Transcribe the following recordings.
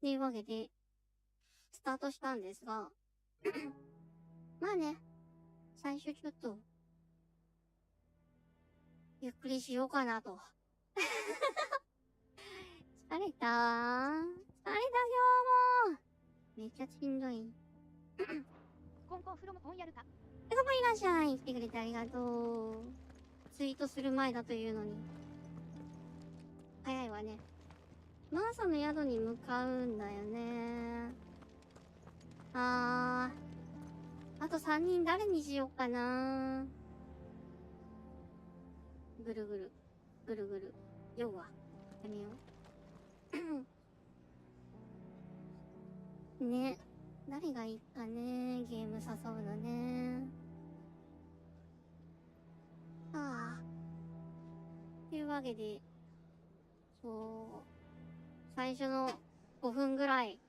というわけで、スタートしたんですが、まあね、最初ちょっと、ゆっくりしようかなと。疲れたー。疲れたよーもう。めっちゃしんどい。コンコンフロムポンやるか。どうもいらっしゃい。来てくれてありがとう。ツイートする前だというのに。早いわね。マーサの宿に向かうんだよね。あと3人誰にしようかな。ぐるぐる、ぐるぐる。要は、やめよう。ね。誰がいいかね。ゲーム誘うのね。というわけで、最初の5分ぐらい、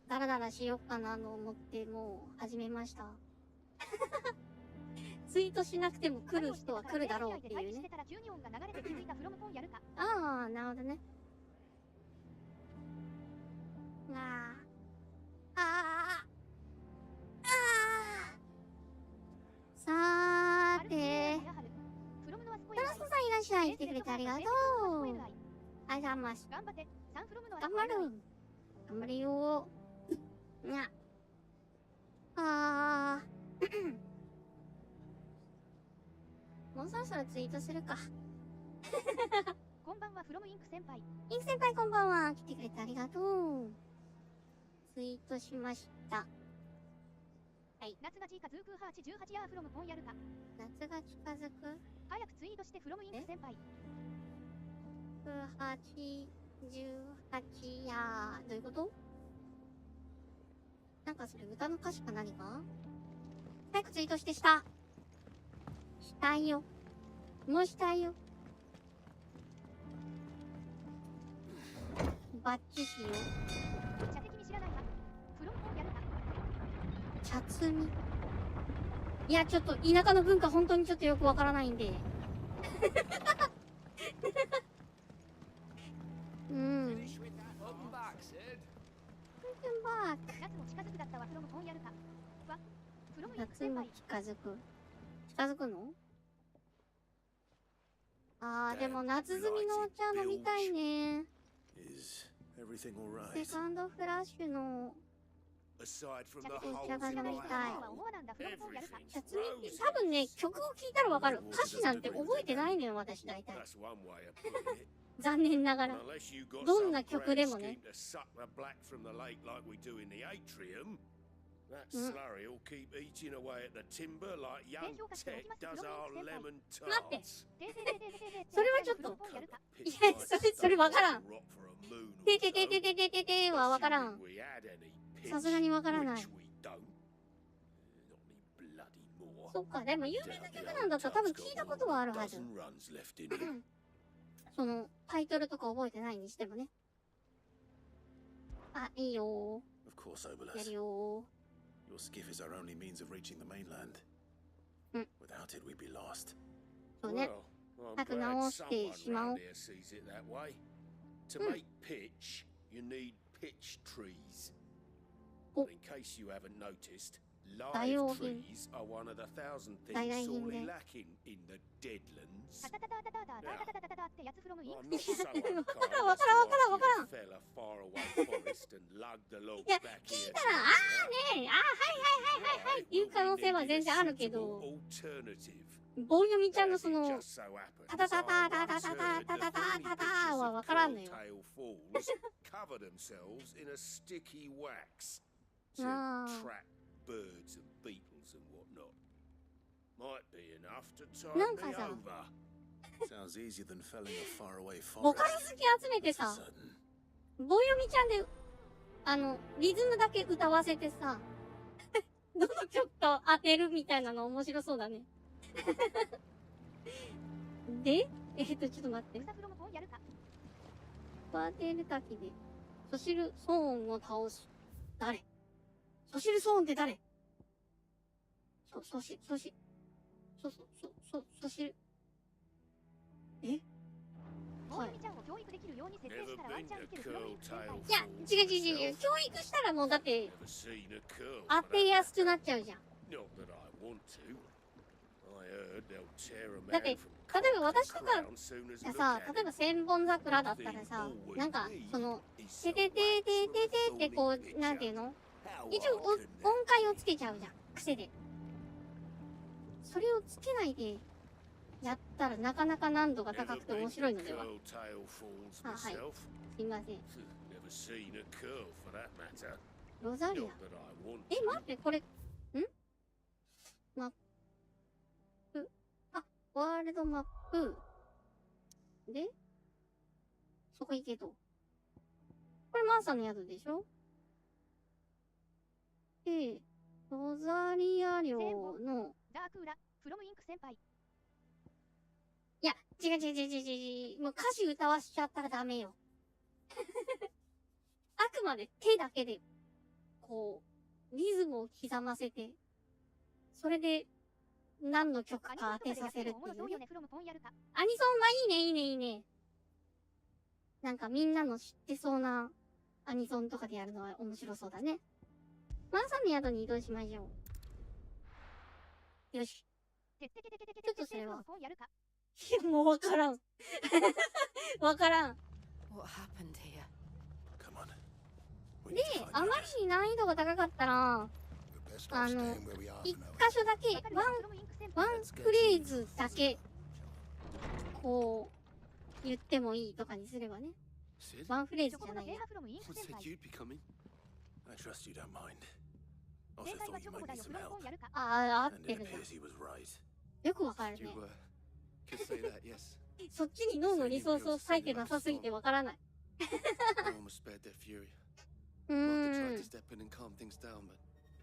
ダラダラしよっかなと思って、もう始めました。ツイートしなくても来る人は来るだろうっていうね。ああ、なるほどね。さーて、タラスコさんいらっしゃい。来てくれてありがとう。ありがとうございます。頑張る。頑張れよー。にゃ。もうそろそろツイートするか。こんばんは、フロムインク先輩。インク先輩こんばんは。来てくれてありがとう。ツイートしました。はい。夏が近づく818やフロムポンやるか。夏が近づく早くツイートしてフロムインク先輩。18やどういうこと？なんかそれ歌の歌詞か何か？早くツイートしてしたいよ。もうしたいよ。バッチしよう。茶的に知らないか。フロムポンやるか。茶摘み。いや、ちょっと田舎の文化本当にちょっとよくわからないんで。夏も近づくだったわ、フロムポン夏も近づく。近づくの？あー、でも夏摘みのお茶飲みたいね。セカンドフラッシュのお茶が飲みたい。茶摘みって多分ね、曲を聴いたらわかる。歌詞なんて覚えてないのよ、私大体。残念ながら。どんな曲でもね。待って。それはちょっと。いや、それわからん。てはわからん。さすがにわからない。そっか、でも有名な曲なんだったら多分聞いたことはあるはず。その、タイトルとか覚えてないにしてもね。あ、いいよー。やるよー。Your skiff is our only means of reaching the mainland. Without it, we'd be lost. そうね。早く直してしまおう。To make pitch, you need pitch trees. In case you haven't noticed, live trees are one of the 1,000 things sorely lacking in the Deadlands. I'm not so unkind as to a fella far away forest and lug the logs back here. 聞いたら、あーねー、あー、はいっていう可能性は全然あるけど、棒読みちゃんのその、タタタタタタタタタタタタタはわからんのよ。なんかさ、ボカロ好き集めてさ、棒読みちゃんで、リズムだけ歌わせてさ、どの曲か当てるみたいなの面白そうだね。でちょっと待って。バーテール滝で、ソシルソーンを倒す。誰？ソシルソーンって誰？ソシル。はい。いや、違う。教育したらもうだって、当てやすくなっちゃうじゃん。だって、例えば私とかがさ、例えば千本桜だったらさ、なんか、その、ててててててってこう、なんていうの？一応音階をつけちゃうじゃん。癖で。それをつけないで、やったらなかなか難度が高くて面白いのでは。あ、はい。すいません。ロザリア。待って、これ、マップ。あ、ワールドマップ。で、そこ行けと。これマーサの宿でしょ？で、ロザリア領の、ダークウラ、フロムインク先輩。いや、違う。もう歌詞歌わしちゃったらダメよ。あくまで手だけで、こう、リズムを刻ませて、それで、何の曲か当てさせるっていう、ね。アニソンはいいね。なんかみんなの知ってそうなアニソンとかでやるのは面白そうだね。マーサの宿に移動しましょう。よし。ちょっとそれは。もうわからん。わからん。で、あまりに難易度が高かったら、一箇所だけ、ワンフレーズだけ、こう、言ってもいいとかにすればね。ワンフレーズじゃないや。合ってるな。よくわかるね。そっちに脳のリソースを割いてなさすぎてわからない。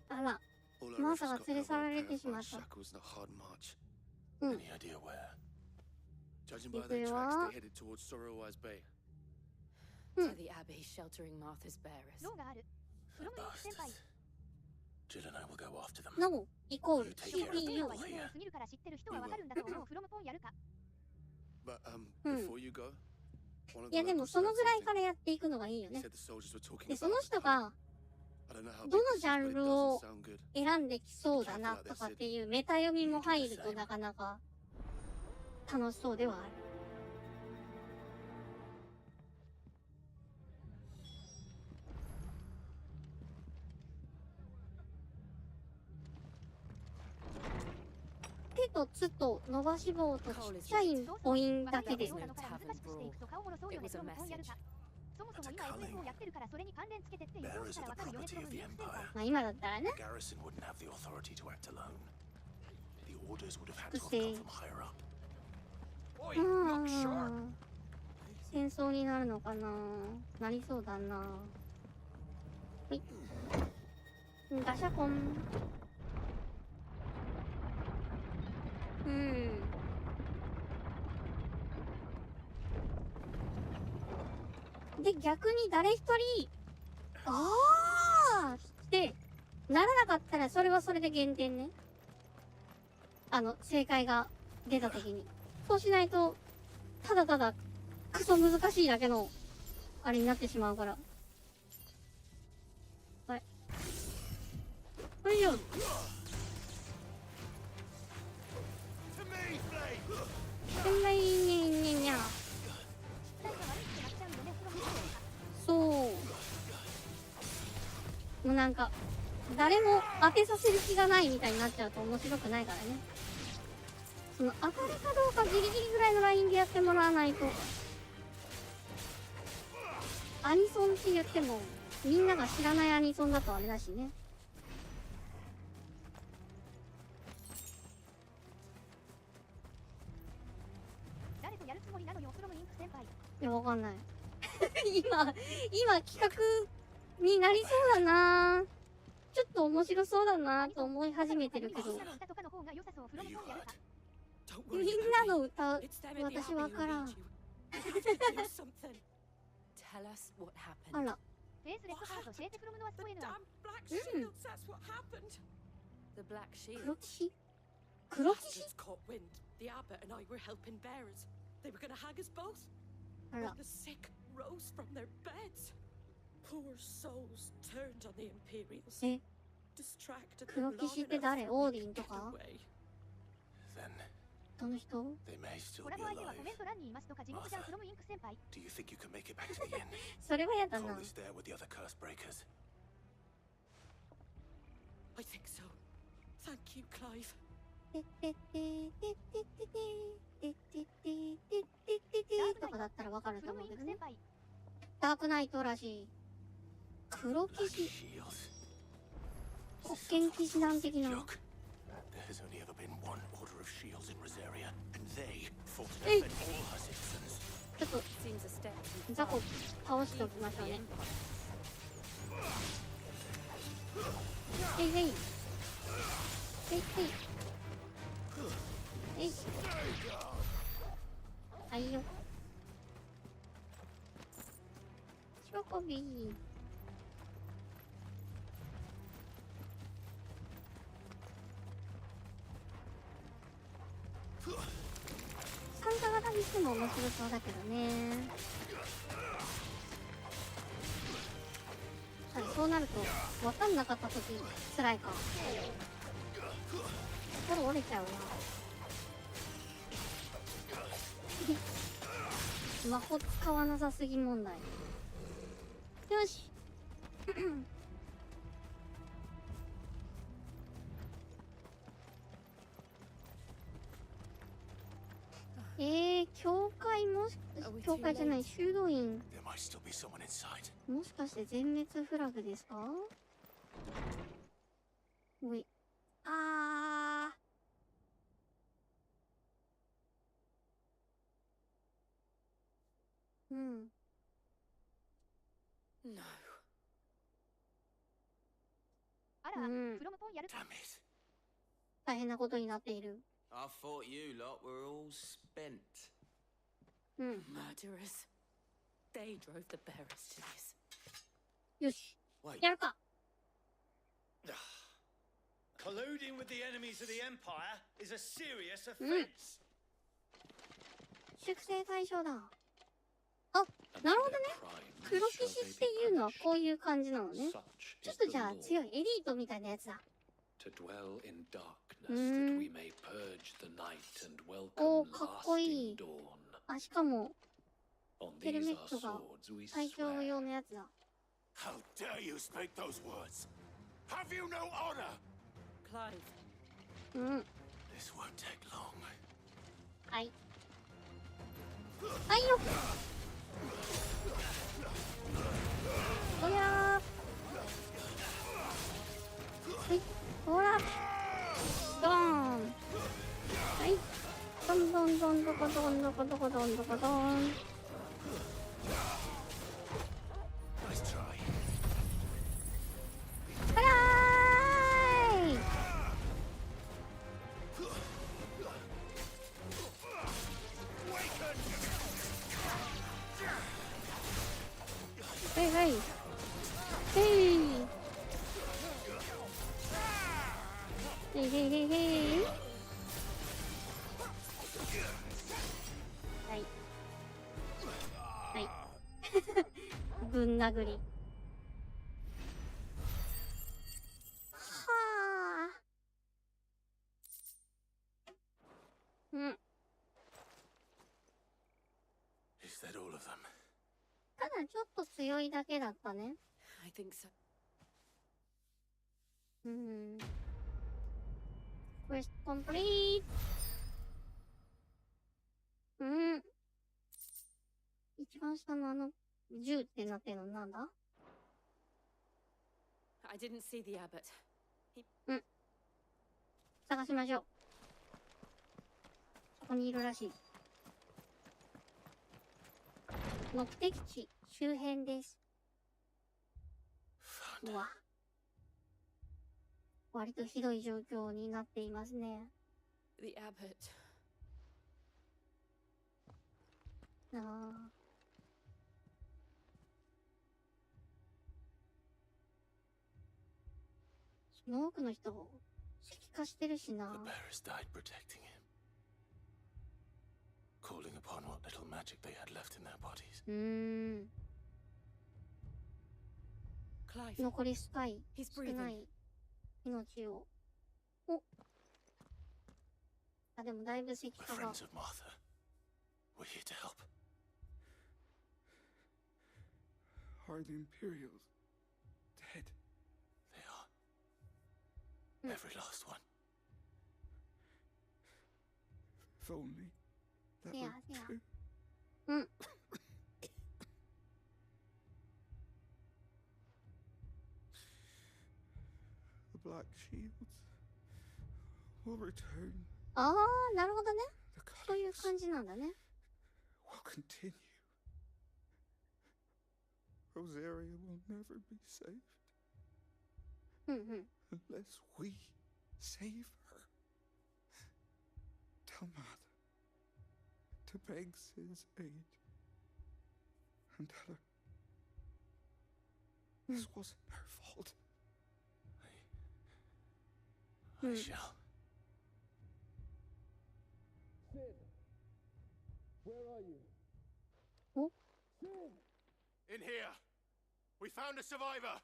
あら、マーサが連れ去られてしまった。行方は脳がある。フロムインク先輩。脳イコール CPU。すぎるから知ってる人はわかるんだと思う。フロムポンやるか。いやでもそのぐらいからやっていくのがいいよね。で、その人が、どのジャンルを選んできそうだなとかっていうメタ読みも入るとなかなか楽しそうではある。手とつと伸ばし棒とちっちゃいポインだけで。そもそも今 SF をやってるからそれに関連つけてって予想したらわかるよね。まあ今だったらね。戦争になるのかな。なりそうだな。はい。ガシャコン。で、逆に誰一人、ってならなかったら、それはそれで減点ね。正解が出た時に。そうしないと、ただただ、クソ難しいだけの、あれになってしまうから。はい。これ以上。そう。もうなんか、誰も当てさせる気がないみたいになっちゃうと面白くないからね。その当たるかどうかギリギリぐらいのラインでやってもらわないと。アニソンって言っても、みんなが知らないアニソンだとあれだしね。誰とやるつもりなのよ、フロムインク先輩。いや、わかんない。今企画になりそうだな。ちょっと面白そうだなと思い始めてるけど。みんなの歌、私わからん。あら。黒騎士？黒騎士？あら。え、黒騎士って誰？オーディンとか？どの人？コラボ相手はコメント欄にいますとか地獄じゃんフロムインク先輩。それはやだな。とかだったらわかると思うけどね。ダークナイトらしい。黒騎士。保険騎士団的な。えい。ちょっと雑魚倒しておきましょうね。えいえい。えいえい。えい。はいよ。チョコビー。参加型にしても面白そうだけどね。はい、そうなると分かんなかった時辛いか。心折れちゃうな。魔法使わなさすぎ問題。よし。教会教会じゃない、修道院。もしかして全滅フラグですか？おい。うん。あら、フロムポンやるか。大変なことになっている。I thought you lot were all spent. Murderers. They drove the bearers to this. よし。やるか。Colluding with the enemies of the Empire is a serious offense. 粛清対象だ。あ、なるほどね。黒騎士っていうのはこういう感じなのね。ちょっとじゃあ強いエリートみたいなやつだ。おー、かっこいい。あ、しかもヘルメットが最強用のやつだ。How dare you speak those words? Have you no honor? Clive. うん。 This won't take long. はい。はいよ。おやー。はい。ほら。ドーン。はい。どんどんどんどこどんどこどこどんどこどん。Nice try. はらーい。はいはい。へい。へいへいへいへい。はい。はい。ぶん殴り。はあ。うん。 Is that all of them? ただちょっと強いだけだったね。I think so. クエストコンプリート。一番下の10ってなってるのなんだ？ I didn't see the abbot. 探しましょう。そこにいるらしい。目的地周辺です。うわ。割とひどい状況になっていますね。The abbot. ああ。その多くの人を石化してるしな。 The bearers died protecting him, calling upon what little magic they had left in their bodies. Clive. 残り少ない He's 少な breathing. い命を。お。あ、でもだいぶ石 The 化が。 friends of Martha. We're here to help. Are the Imperials dead? They are. Every last one. If only that Yeah, were yeah. true. うん。 The Black Shields will return. ああ、なるほどね。 The そういう colors 感じなんだね。 will continue. Rosaria will never be saved うんうん。 unless we save her. Tell Mother to beg Sid's aid. And tell her this wasn't her fault. I shall. Oh? In here. We found a survivor.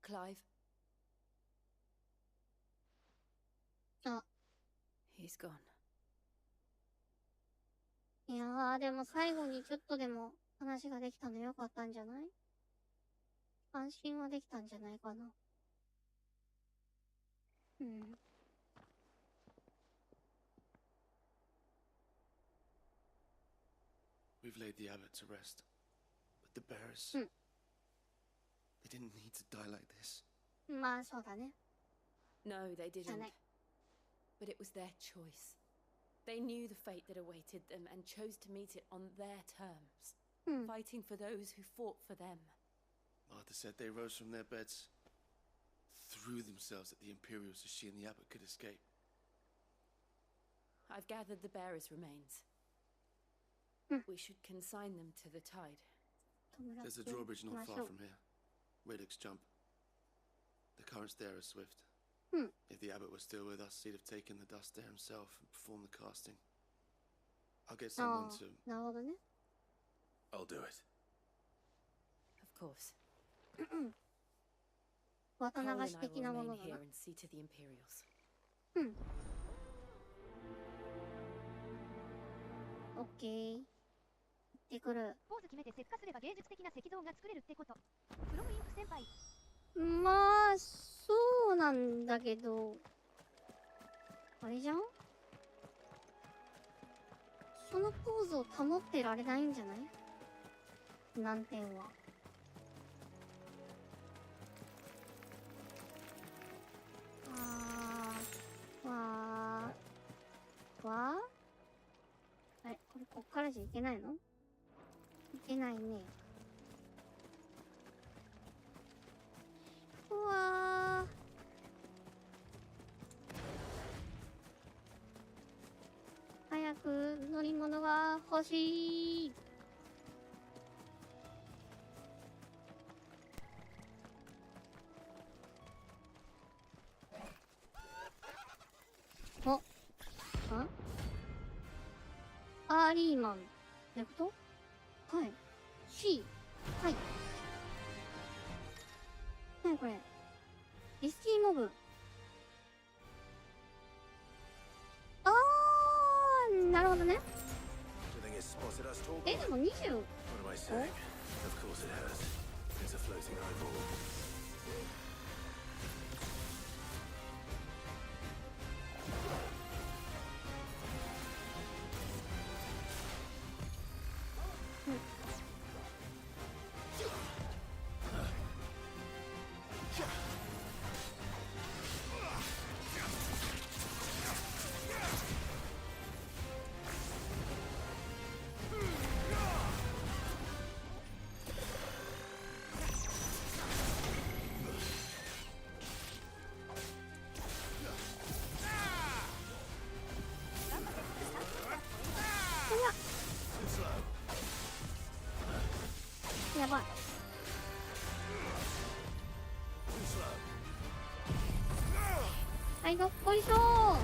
Clive. あ、 He's gone. いやー、でも最後にちょっとでも話ができたのよかったんじゃない？安心はできたんじゃないかな。うん。 We've laid the abbot to rest. But the bearers... Hmm. They didn't need to die like this. まあそうだね。 No, they didn't. Janet. But it was their choice. They knew the fate that awaited them and chose to meet it on their terms, fighting for those who fought for them. Martha said they rose from their beds, threw themselves at the Imperials so she and the abbot could escape. I've gathered the bearers' remains. We should consign them to the tide. There's a drawbridge not far from here. Radix jump. The currents there are swift. If the abbot were still with us, he'd have taken the dust there himself and performed the casting. I'll get あ someone to. あ、なるほどね。I'll do it. Of course. 綿 Cole 流 and し I 的 will なも remain のだ here な。 and see to the Imperials. オッケー。行ってくる。ポーズ決めて石化すれば芸術的な石像が作れるってこと。フロムインク先輩。まあ、そうなんだけど、あれじゃん、そのポーズを保ってられないんじゃない、難点は。あれ、これこっからじゃいけないの？いけないね。うわー。早く乗り物が欲しい。お、アーリーマンってこと？はい。C。はい。何これ？リスキーモブ。あー、なるほどね。 Do you think it's spotted us talking? え、でも20。 What am I saying? Of course it has. It's a floating eyeball. Too slow. やばい。 Too slow. はい、どっこいしょー。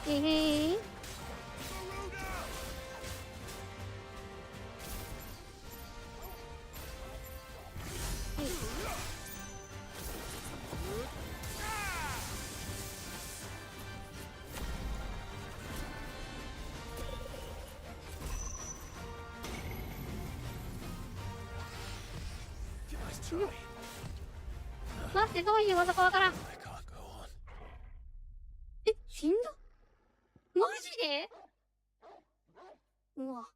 へへー。Nice try. 待って、どういう技かわからん。 I can't go on. え、死んだ？マジで？うわ。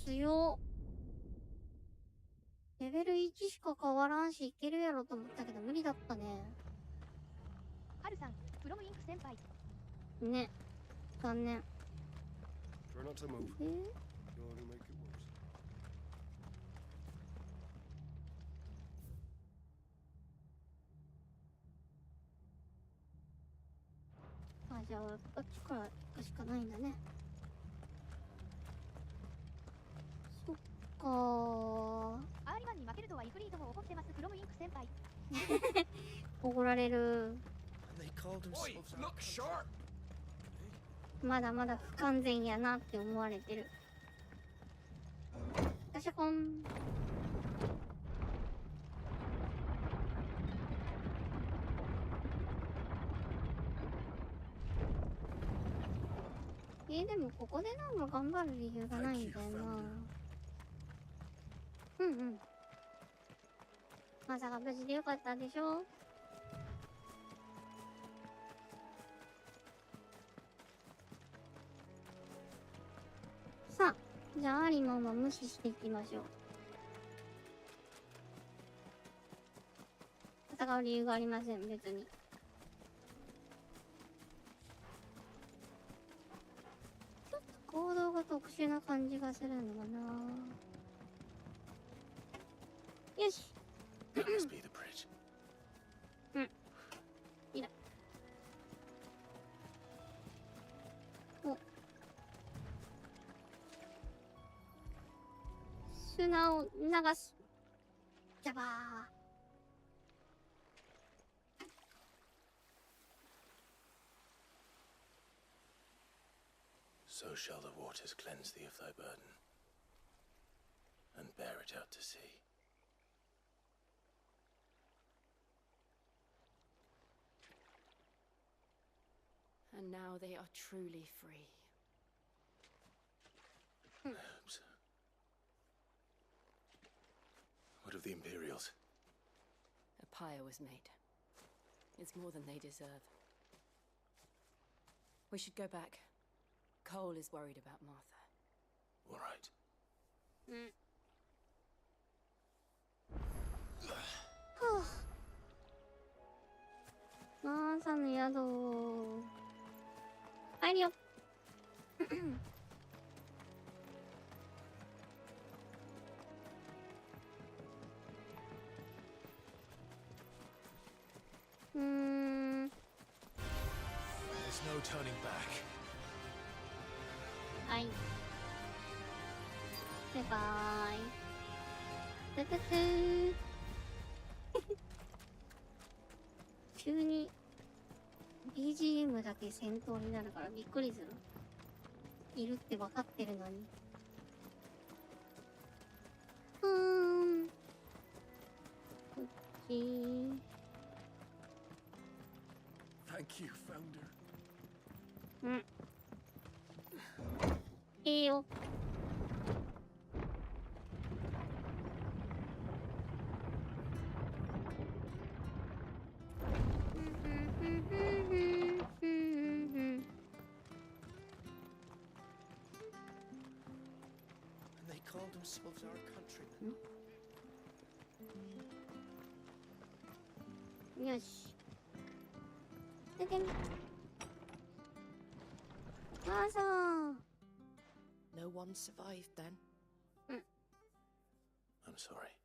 強っ。レベル1しか変わらんし、いけるやろと思ったけど無理だったね。ハルさん、フロムインク先輩。ね。残念。 Try not to move. え You'll only make it worse. あ、じゃあ、こっちから行くしかないんだね。そっかー。アーリマンに負けるとはイフリートも怒ってます。フロムインク先輩。怒られる。 And they called themselves. Look sharp. まだまだ不完全やなって思われてる。ガシャコン。でもここでなんか頑張る理由がないんだよな。うんうん。まさか無事でよかったでしょ。さあ、じゃあアリマンは無視していきましょう。戦う理由がありません、別に。ちょっと行動が特殊な感じがするのかな。よし。That must be the bridge. いいだ。お。チューナーを流す。じゃばー。So shall the waters cleanse thee of thy burden, and bear it out to sea. And now they are truly free. I hope so. What of the Imperials? A pyre was made. It's more than they deserve. We should go back. Cole is worried about Martha. All right. 朝の宿。帰るよ。There's no turning back. はい。バイバーイ。トゥトゥトゥー。急に BGM だけ戦闘になるからびっくりする。いるって分かってるのに。こっち。Thank you, Founder. うん。いいよ。And they called themselves our countrymen. よし。ででん。あそう。No one survived then? I'm sorry.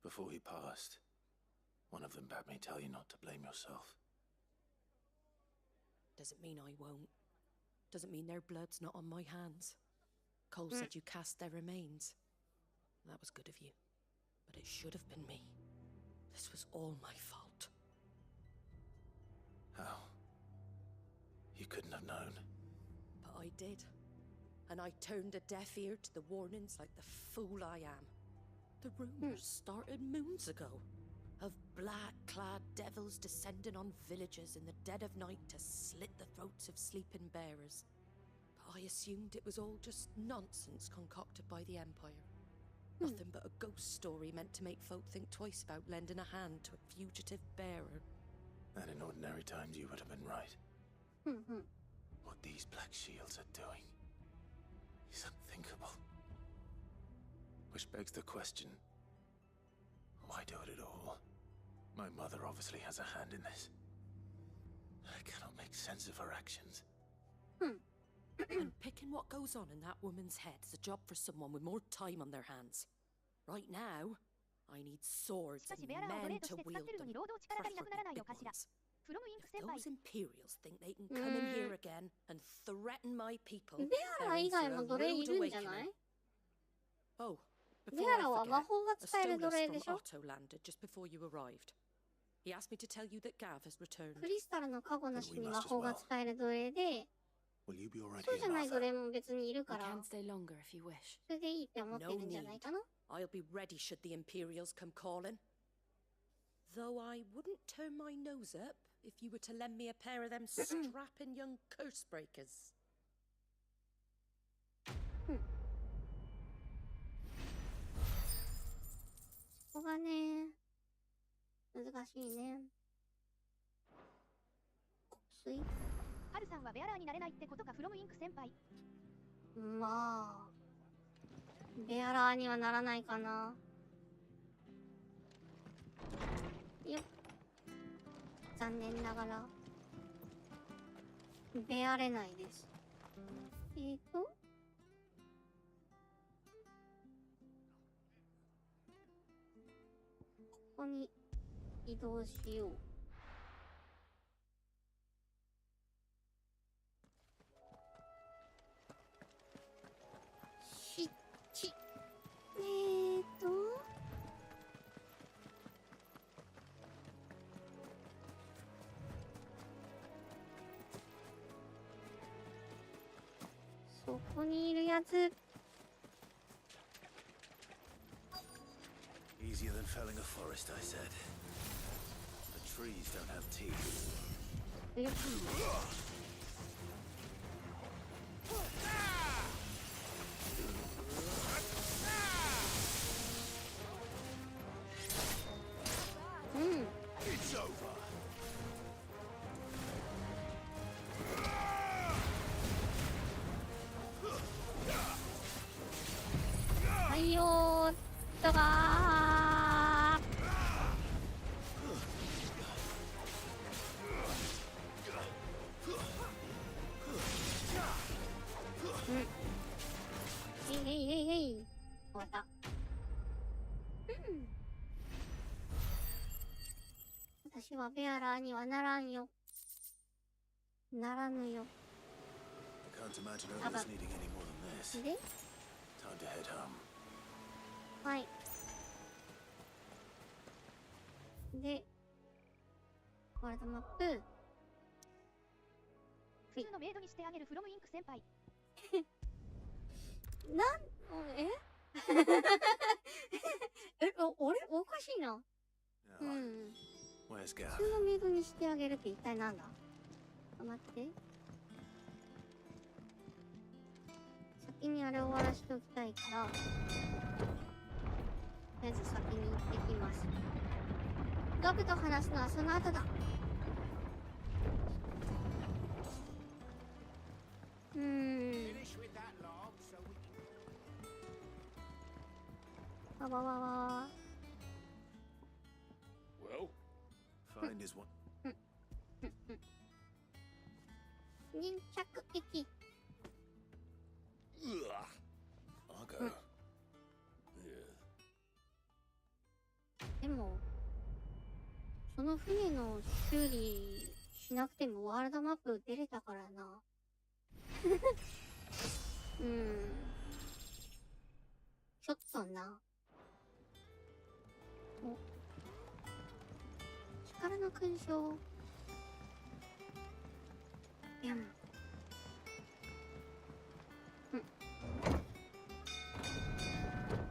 Before he passed, one of them bade me tell you not to blame yourself. Doesn't mean I won't. Doesn't mean their blood's not on my hands. Cole said you cast their remains. That was good of you. But it should have been me. This was all my fault. How? You couldn't have known. But I did. And I turned a deaf ear to the warnings like the fool I am. The rumors started moons ago. Of black-clad devils descending on villages in the dead of night to slit the throats of sleeping bearers. But I assumed it was all just nonsense concocted by the Empire. Nothing but a ghost story meant to make folk think twice about lending a hand to a fugitive bearer. And in ordinary times you would have been right. What these black shields are doing is unthinkable. Which begs the question, why do it at all? My mother obviously has a hand in this. I cannot make sense of her actions. And picking what goes on in that woman's head is a job for someone with more time on their hands. Right now, I need swords and men to wield them. Preferably big ones. If those Imperials think they can come in here again and threaten my people, ベアラ以外も奴隷いるんじゃない？ Oh, ベ before アラは I 魔 forget, 法が a 使える奴 stolus 隷 from でしょ？ Otto landed just before you arrived. He asked me to tell you that Gav has returned. クリスタルのカゴなしに魔法が使える奴隷で、 Will you be all right そうじゃ here, ない奴 Martha? 隷も別にいるか We ら、 can stay longer if you wish. それでいいって思ってるんじゃないかな？ I'll be ready should the Imperials come calling. Though I wouldn't turn my nose up if you were to lend me a pair of them strapping young curse breakers. ここがね、難しいね。水ハルさんはベアラーになれないってことか、フロムインク先輩。まあ、ベアラーにはならないかな。よっ。残念ながら、ベアれないです。ここに移動しよう。しっそこにいるやつ。 Easier than felling a forest, I said. The trees don't have teeth. よっ。うん。 It's over. はいよーっとがー。うん。へいへいへいへい。終わった。うん。私はベアラーにはならんよ。ならぬよ。 I can't imagine others needing any more than this. で Time to head home. はい。で、ワールドマップ。普通のメイドにしてあげるフロムインク先輩。え俺おかしいな。うん。 Where's 普 Gav? 通のメイドにしてあげるって一体なんだ。待って。先にあれ終わらしておきたいから、とりあえず先に行ってきます。ガブと話すのはその後だ。わわわわ。 Well, Find is one. 粘着液。 ugh. I'll go. Yeah. でも、その船の修理しなくてもワールドマップ出れたからな。うん。ちょっとな。お。力の勲章。やん。うん。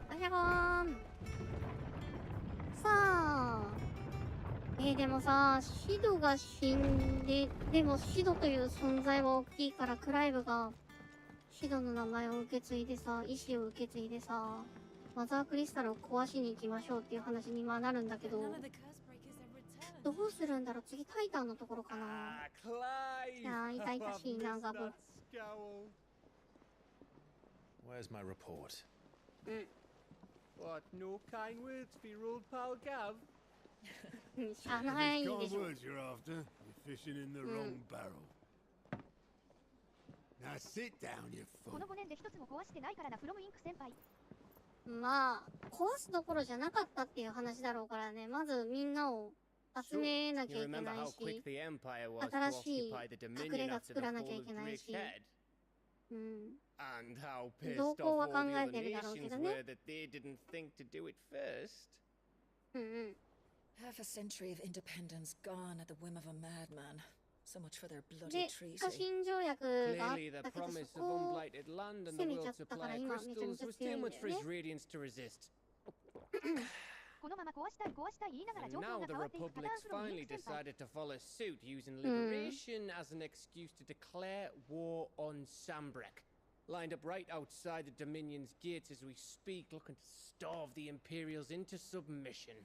あしゃごーん。さあ。でもさ、シドが死んで、でもシドという存在は大きいから、クライブがシドの名前を受け継いでさ、意志を受け継いでさ、マザークリスタルを壊しに行きましょうっていう話になるんだけど、どうするんだろう。次タイタンのところかな。いやー、痛々しいな、ガブ。 Where's my report? うん。 What, no kind words for your old pal Gav? しゃあないで Kind しょ。 words you're after. You're fishing in the wrong barrel. Now sit down, you こ fool. の5年で一つも壊してないからな、フロムインク先輩。まあ、壊すどころじゃなかったっていう話だろうからね。まずみんなを集めなきゃいけないし、新しい隠れ家作らなきゃいけないし。うん。 And how 動 pissed 向 off は all 考 the え other てるだろうけ nations どね。 were that they didn't think to do it first. うんうん。 Half a century of independence gone at the whim of a madman. So much for their で、 bloody treaty. 家臣条約があっ Clearly, the たけど、 promise そ of こを unblighted land and the 攻めち world's ゃったか supply ら of 今めちゃめ crystals ちゃ was 強い too んだ much よ for his ね。 radiance to resist. このまま壊したい言いながら And 状況 now が the 変わっていくパターン Republic's フロムイン finally ク先輩。 decided to follow suit, using liberation as an excuse to declare war on Sambrek. Lined up right outside the Dominion's gates as we speak, looking to starve the Imperials into submission.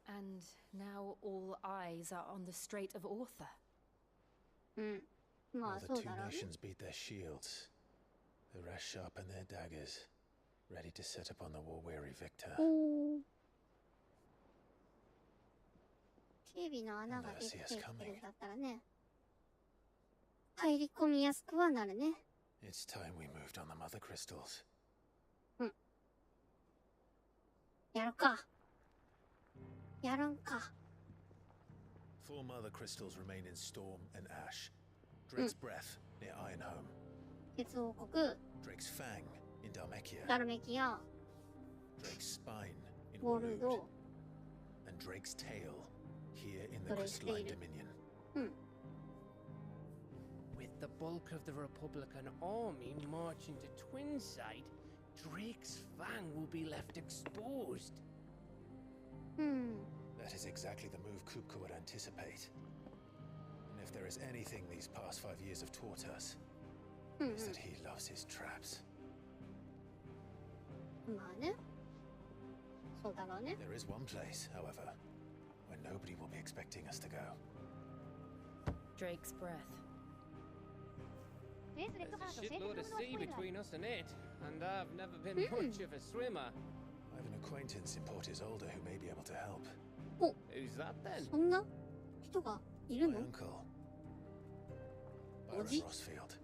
And now all eyes are on the Strait of Author. うん。ま While あ the そう two だろうね。 nations beat their shields, the rest sharpen their daggers, ready to set upon the war-weary victor. おー。警備の穴ができてってるんだったらね。入り込みやすくはなるね。 It's time we moved on the mother crystals. うん。やるか。やるんか。 Four mother crystals remain in Storm and Ash. Drake's Breath near Ironhome. 鉄王国、 Drake's Fang in Dalmekia. ダルメキア、 Drake's Spine in ウォル Waloed. ド、 And Drake's Tail here in the Drake's Crystalline Tail. Dominion. うん。 With the bulk of the Republican army march into Twinside, Drake's Fang will be left exposed. That is exactly the move Kupka would anticipate. And if there is anything these past 5 years have taught us, is that he loves his traps. There is one place, however, where nobody will be expecting us to go. Drake's breath. There's a shitload of sea between us and it, and I've never been much of a swimmer. I have an acquaintance in Port Isolde who may be able to help. Who's that then? My uncle, Byron Rosfield.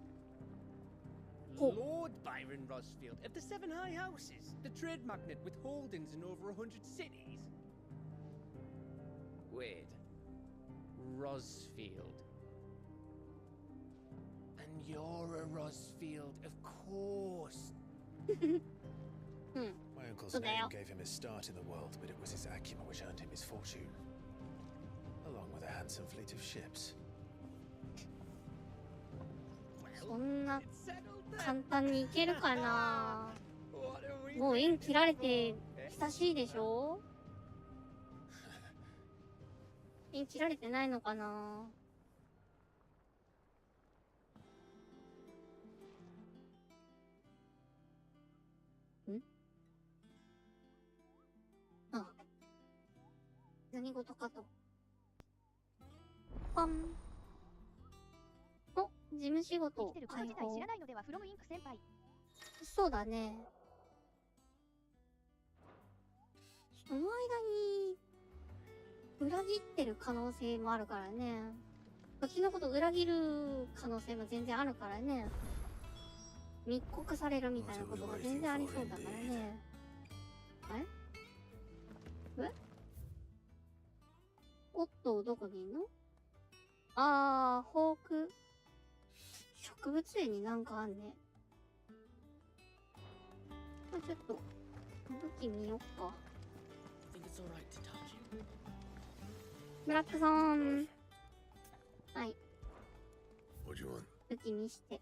Lord Byron Rosfield of the Seven High Houses, the trade magnate with holdings in over 100 cities. Wait, Rosfield. And you're a Rosfield, of course. My uncle's name gave him his start in the world, but it was his acumen which earned him his fortune, along with a handsome fleet of ships. そんな簡単にいけるかな。もう縁切られて久しいでしょ。縁切られてないのかな。何事かと。パン。お、事務仕事開放。知らないのではフロムインク先輩。そうだね。その間に裏切ってる可能性もあるからね。こっちのこと裏切る可能性も全然あるからね。密告されるみたいなことが全然ありそうだからね。え？おっと、どこにいんの？あー、ホーク。植物園になんかあんね。まあ、ちょっと、武器見よっか。ブラックさん。はい。武器見して。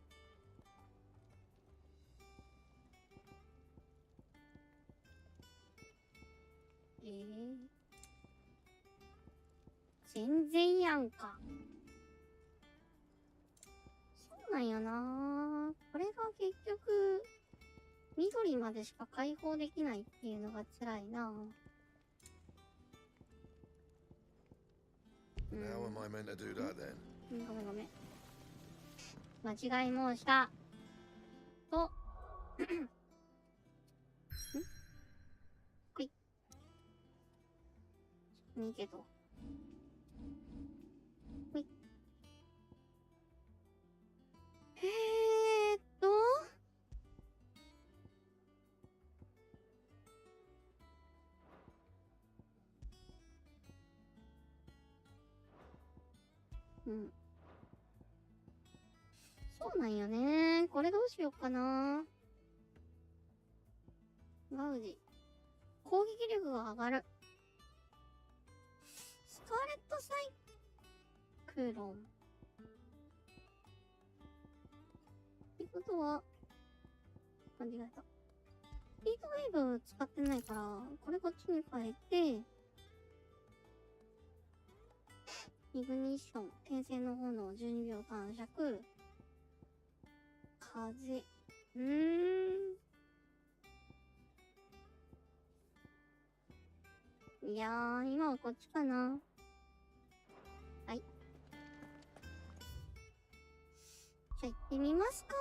全然やんか。そうなんよな。これが結局、緑までしか解放できないっていうのが辛いな。How am I meant to do that then? ごめんごめん。間違い申した。と。ほい。いいけど。ほい。うん。そうなんよね。これどうしようかな。ガウジ。攻撃力が上がる。スカーレットサイクロン。ってことは、間違えた。ヒートウェーブ使ってないから、これこっちに変えて、イグニッション、転生の炎、12秒短尺、風。いやー、今はこっちかな。はい。じゃあ行ってみますか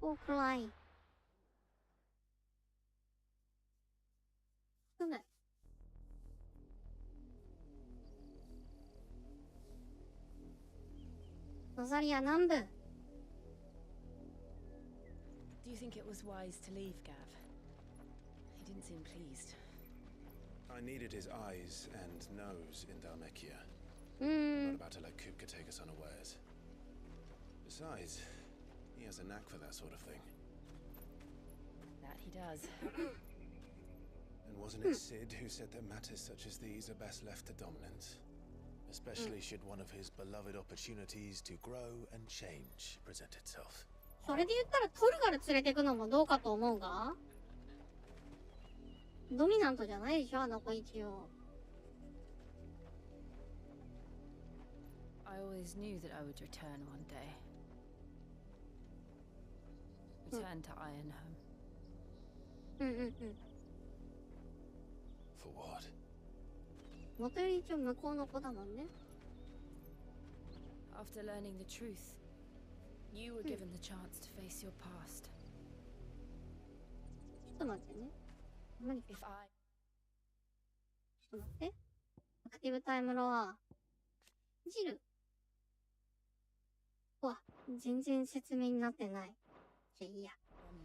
ー。おー、暗い。すぐ。ロザリア南部。 Do you think it was wise to leave, Gav? He didn't seem pleased. I needed his eyes and nose in Dhalmekia. I'm not about to let Kupka take us unawares. Besides, he has a knack for that sort of thing. That he does. And wasn't it Sid who said that matters such as these are best left to dominance? Especially should one of his beloved opportunities to grow and change present itself. それで言ったらトルガル連れてくのもどうかと思うが、ドミナントじゃないでしょ、あの子一応。I always knew that I would return one day. Return to Ironhome. For what? 元より一応向こうの子だもんね。After learning the truth, you were given the chance to face your past. ちょっと待ってね。何 If I... ちょっと待って。アクティブタイムロア。ジル。うわ、全然説明になってない。じゃあいいや。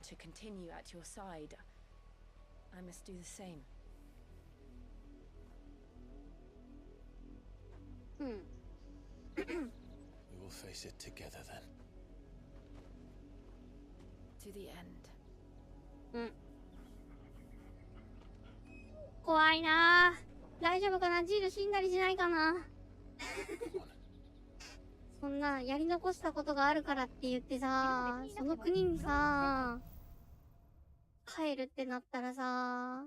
To continue at your side, I must do the same. We will face it together then. To the end. 怖いなぁ。大丈夫かな、ジル死んだりしないかな。そんなやり残したことがあるからって言ってさ、その国にさ、帰るってなったらさ、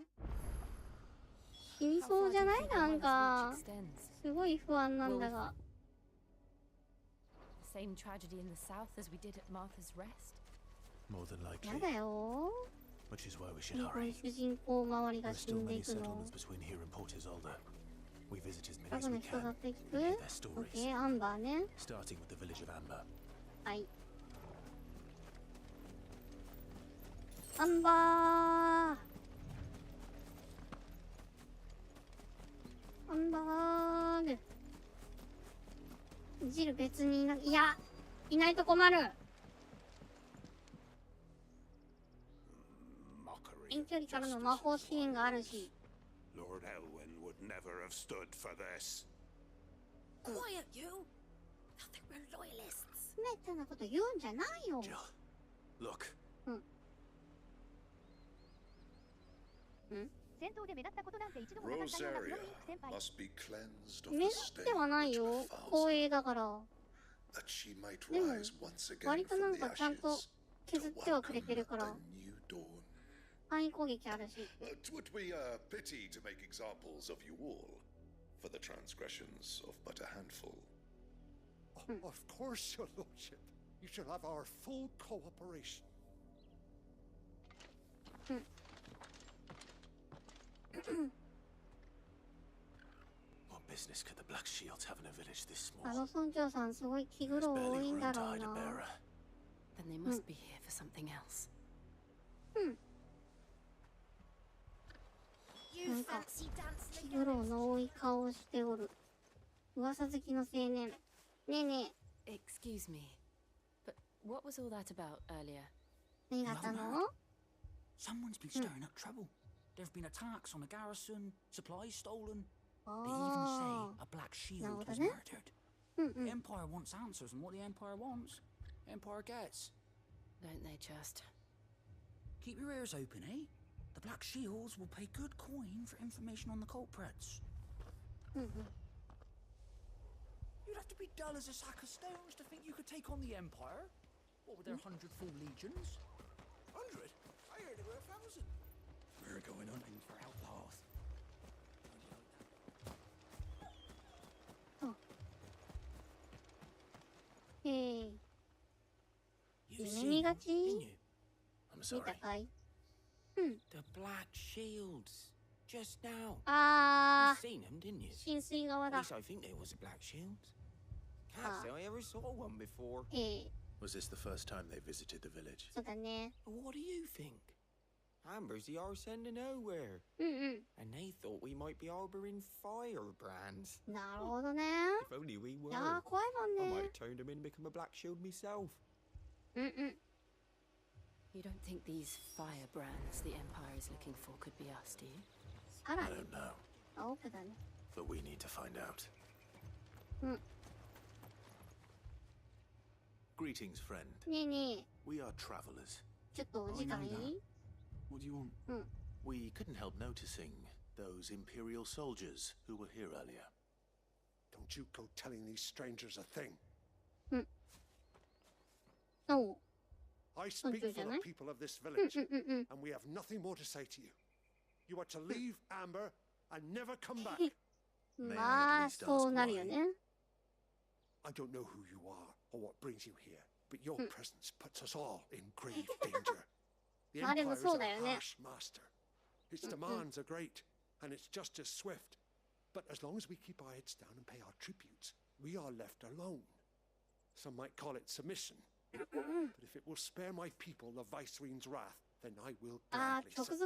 死にそうじゃない？なんか、すごい不安なんだが。Same tragedy in the south as we did at Martha's Rest? More than likely. やだよ。Which is why we should 日本 hurry. 主人公周り There が are 死 still んでい many くの。 settlements between here and Port Isolde. We visit as many 近 as くの we 人 can. だって聞 We く？ hear their オッ stories. ケー、アンバーね。 Starting with the village of Amber. はい。アンバー。アンバーグ。ジル別にいや、いないと困る。遠距離からの魔法支援があるし。Lord Elwyn would never have stood for this. Quiet, you! Nothing, we're loyalists. めったなこと言うんじゃないよ。 Jill, look. 戦闘で目立ったことなんて一度もなかったような Rosaria 先輩。 must be cleansed of 目 the 立っ stain てはないよ。 which 光 defiles 栄だから。 that she might でも rise once again 割とな from ん the かちゃんと ashes 削 to ってはくれ welcome てるから。 a new dawn. 範囲攻撃あるし。 It would be a pity to make examples of you all for the transgressions of but a handful. Of course, your lordship. You shall have our full cooperation. What business could the Black Shields have in a village this あ small? の村長さんすごい気苦 There's 労多 barely いん room だ to ろう hide a な。 bearer. Then they must be here for something else. なんか気苦労の多い顔をしておる。噂好きの青年。ねえねえ、 Excuse me, but what was all that about earlier? 何があったの？ Someone's been stirring up trouble. There have been attacks on the garrison, supplies stolen. They even あ say a black なる shield ほど was ね。 murdered. The Empire wants answers, and what the Empire wants, Empire gets. Don't they just? Keep your ears open, eh? The Black Shields will pay good coin for information on the culprits. You'd have to be dull as a sack of stones to think you could take on the Empire. What with their 100 full legions? 100? I heard there were 1,000. We're going hunting for outlaws. 夢見がち？ Didn't you? I'm 見 sorry. たかい？ The Black Shields. Just now. あ You seen them, didn't you? 浸水側 At だ。 least I think there was a Black Shield. Can't Ah. say I ever saw one before. Was this the first time they visited the village? そうだね。 What do you think? Amber's the arse end of nowhere. うん And they thought we might be harboring firebrands. うん。なるほどね。 If only we い were. やー怖い I もん might ね have。turned them in and become a Black Shield myself. うんうん。 You don't think these firebrands the Empire is looking for could be us, do you? さら I に don't know, 青くだね。 but we need to find out. うん。 Greetings, friend. ねえね We are travelers. え、ちょっとお時間いい？ What do you want? うん。 We couldn't help noticing those Imperial soldiers who were here earlier. Don't you go telling these strangers a thing. Oh. I speak for the people of this village, and we have nothing more to say to you. You are to leave Amber and never come back. まあ、そうなるよね。I don't know who you are or what brings you here, but your presence puts us all in grave danger. The Empire is a harsh master. Its demands are great, and its justice swift. But as long as we keep our heads down and pay our tributes, we are left alone. Some might call it submission. But if it will spare my people the Viceroy's wrath, then I will gladly submit. This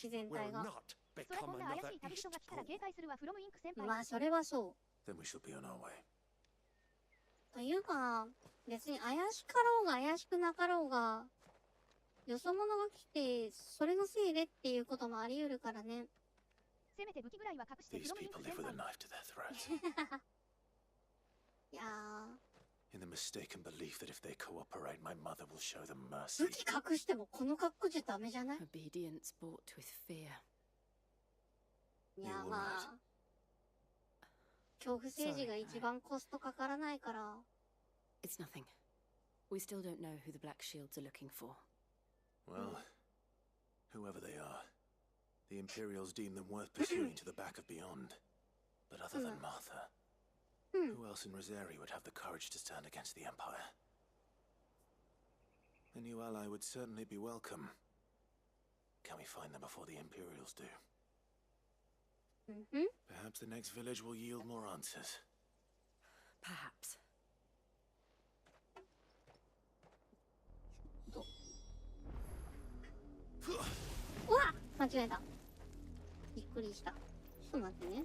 village will not become another Eastport. まあ、それはそう。 Then we shall be on our way. というか、別に怪しかろうが怪しくなかろうが、よそ者が来て、それのせいでっていうこともあり得るからね。せめて武器ぐらいは隠して These people live with a knife to their throat. いやー。 In the mistaken belief that if they cooperate, my mother will show them mercy. 武器隠してもこの格好じゃダメじゃない？ Obedience bought with fear. いや、まあ。恐怖政治が一番コストかからないから。 It's nothing. We still don't know who the Black Shields are looking for. Well, whoever they are, the Imperials deem them worth pursuing to the back of beyond. But other than Martha, who else in Rosari would have the courage to stand against the Empire? A new ally would certainly be welcome. Can we find them before the Imperials do? Perhaps the next village will yield more answers. Perhaps. うわっ間違えた。びっくりした。ちょっと待ってね。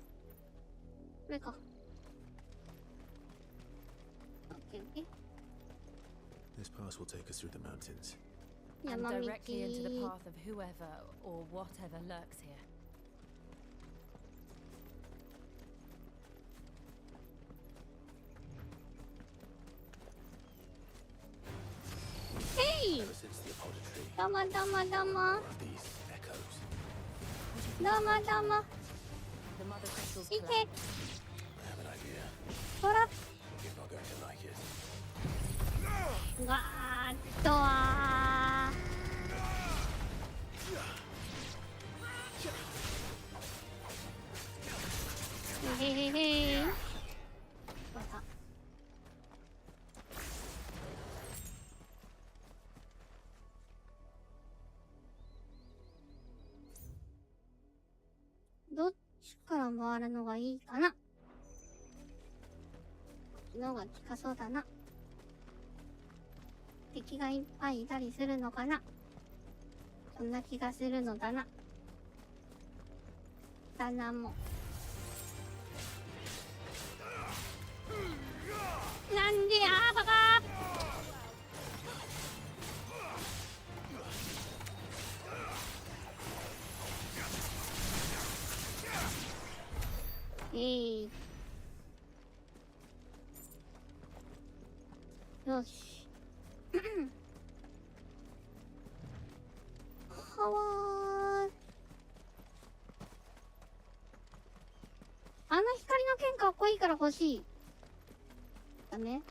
これか。This pass will take us through the mountains. And directly into the path of whoever or whatever lurks here. Hey! どうもどうもどうも。どうもどうも。いけ。ほら。うわーっとー。へへへー。どっちから回るのがいいかな。のが近そうだな。敵がいっぱいいたりするのかな。そんな気がするのだな。だなも。なんでやーバカー。よし。はわー。あの光の剣かっこいいから欲しい。ダメ？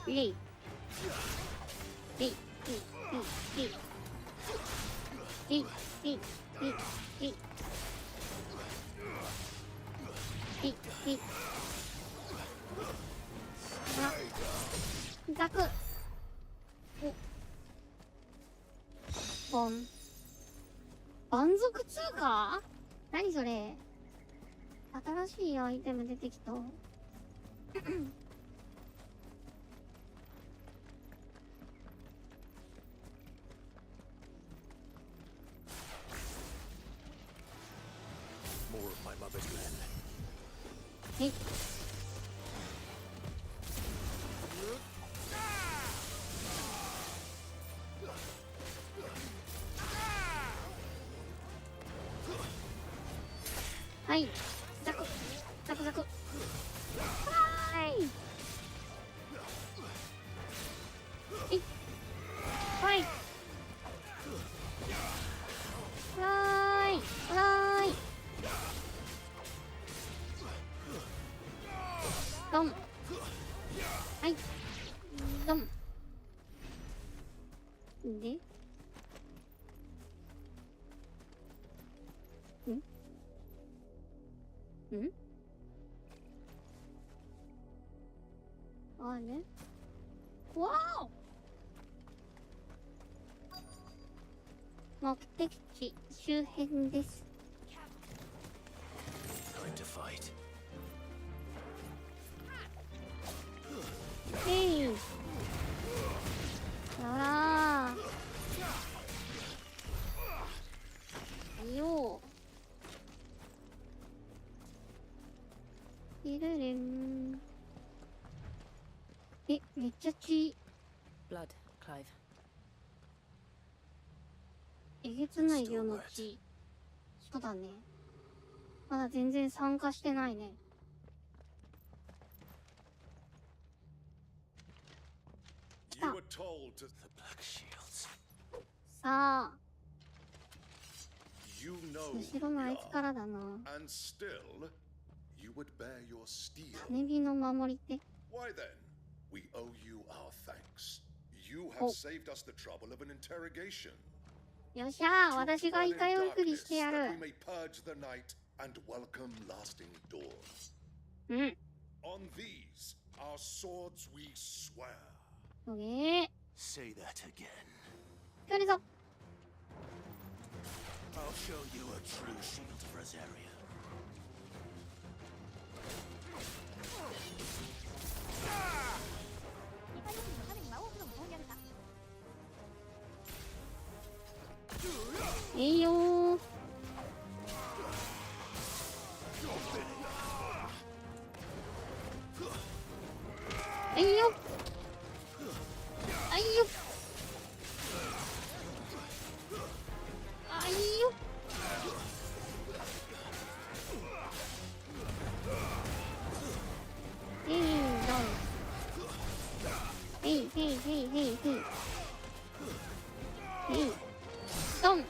レイ。レイ。レイ。レイ。レイ。レイ。レイ。レイ。ザク。お。ボン。蛮族通貨？何それ？新しいアイテム出てきた。はい。はい。ザク。ザクザク。はーい。はい。はい。はい。ドン。であれわお目的地周辺です。へい。あらー。よう。いるれん。え、めっちゃ血。Blood, Clive. えげつない量の血。そうだね。まだ全然参加してないね。来た。さあ。後ろのあいつからだな。金火の守り手。We owe you our thanks. You have saved us the trouble of an interrogation. よっしゃー、私が遺体を送りしてやる。We may purge the night and welcome lasting dawn. うん。On these, our swords we swear. おげー。 Say that again. 来るぞ。I'll show you a true shield of Rosaria. いいよー。いいよ。あいよ。あいよ。へいどん。へいへいへいへいへい。へいドン。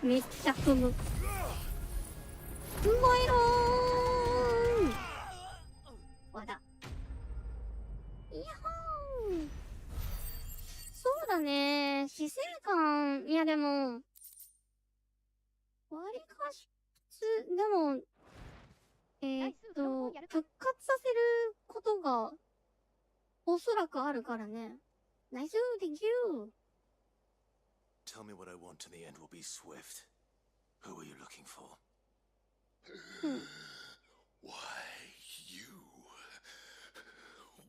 めっちゃ踏む。うまいろーん。わだ。いやほーん。そうだね。死生観、いやでも、わりかし、普通、でも、復活させることが、おそらくあるからね。ナイスできる。Tell me what I want in the end will be swift. Who are you looking for? Why, you.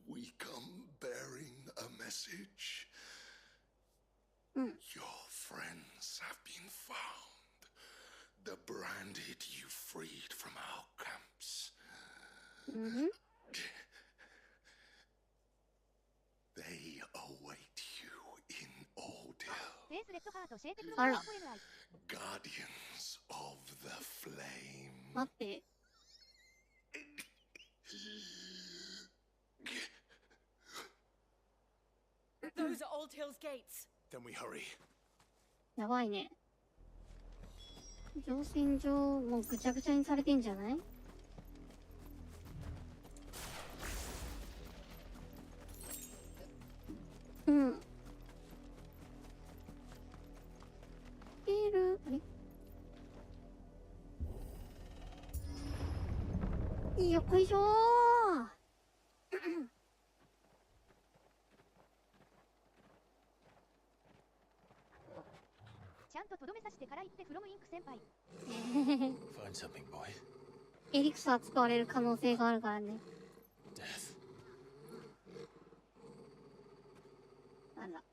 We come bearing a message. Your friends have been found. The branded you freed from our camps. They await you in ordeal. Guardians of the flame. 待って。Those are Old Hill's gates. Then we hurry. やばいね。乗船場もうぐちゃぐちゃにされてんじゃない？うん。あれ？よいしょー。ちゃんととどめさしてから言ってフロムインク先輩。Find something, boy. エリクサー使われる可能性があるからね。Death. あら。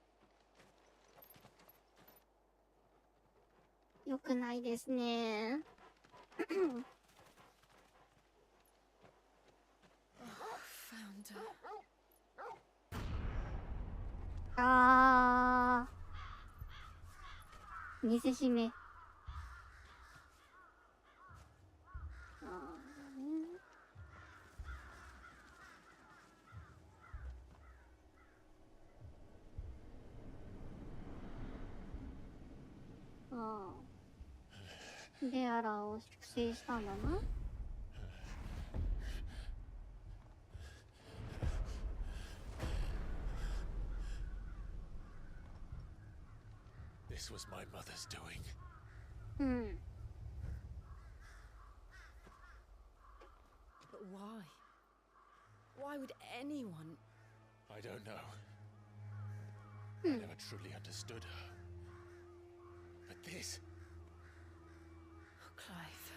よくないですね。あー。見せしめ。ベアラーを粛清したんだな。This was my mother's doing. うん。But why? Why would anyone? I don't know. I never truly understood her. But this. Oh, Clive.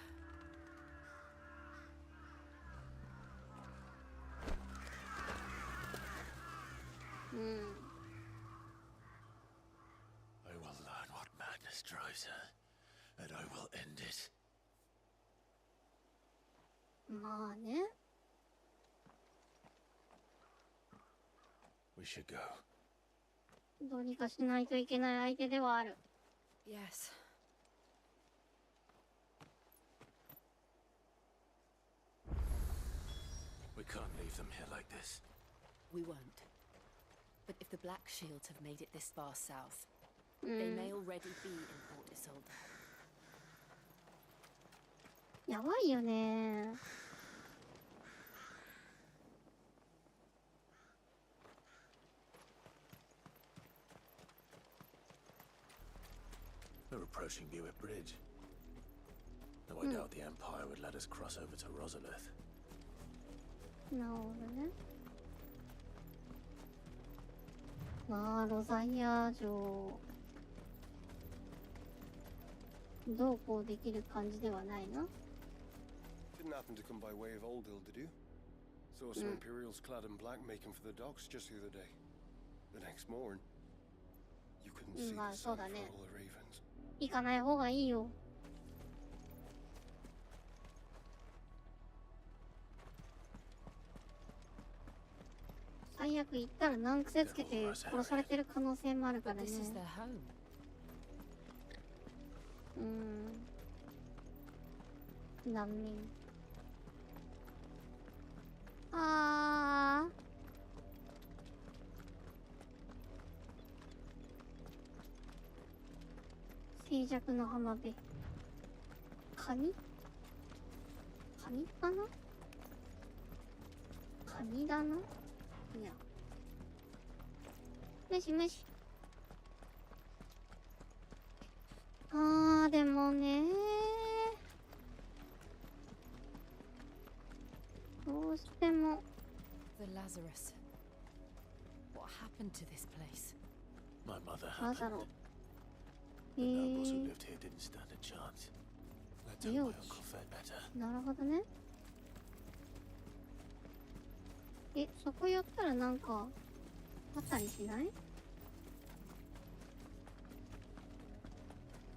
I will learn what madness drives her, and I will end it. まあね。We should go. どうにかしないといけない相手ではある。Yes. We can't leave them here like this. We won't. But if the Black Shields have made it this far south, they may already be in Port Isolde. やばいよね。We're approaching Buick Bridge. Though I doubt the Empire would let us cross over to Rosalith. なるほどね。まあ、ロザイア城どうこうできる感じではないな。Didn't happen to come by way of Old Hill, did you? Saw some Imperials clad in black making for the docks just the other day. The next morn, you couldn't see the sun for all the ravens. 行かない方がいいよ。最悪行ったら難癖つけて殺されてる可能性もあるからね。難民。あー。静寂の浜辺。カニ？カニかな？カニだな？いや。無視無視。あー、でもねー。どうしても。The Lazarus. What happened to this place? My mother happened. The nobles who lived here didn't stand a chance. Let's hope my uncle fared better. なるほどね。そこ寄ったらなんかあったりしない？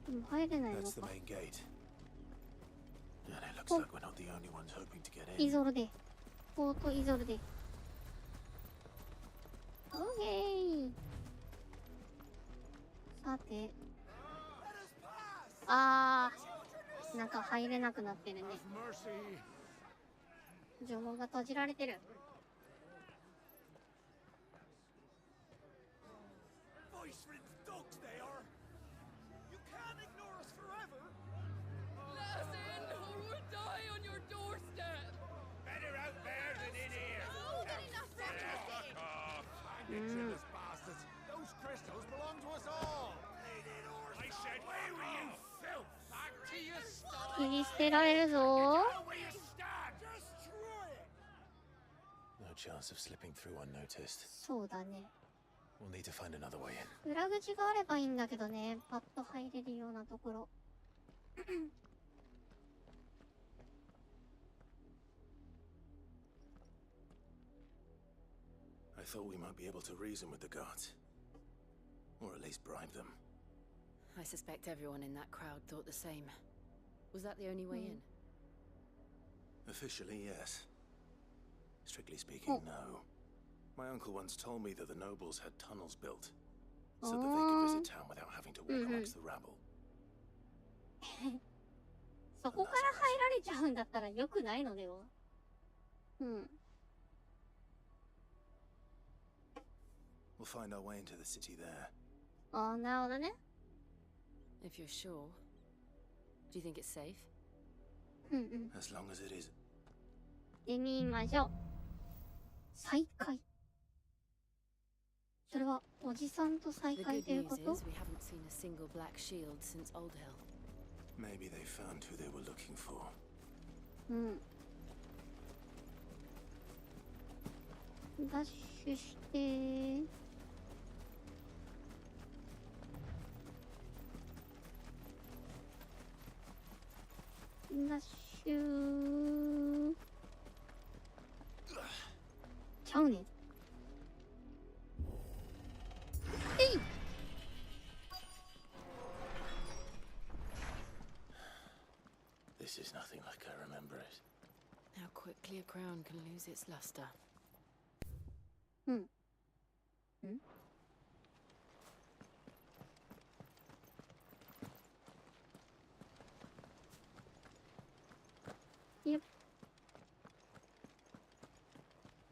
でも入れないのか。 That's the main gate. And it looks like we're not the only ones hoping to get in. イゾルデ。ポートイゾルデ。オーケー。さて。あー、なんか入れなくなってるね。城門が閉じられてる。Those crystals belong to us all. I said, where were you, filth? Back to your stall. 切り捨てられるぞ。 Where you stand? Destroy it. No chance of slipping through unnoticed. そうだね。 We'll need to find another way in. 裏口があればいいんだけどね。パッと入れるようなところ。I thought we might be able to reason with the guards. Or at least bribe them. I suspect everyone in that crowd thought the same. Was that the only way in? Officially, yes. Strictly speaking, no. My uncle once told me that the nobles had tunnels built, so that they could visit town without having to walk amongst the rabble. そこから入られちゃうんだったら良くないのでは？うん。We'll find our way into the city there. ああ、なるほどね。If you're sure. Do you think it's safe? うんうん。 As long as it is. でみましょう。再会。それはおじさんと再 The 会 good という news こ is と？ we haven't seen a single black shield since Old Hill. Maybe they found who they were looking for. うん。ダッシュして。ダッシュ。ちゃうねん。えい。This is nothing like I remember it. How quickly a crown can lose its luster. うん。ん？よっ。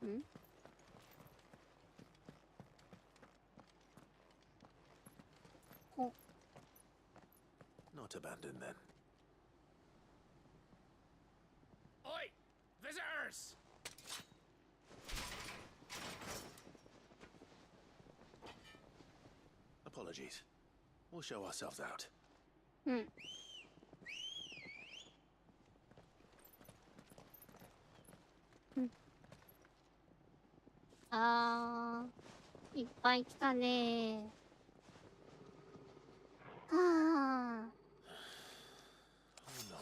ん？ Not abandoned then. Oi! Visitors! Apologies. We'll show ourselves out. うん。うん。いっぱい来たね。はあ。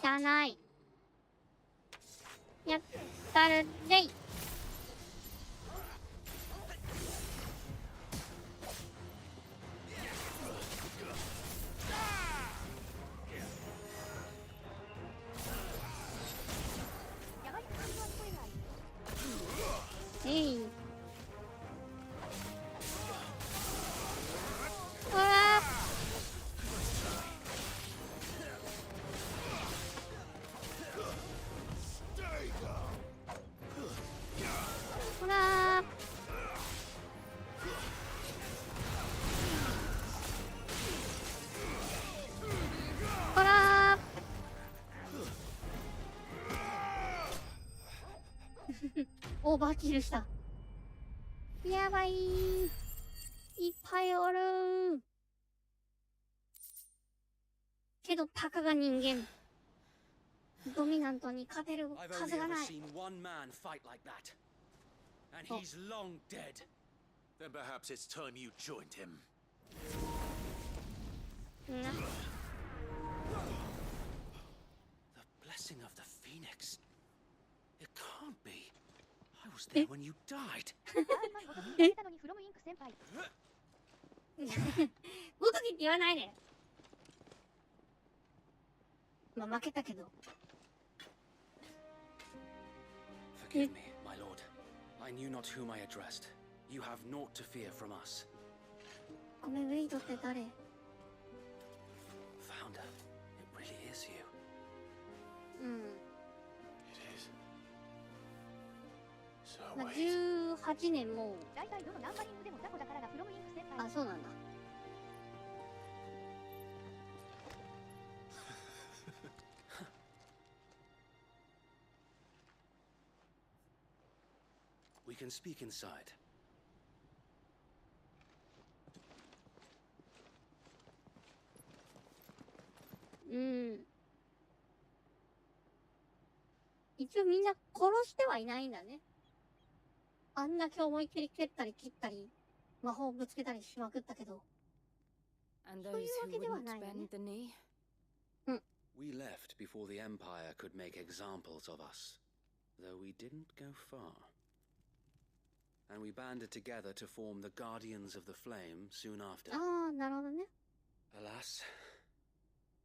しゃあない。やったるぜい。えい。ほら。ほら。ほら。オーバーキルした。やばい。いっぱいおる。けど、たかが人間。ドミナントに勝てる数がない。 seen one man fight like that. And he's long dead. Then perhaps it's time you joined him. な。 The blessing of the Phoenix. It can't be. I was there when you died. ごときって言わないで。まあ負けたけど。 Forgive me, my lord. I knew not whom I addressed. You have naught to fear from us. ごめん、ウェイドって誰？ Founder, it really is you. うん。 It is. So まあ、 wait. 18年もう。大体どのナンバリングでもザコだからなフロムインク先輩。あ、そうなんだ。We can speak inside. うん。一応みんな殺してはいないんだね。あんだけ思いっきり蹴ったり切ったり、魔法ぶつけたりしまくったけど。 And そうい those うわ who けでは wouldn't ないよね。 bend the knee? We left before the Empire could make examples of us, though we didn't go far. And we banded together to form the Guardians of the Flame soon after. ああ、なるほどね。 Alas,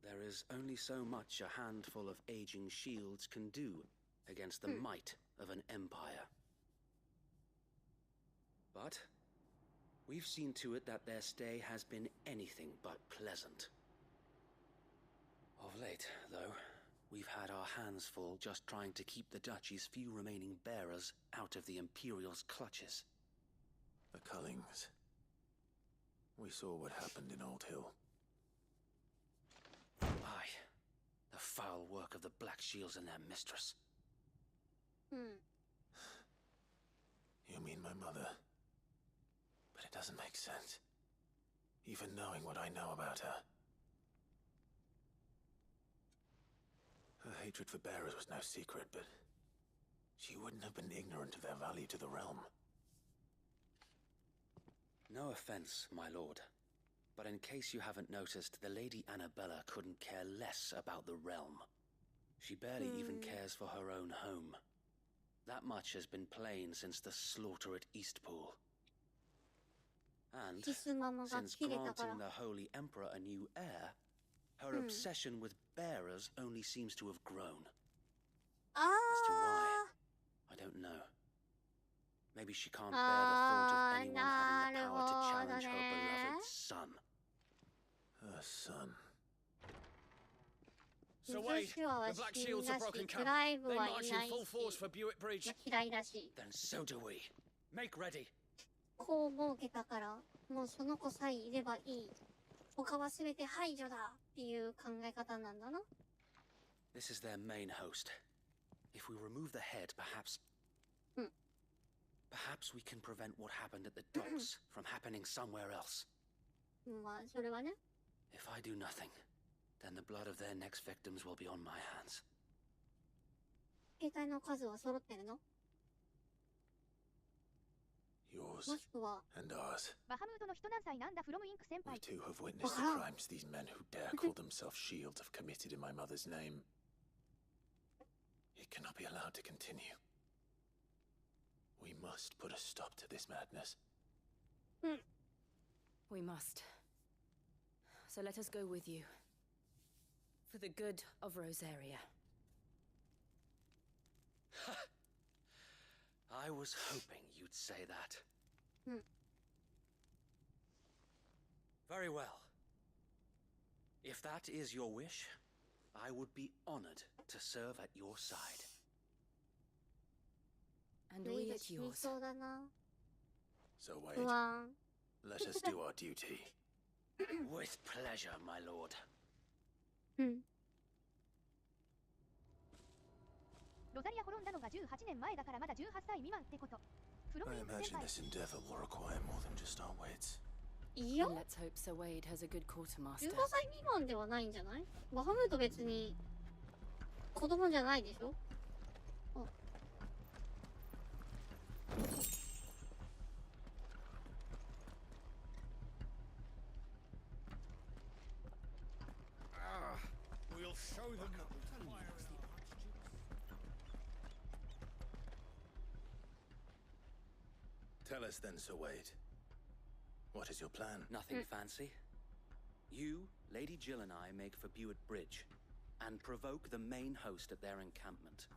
there is only so much a handful of aging shields can do against the might of an empire. But we've seen to it that their stay has been anything but pleasant. Of late, though, we've had our hands full just trying to keep the Duchy's few remaining bearers out of the Imperial's clutches. The Cullings. We saw what happened in Old Hill. Aye. The foul work of the Black Shields and their mistress. You mean my mother? But it doesn't make sense. Even knowing what I know about her. Her hatred for bearers was no secret, but she wouldn't have been ignorant of their value to the realm. No offense, my lord. But in case you haven't noticed, the Lady Annabella couldn't care less about the realm. She barely even cares for her own home. That much has been plain since the slaughter at Eastpool. And since granting the Holy Emperor a new heir, her obsession with bearers only seems to have grown. As to why, I don't know. Maybe she can't bear the thought of anyone having the power to challenge her beloved son. Her son. So wait, the Black Shields have broken camp. They march in full force for Buick Bridge. Then so do we. Make ready. こう設けたから、もうその子さえいればいい。他は全て排除だっていう考え方なんだな。This is their main host. If we remove the head, perhaps we can prevent what happened at the docks from happening somewhere else. まあそれはね。If I do nothing, then the blood of their next victims will be on my hands. 兵隊の数は揃ってるの？ Yours もしくは and ours. バハムートの人何歳なんだフロムインク先 We 輩。 too have witnessed the crimes these men who dare call themselves shields have committed in my mother's name. It cannot be allowed to continue. We must put a stop to this madness. We must. So let us go with you. For the good of Rosaria. I was hoping you'd say that. Very well. If that is your wish, I would be honored to serve at your side. And we at yours. So Wade, let us do our duty. With pleasure, my lord. ロザリア滅んだのが18年前だからまだ18歳未満ってこと。フロム I インク imagine 先輩。 this endeavor will require more than just our wits. いや、 And let's hope Sir Wade has a good quartermaster. 15歳未満ではないんじゃない？バハムート別に子供じゃないでしょ？あ。We'll show them that Tell us then, Sir Wade. What is your plan? Nothing fancy. You, Lady Jill and I make for Buick Bridge and provoke the main host at their encampment.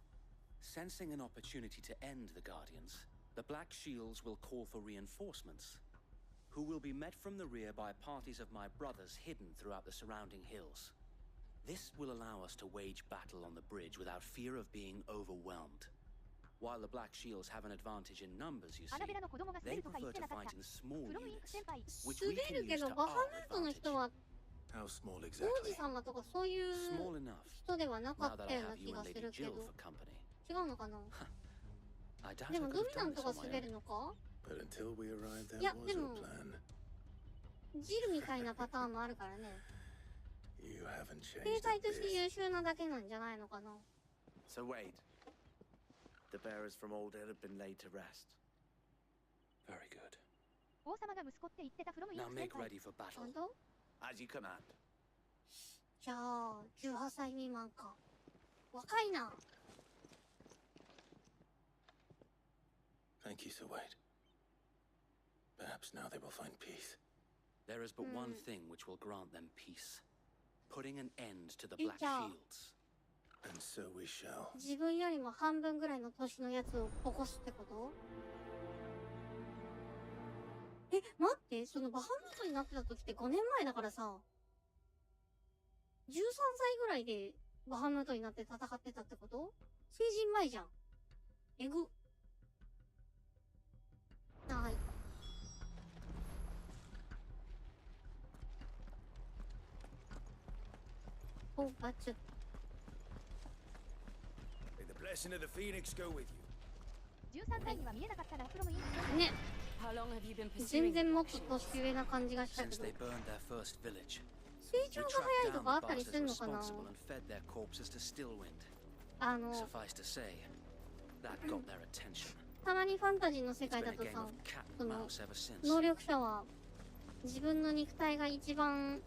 Sensing an opportunity to end the Guardians, the Black Shields will call for reinforcements, who will be met from the rear by parties of my brothers hidden throughout the surrounding hills. This will allow us to wage battle on the bridge without fear of being overwhelmed. While the Black Shields have an advantage in numbers, you see, they prefer to fight in small units, which we can use to our advantage. How small 王子 exactly? 様とかそういう Small enough. 人ではなか Now っ that た I ような have 気 you が and す Lady るけ Jill ど。 for company. 違うのかな？ I doubt で I も could ド have ミナ done ント this が on my 滑 own. るのか？ But until we arrived, there Yeah, was a no. plan. ジルみたいなパターンもあるからね。 You haven't 兵 changed 隊 a として bit. 優秀なだけなんじゃないのかな？ So Wade, the bearers from Old Hill have been laid to rest. Very good. 王様が息子って言ってたフロムイン Now ク先 make 輩。 ready for battle. 本当？ As you command. じゃあ18歳未満か。若いな。 Thank you, Sir Wade. Perhaps now they will find peace. There is but one thing which will grant them peace. Putting an end to the Black Shields. And so we shall. 自分よりも半分ぐらいの年のやつを起こすってこと？え、待って、そのバハムートになってた時って5年前だからさ、13歳ぐらいでバハムートになって戦ってたってこと？成人前じゃん。えぐ。はい。お、バッチュ。blessing of the Phoenix go with you. 13歳には見えなかったがプロもいいね。 How long have you been 全 pursuing 然もっ the と Black 年上な感じがしたけ Since ど。 they burned their first village, 成長 we が tracked 早いと down かあ the ったりする bastards のかな。 responsible and fed their corpses to Stillwind. の Suffice to say, that got their attention. たまにファンタジーの世 It's 界 been だ a と game さ、 of cat そ and の mouse ever since. 能力者は自分の肉体が一番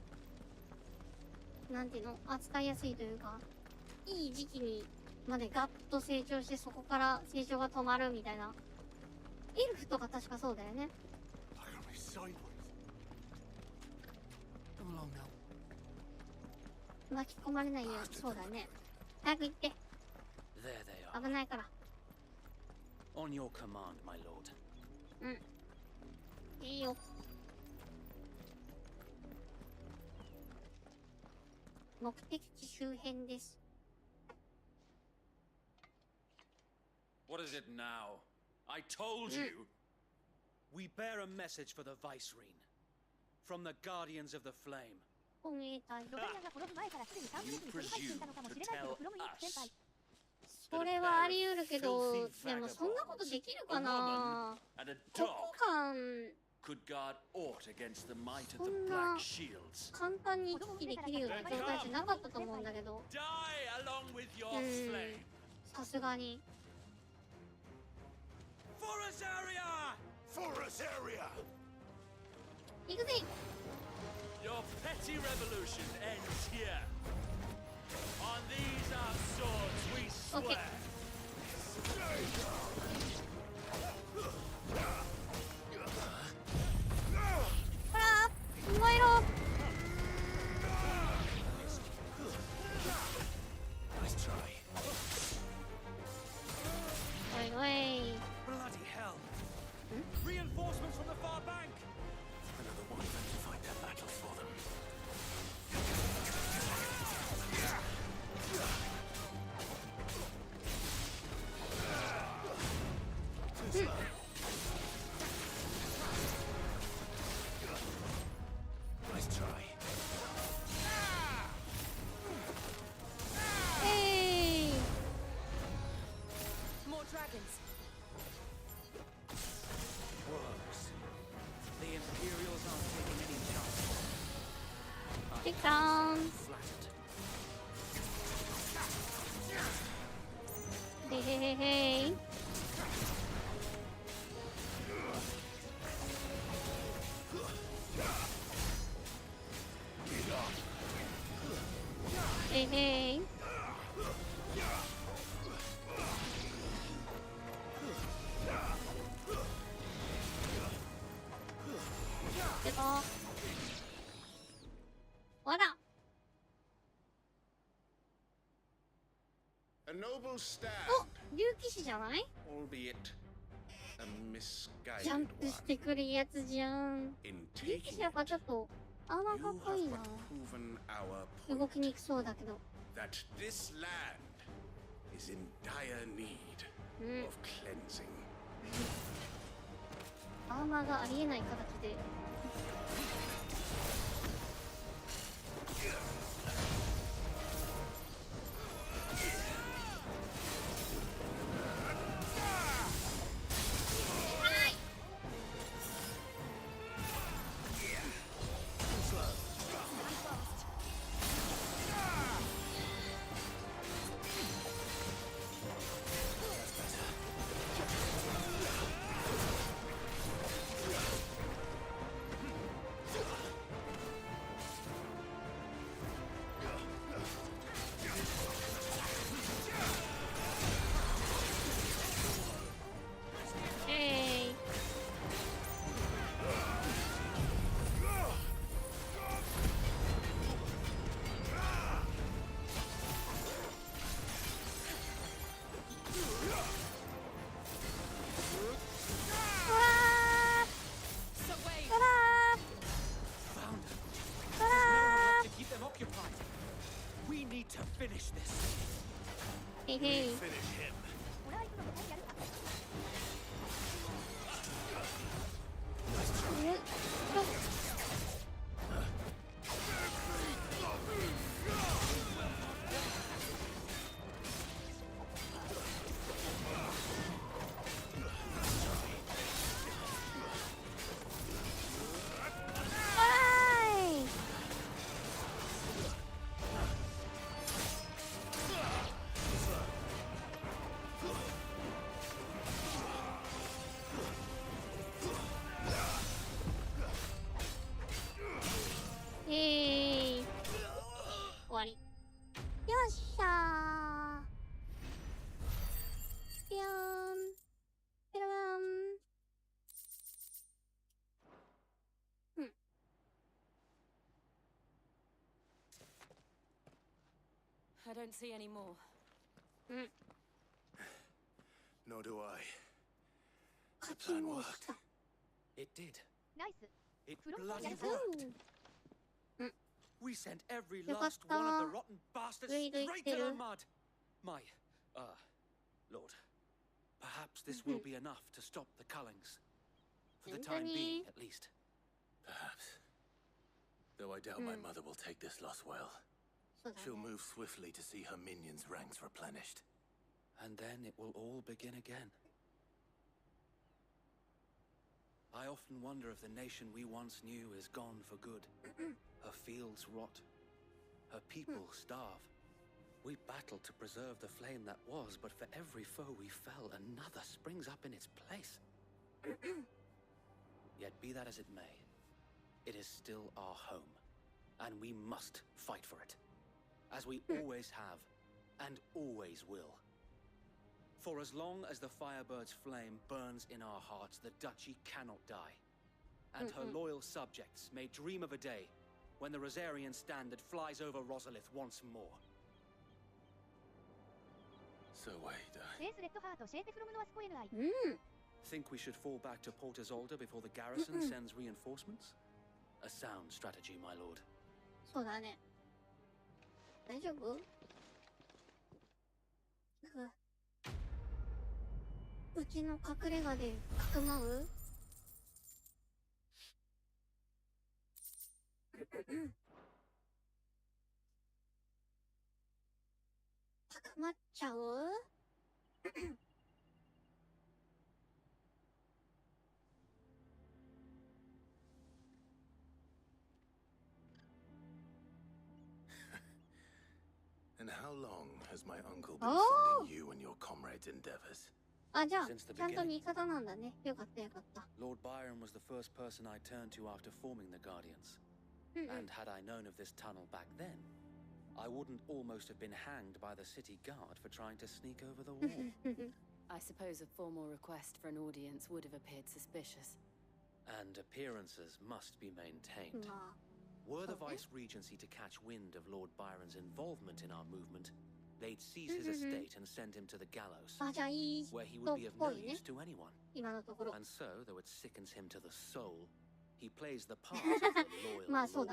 なんていうの扱いやすいというか、いい時期にまでガッと成長してそこから成長が止まるみたいな。エルフとか確かそうだよね。巻き込まれないように。そうだね。早く行って。 There they are. 危ないから。 On your command, my lord. うん。いいよ。目的地周辺です。 What is it now? I told you! We bear a message for the Vicereine. From the Guardians of the Flame. ロザリアが殺す前からすでに3分に取り入っていたのかもしれないけどプロもいい先輩。それはあり得るけど、でもそんなことできるかな。ここ間 could guard aught against the might of そ the んな Black Shields. 簡単に危機できるような状態じゃなかったと思うんだけど。 Die along with your flame. さすがに。 Forasaria! Forasaria! 行くぜ。 Your petty revolution ends here. On these our swords we swear. Nice try. Bloody hell! Reinforcements from the far bank! Another one of them to fight their battle for them. Nice try. Hey! More dragons. Works. The Imperials aren't taking any chances. Take down. Flattered. Hey, hey, hey, hey. Hey, hey. Get off. What up? A noble stand, お、竜騎士じゃない？ albeit a ジャン misguided プしてくるやつじゃん。 one. In 竜騎 taking 士やっぱちょっとアーマーかっ you こいい have な。 but proven our 動 point きにくそうだけど。 that this land is in dire need of cleansing. アーマーがありえない形で。We need to finish this. Hey, hey. Finish him. 俺は行くのでやるか。 お I don't see any more. Nor do I. The plan worked. It did. Nice. It bloody worked. We sent every last one of the rotten bastards straight to the mud. My, Lord, perhaps this will be enough to stop the Cullings. For the time being, at least. Perhaps. Though I doubt my mother will take this loss well. She'll move swiftly to see her minions' ranks replenished. And then it will all begin again. I often wonder if the nation we once knew is gone for good. Her fields rot. Her people starve. We battled to preserve the flame that was, but for every foe we fell, another springs up in its place. Yet be that as it may, it is still our home, and we must fight for it, as we always have, and always will. For as long as the Firebird's flame burns in our hearts, the Duchy cannot die, and her loyal subjects may dream of a day when the Rosarian standard flies over Rosalith once more. So wait, Think we should fall back to Port Isolde before the garrison sends reinforcements? A sound strategy, my lord. そうだね。大丈夫？うちの隠れ家でかくまう？かくまっちゃう？And how long has my uncle been funding you and your comrades' endeavors? あ、じゃあ、ちゃんと味方なんだね。よかったよかった。Lord Byron was the first person I turned to after forming the Guardians. And had I known of this tunnel back then, I wouldn't almost have been hanged by the city guard for trying to sneak over the wall. I suppose a formal request for an audience would have appeared suspicious. And appearances must be maintained. Were the Vice-Regency to catch wind of Lord Byron's involvement in our movement, they'd seize his estate and send him to the gallows, where he would be of no use to anyone. And so, though it sickens him to the soul, he plays the part of the loyal lord,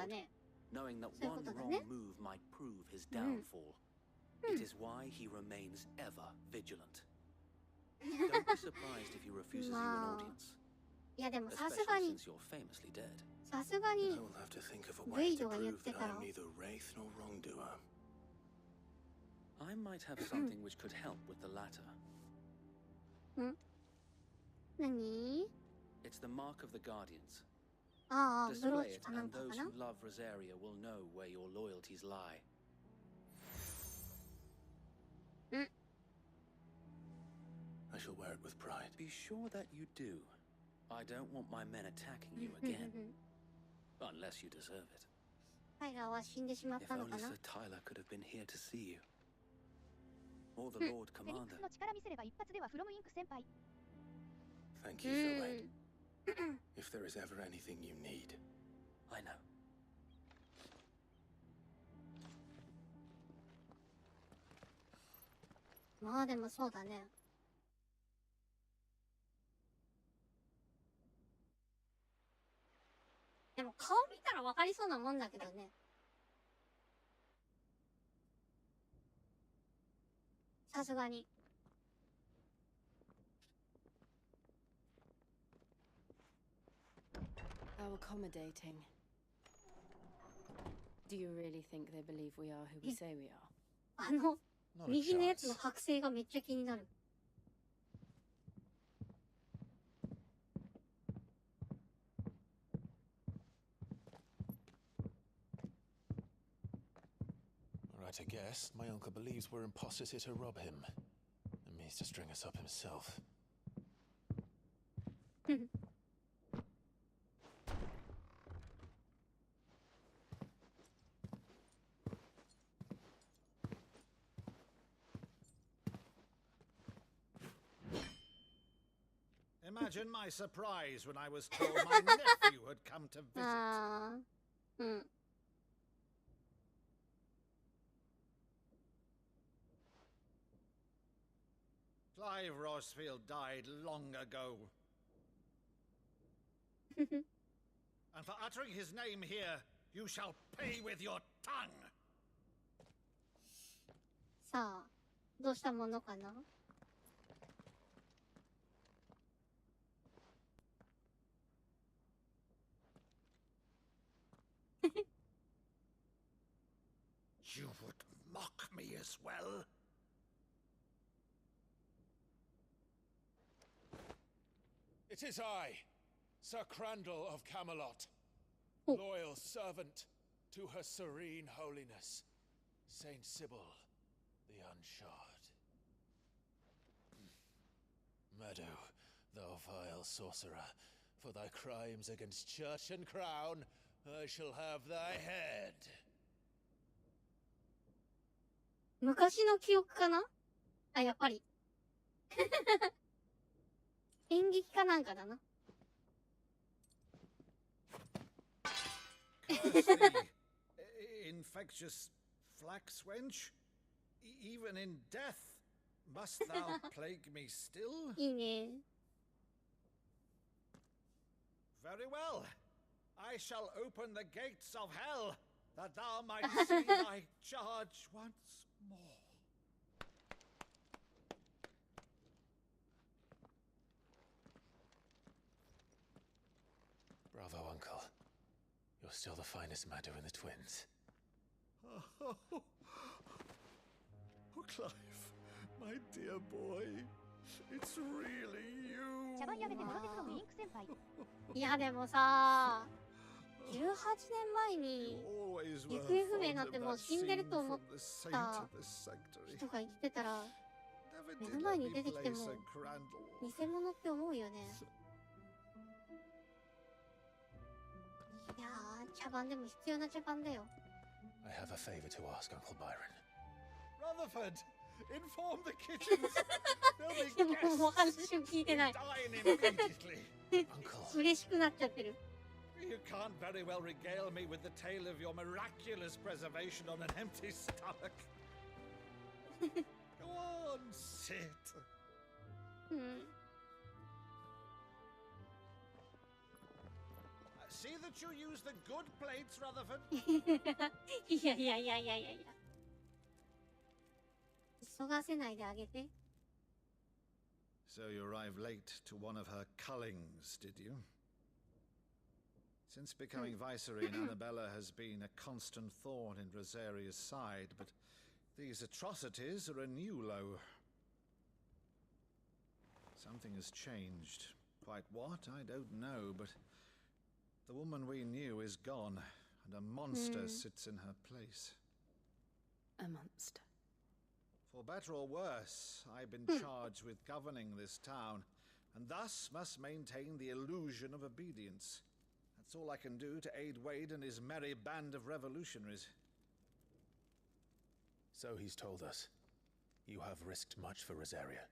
knowing that one wrong move might prove his downfall. It is why he remains ever vigilant. Don't be surprised if he refuses you an audience. いやでもさすがに Especially since you're famously dead. さすがに I will have to think of a way to prove that I am neither wraith nor wrongdoer. I might have something which could help with the latter. 何 It's the mark of the Guardians. ああ、ブロー Display チ it, かなん and かか those な who love Rosaria will know where your loyalties lie. I shall wear it with pride. Be sure that you do. I don't want my men attacking you again. Unless you deserve it. タイガーは死んでしまっ If たの only かな Sir Tyler could have been here to see you. Or the Lord エニッ Commander. クスの力見せれば一発ではフロムインク先輩。 Thank you, Zoe. If there is ever anything you need. I know. まあでもそうだね。でも顔見たらわかりそうなもんだけどね。さすがに。How accommodating. Do you really think they believe we are who we say we are? あの、右のやつの剥製がめっちゃ気になる。Right, I guess. My uncle believes we're imposters here to rob him. And means to string us up himself. Imagine my surprise when I was told my nephew had come to visit. ああ、うん。Clive Rosefield died long ago. And for uttering his name here, you shall pay with your tongue. さあ、どうしたものかなYou would mock me as well? It is I, Sir Crandall of Camelot, loyal servant to Her Serene Holiness, Saint Sybil the Unshod. Meadow, thou vile sorcerer, for thy crimes against church and crown, I shall have thy head. 昔の記憶かなあ、やっぱり。演劇かなんかだな。Infectious flax wench? Even in death, must thou plague me still? いいね。Very well. I shall open the gates of hell, that thou might see thy charge once more. Bravo, Uncle. You're still the finest Meadow in the twins. Oh, Clive, my dear boy, it's really you. 茶番やめて戻ってくのインク先輩。いやでもさ、18年前に行方不明になってもう死んでると思った人が生きてたら、目の前に出てきても偽物って思うよね。いやー、茶番でも必要な茶番だよ。I have a favor to ask, Uncle Byron. Rutherford, inform the kittens. They'll be でももうお話を聞いてない。 dying immediately. 嬉しくなっちゃってる。You can't very well regale me with the tale of your miraculous preservation on an empty stomach. Go on, sit. See that you use the good plates, Rutherford. いやいやいやいやいやいや。急がせないであげて。So you arrived late to one of her cullings, did you? Since becoming Vicereine, Annabella has been a constant thorn in Rosaria's side, but these atrocities are a new low. Something has changed. Quite what, I don't know, but the woman we knew is gone, and a monster sits in her place. A monster. For better or worse, I've been charged with governing this town, and thus must maintain the illusion of obedience. That's all I can do to aid Wade and his merry band of revolutionaries. So he's told us. You have risked much for Rosaria.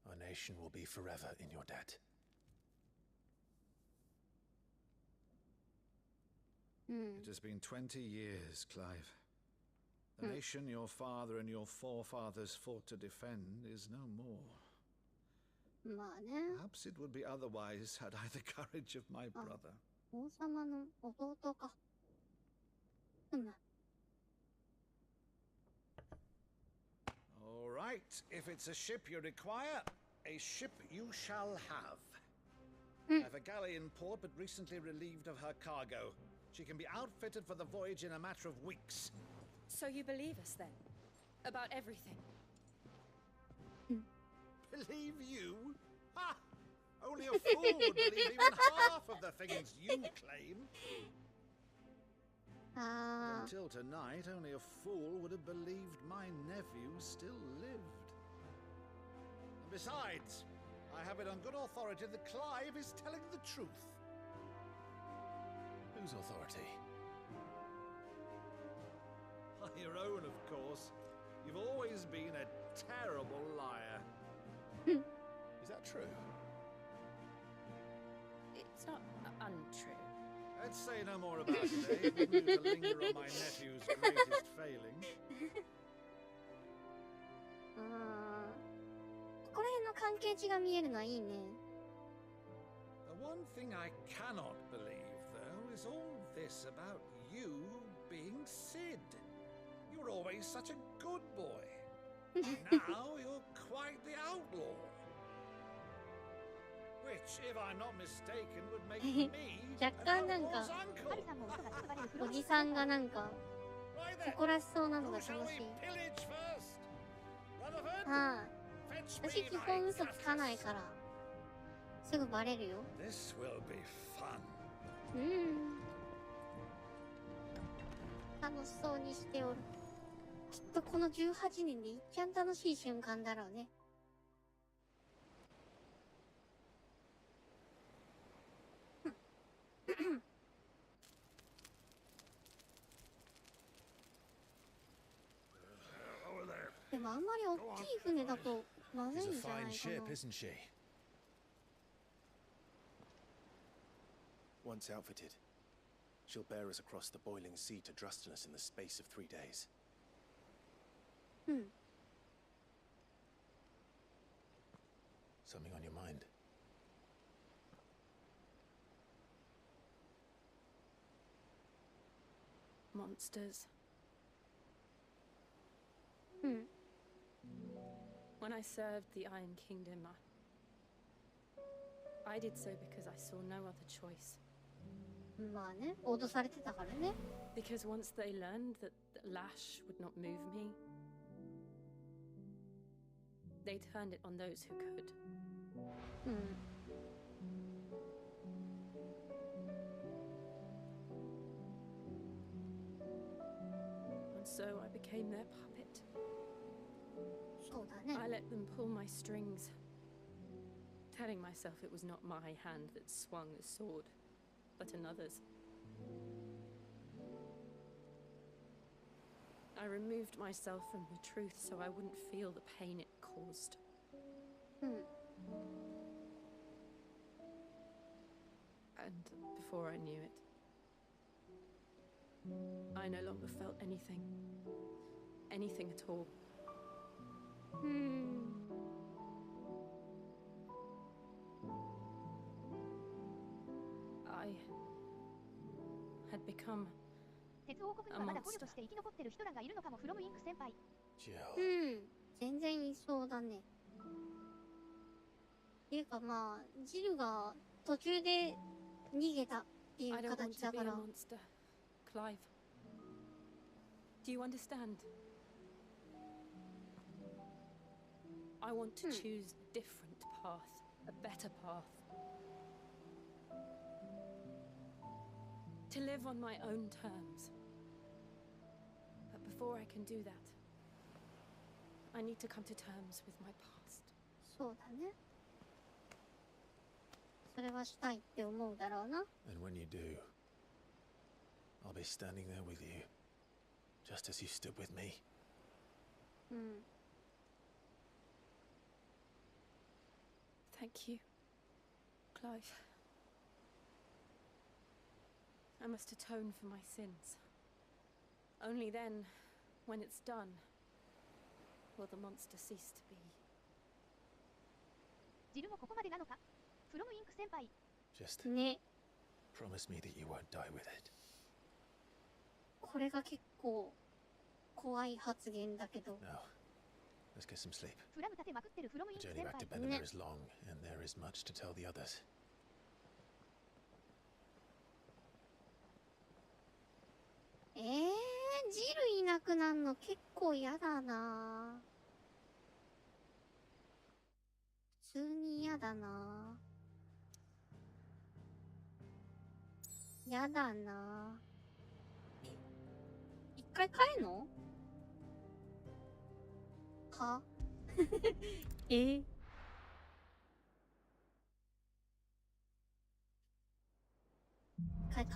Our nation will be forever in your debt. It has been 20 years, Clive. The nation your father and your forefathers fought to defend is no more. Perhaps it would be otherwise had I the courage of my brother. 王様の弟か。All right, if it's a ship you require, a ship you shall have. I have a galley in port, but recently relieved of her cargo. She can be outfitted for the voyage in a matter of weeks. So you believe us then? About everything? Believe you? Ha! Only a fool would believe even half of the things you claim. Until tonight, only a fool would have believed my nephew still lived. And besides, I have it on good authority that Clive is telling the truth. Whose authority? Your own, of course. You've always been a terrible liar. Is that true? It's not untrue. Let's say no more about it, eh? It wouldn't do to linger on my nephew's greatest failing. ここら関係値が見えるのはいいね。The one thing I cannot believe, though, is all this about you being Sid. You were always such a good boy. Now you're quite the outlaw. Which, if I'm not mistaken, would make me an outlaw's uncle. おじさんがなんか誇らしそうなのが楽しい。はい。私基本嘘つかないからすぐバレるよ。This will be fun. 楽しそうにしておる。きっとこの18年でいっちゃん楽しい瞬間だろうね。でもあんまり大きい船だとまずいんじゃないかな。Once outfitted, she'll bear us across the boiling sea to Drustinus in the space of 3 days. Something on your mind? Monsters. When I served the Iron Kingdom, I did so because I saw no other choice. まあね、脅されてたからね。Because once they learned that lash would not move me, they turned it on those who could. And so I became their puppet. そうだね。I let them pull my strings, telling myself it was not my hand that swung the sword, but another's. I removed myself from the truth so I wouldn't feel the pain it caused. And before I knew it, I no longer felt anything. Anything at all. I had become 鉄王国にはまだ捕虜として生き残ってる人らがいるのかも。フロムインク先輩。全然いそうだね。っていうかまあジルが途中で逃げたっていう形だから。Clive, do you understand? I want to choose a different path, a better path. To live on my own terms. But before I can do that, I need to come to terms with my past. そうだね。それはしたいって思うだろうな。And when you do, I'll be standing there with you, just as you stood with me. Thank you, Clive. I must atone for my sins. Only then, when it's done, will the monster cease to be. ジルもここまでなのか。フロムインク先輩。Just ね。promise me that you won't die with it. これが結構怖い発言だけど。Now, let's get some sleep. フラグ立てまくってるフロムインク The 先 journey 輩。 back to Benamir is long, and there is much to tell the others. ジルいなくなるの結構嫌だな。普通に嫌だな。嫌だな。一回帰んの？は帰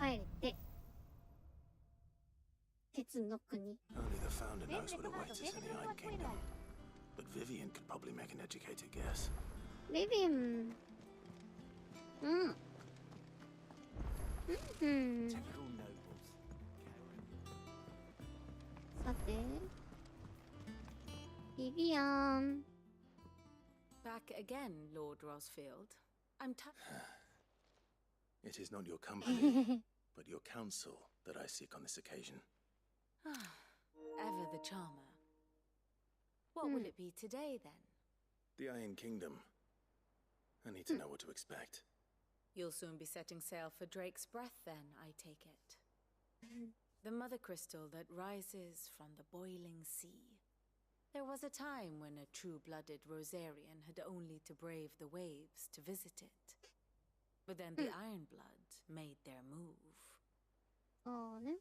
れって。鉄の国。 Only the founder knows what awaits us in the Iron Kingdom. But Vivian could probably make an educated guess. Vivian. Vivian. Back again, Lord Rosfield. I'm It is not your company, but your counsel that I seek on this occasion. Ever the charmer. What will it be today, then? The Iron Kingdom. I need to know what to expect. You'll soon be setting sail for Drake's Breath, then, I take it. The mother crystal that rises from the boiling sea. There was a time when a true-blooded Rosarian had only to brave the waves to visit it. But then the Ironblood made their move. Oh, ne?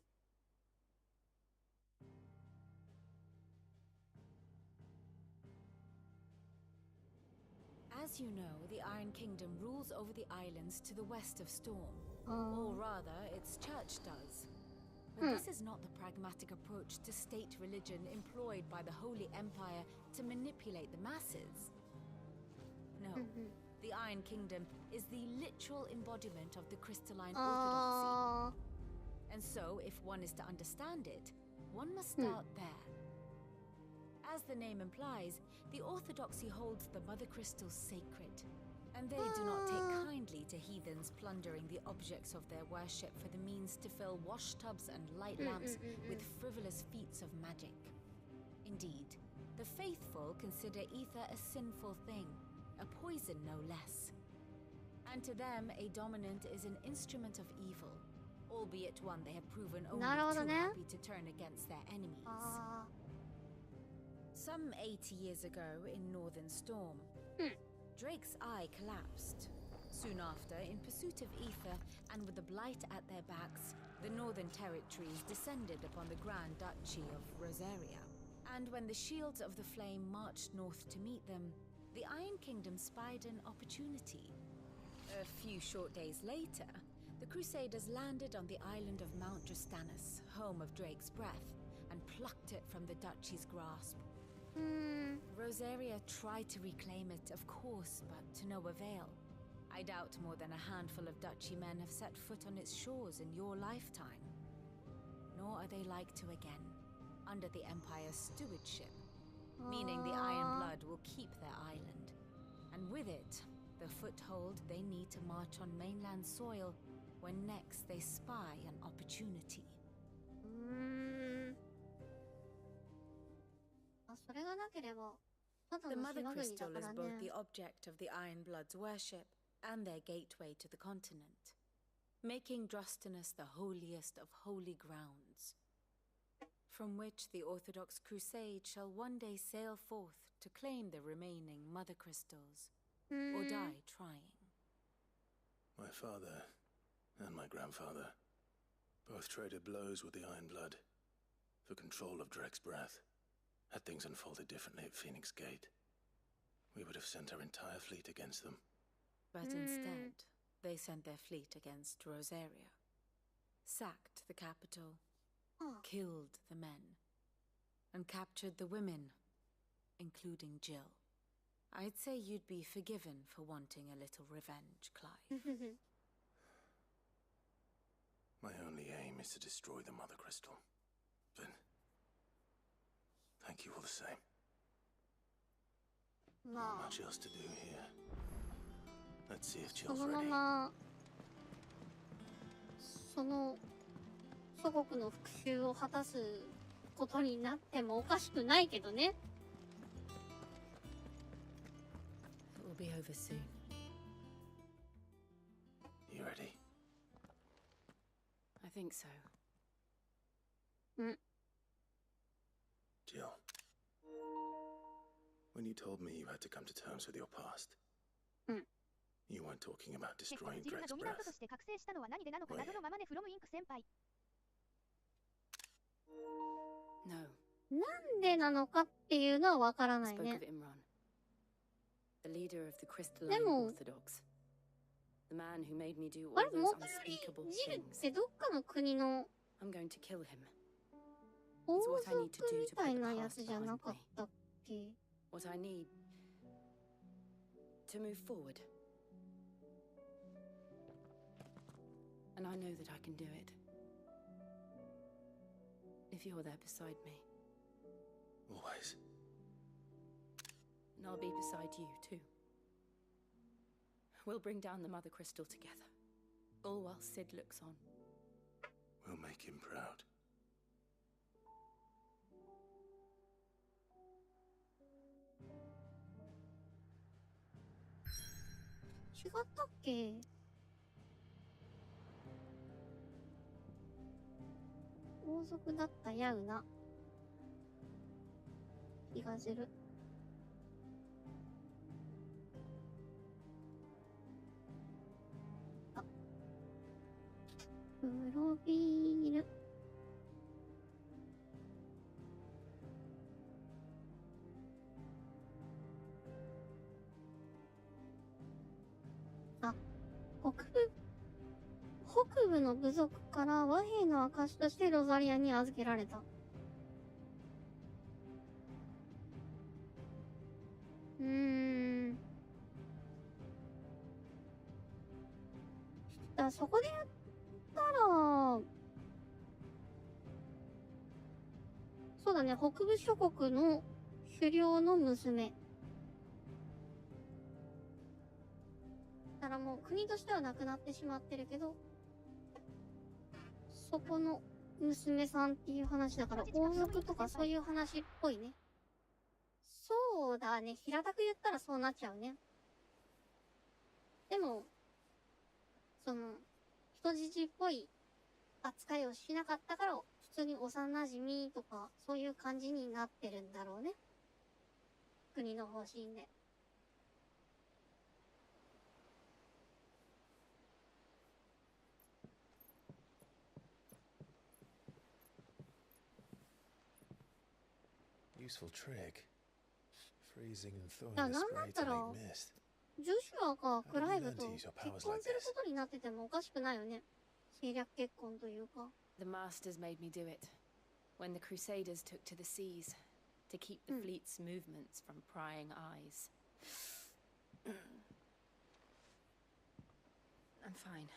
As you know, the Iron Kingdom rules over the islands to the west of Storm. Or rather, its church does. But this is not the pragmatic approach to state religion employed by the Holy Empire to manipulate the masses. No, the Iron Kingdom is the literal embodiment of the crystalline orthodoxy. And so, if one is to understand it, one must start there. As the name implies, the orthodoxy holds the Mother Crystals sacred, and they do not take kindly to heathens plundering the objects of their worship for the means to fill washtubs and light lamps with frivolous feats of magic. Indeed, the faithful consider ether a sinful thing, a poison no less. And to them, a dominant is an instrument of evil, albeit one they have proven only too happy to turn against their enemies. Some 80 years ago in Northern Storm, Drake's eye collapsed. Soon after, in pursuit of ether and with the blight at their backs, the Northern Territories descended upon the Grand Duchy of Rosaria. And when the Shields of the Flame marched north to meet them, the Iron Kingdom spied an opportunity. A few short days later, the Crusaders landed on the island of Mount Drastanus, home of Drake's Breath, and plucked it from the Duchy's grasp. Rosaria tried to reclaim it, of course, but to no avail. I doubt more than a handful of Duchy men have set foot on its shores in your lifetime. Nor are they like to again, under the Empire's stewardship, meaning the Ironblood will keep their island. And with it, the foothold they need to march on mainland soil when next they spy an opportunity. The Mother Crystal is both the object of the Ironblood's worship and their gateway to the continent, making Drastanus the holiest of holy grounds, from which the Orthodox Crusade shall one day sail forth to claim the remaining Mother Crystals, or die trying. My father and my grandfather both traded blows with the Ironblood for control of Drake's Breath. Had things unfolded differently at Phoenix Gate, we would have sent our entire fleet against them. But instead, they sent their fleet against Rosaria, sacked the capital, killed the men, and captured the women, including Jill. I'd say you'd be forgiven for wanting a little revenge, Clive. My only aim is to destroy the Mother Crystal. But thank you all the same. Not much else to do here. Let's see if Jill's ready. その祖国の復讐を果たすことになってもおかしくないけどね。It will be over soon. You ready? I think so. Jill, when you told me you had to come to terms with your past, you weren't talking about destroying Drake's Breath. No. なんでなのかっていうのはわからないね。 Spoke of Imran, the leader of the crystalline orthodox, the man who made me do all those unspeakable things. I'm going to kill him. It's what I need to do to put the past behind me. What I need to move forward. And I know that I can do it. If you're there beside me. Always. And I'll be beside you, too. We'll bring down the Mother Crystal together, all while Sid looks on. We'll make him proud. 違ったっけ？王族だったやうな気がする。あ、プロフィール。あ、北部の部族から和平の証としてロザリアに預けられた。だからそこでやったら、そうだね、北部諸国の首領の娘。だからもう国としてはなくなってしまってるけど、そこの娘さんっていう話だから王族とかそういう話っぽいね。そうだね、平たく言ったらそうなっちゃうね。でも、その、人質っぽい扱いをしなかったから、普通に幼馴染とか、そういう感じになってるんだろうね。国の方針で。Useful trick. Freezing and thawing the spray to make mist. ジョシュアがクライブと結婚することになっててもおかしくないよね。政略結婚というか。The masters made me do it when the Crusaders took to the seas to keep the fleet's movements from prying eyes. I'm fine.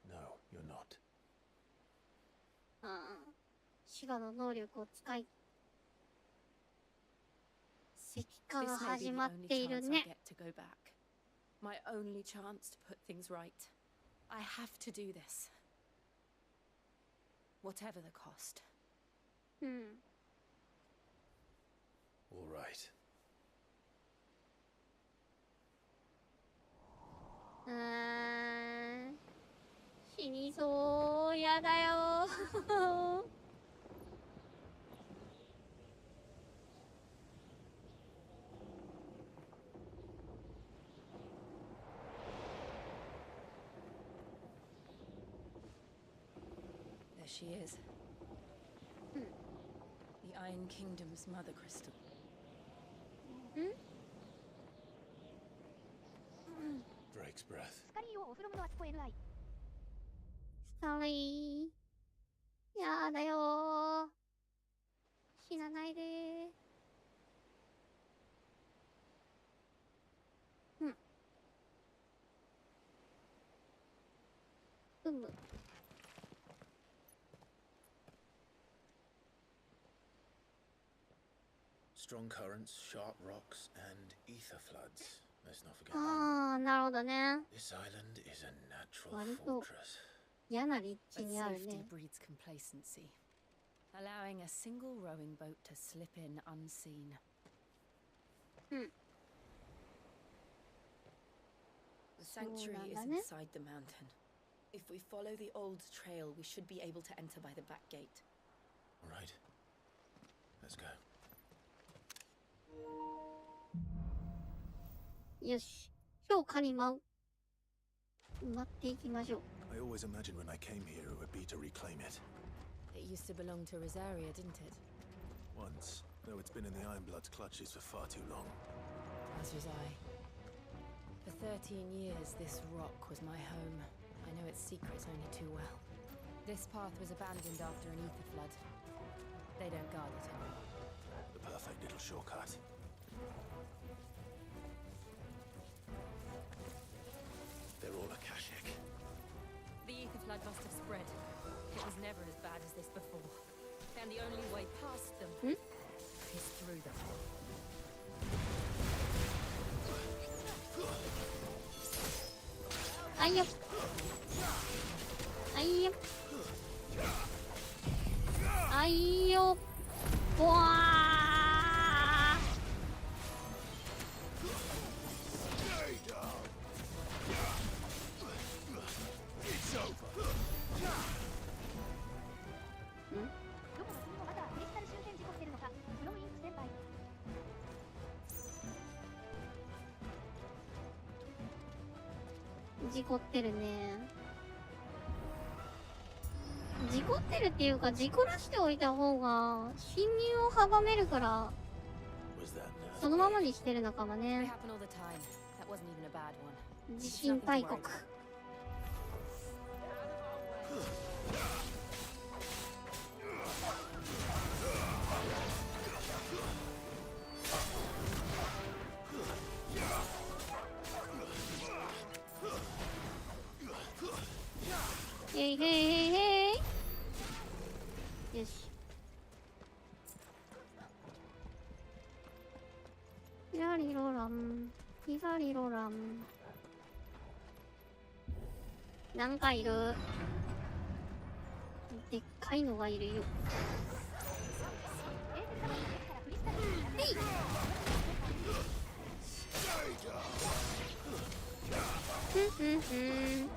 No, you're not. ああ、シガの能力を使い、石化が始まっているね。My only chance to put things right. I have to do this. Whatever the cost. All right. 死にそう、やだよ。There she is. The Iron Kingdom's Mother Crystal. Drake's breath. スカリー。やだよ。死なないで。Strong currents, sharp rocks, and ether floods. Let's not forget ああ、なるほどね。 This island is a natural 割と fortress. 嫌な立地 But にある safety ね。 breeds complacency, allowing a single rowing boat to slip in unseen. The sanctuary is inside the mountain. If we follow the old trail, we should be able to enter by the back gate. All right. Let's go. よし。評価に舞っていきましょう。I always imagined when I came here it would be to reclaim it. It used to belong to Rosaria, didn't it? Once, though it's been in the Ironblood's clutches for far too long. As was I. For 13 years, this rock was my home. I know its secrets only too well. This path was abandoned after an ether flood. They don't guard it anymore. The perfect little shortcut. They're all Akashic. The ether flood must have spread. It was never as bad as this before. And the only way past them is through them. あいよあいよあいよぼわ事故ってるね。事故ってるっていうか、事故らしておいた方が侵入を阻めるからそのままにしてるのかもね。地震大国。へいへいへいへい。よし。ヒラリロラン、ヒラリロラン。なんかいる。でっかいのがいるよ。へい。ふんふんふん。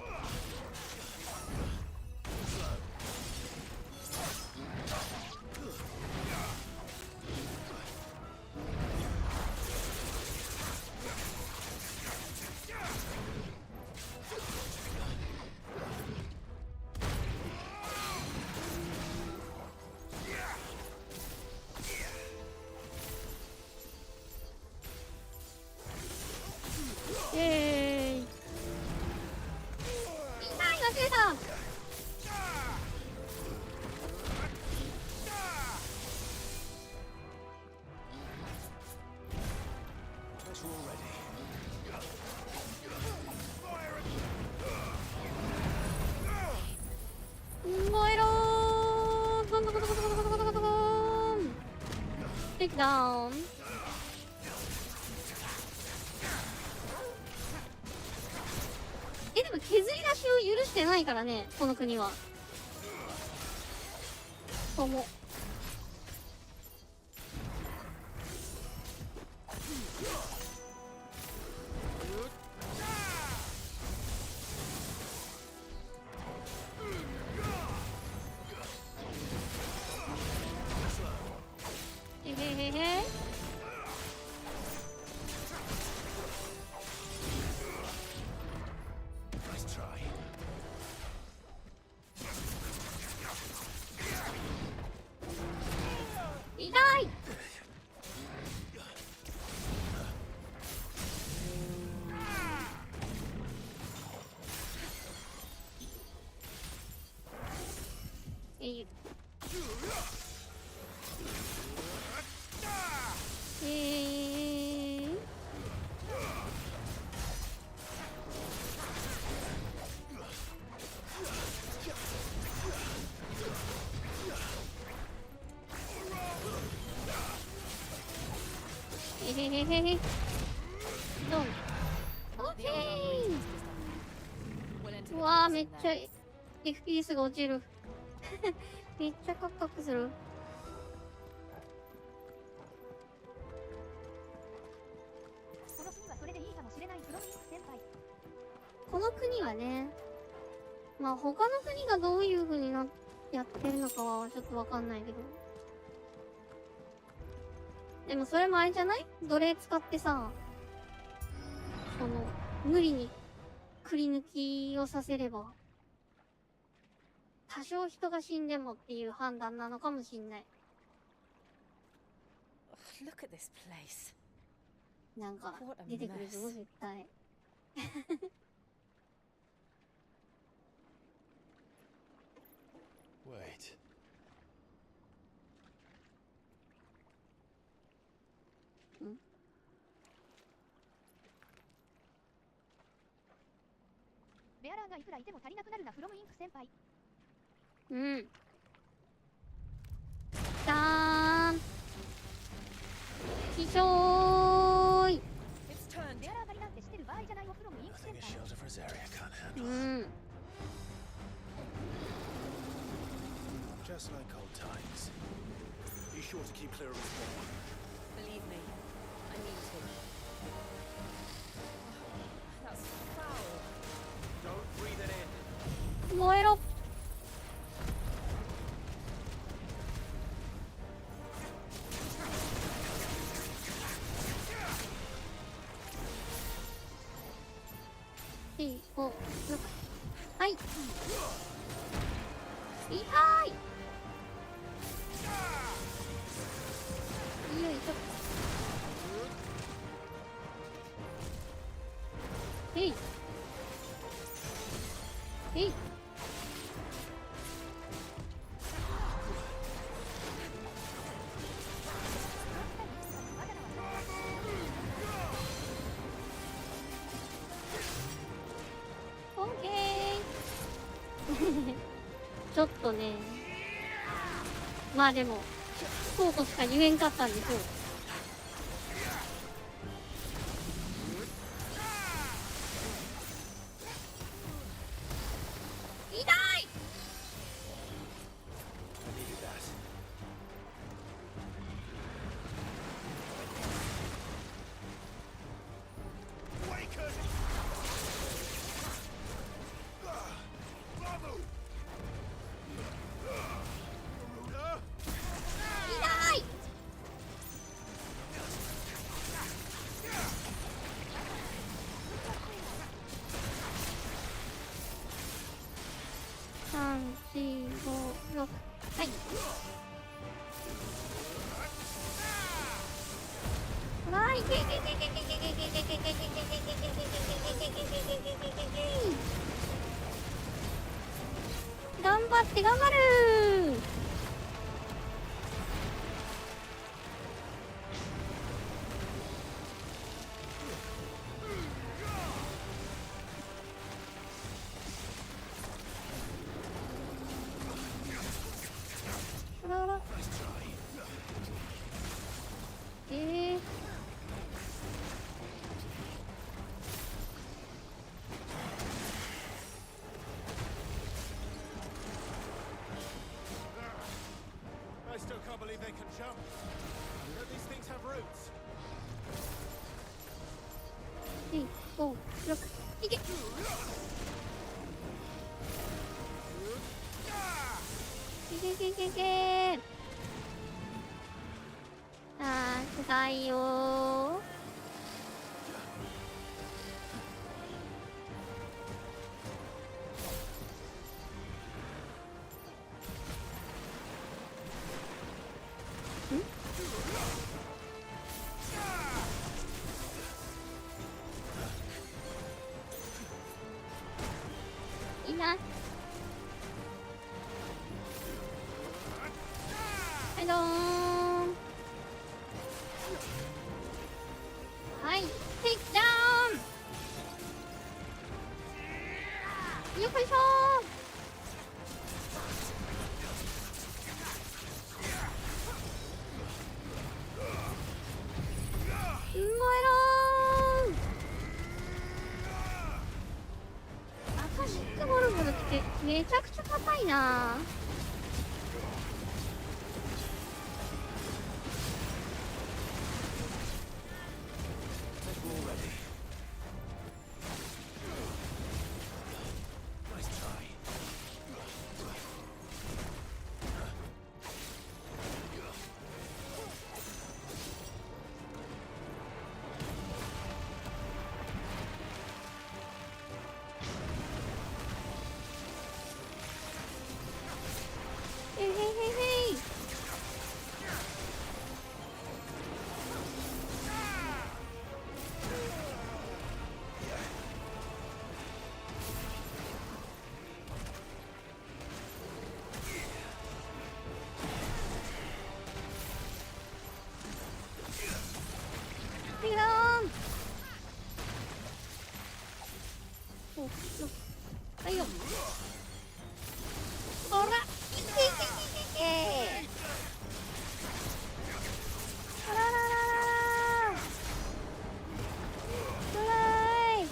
Take down. でも削り出しを許してないからね、この国は。とも。うわー、めっちゃ FPS が落ちる。めっちゃカクカクする。この国はね、まあ他の国がどういう風にやってるのかはちょっとわかんないけど。でもそれもあれじゃない？奴隷使ってさ、無理にくり抜きをさせれば、多少人が死んでもっていう判断なのかもしんない。Look at this place. なんか出てくるぞ絶対。Wait. ベアラーがいくらいても足りなくなるな、フロムインク先輩。うん。ダーン。ひしょーい。ベアラー狩りなんてしてる場合 Nothing a shield of Rosaria can't handle. Just like old times. Be sure to keep clear of his wall. Believe me, I need to. That's foul. Don't breathe it in. 燃えろ。4、5、6。はい。痛い。よいしょ。えい。えい。オッケー。ちょっとね。まあでも、そうとしか言えんかったんですよ。痛い。3、4、5、6。はい。わーい、頑張って頑張るー。I still can't believe they can jump. Don't these things have roots? 4、5、6。いけ。いけいけいけいけ。あー、辛いよー。いいな。はいどーん。はい、テイクダウン。よっこいしょー。燃えろー。アカシックボルボルってめちゃくちゃ硬いなー。へいへいへいへい。テイクダウン。お、はいよ。ほら。あららららら。つらい。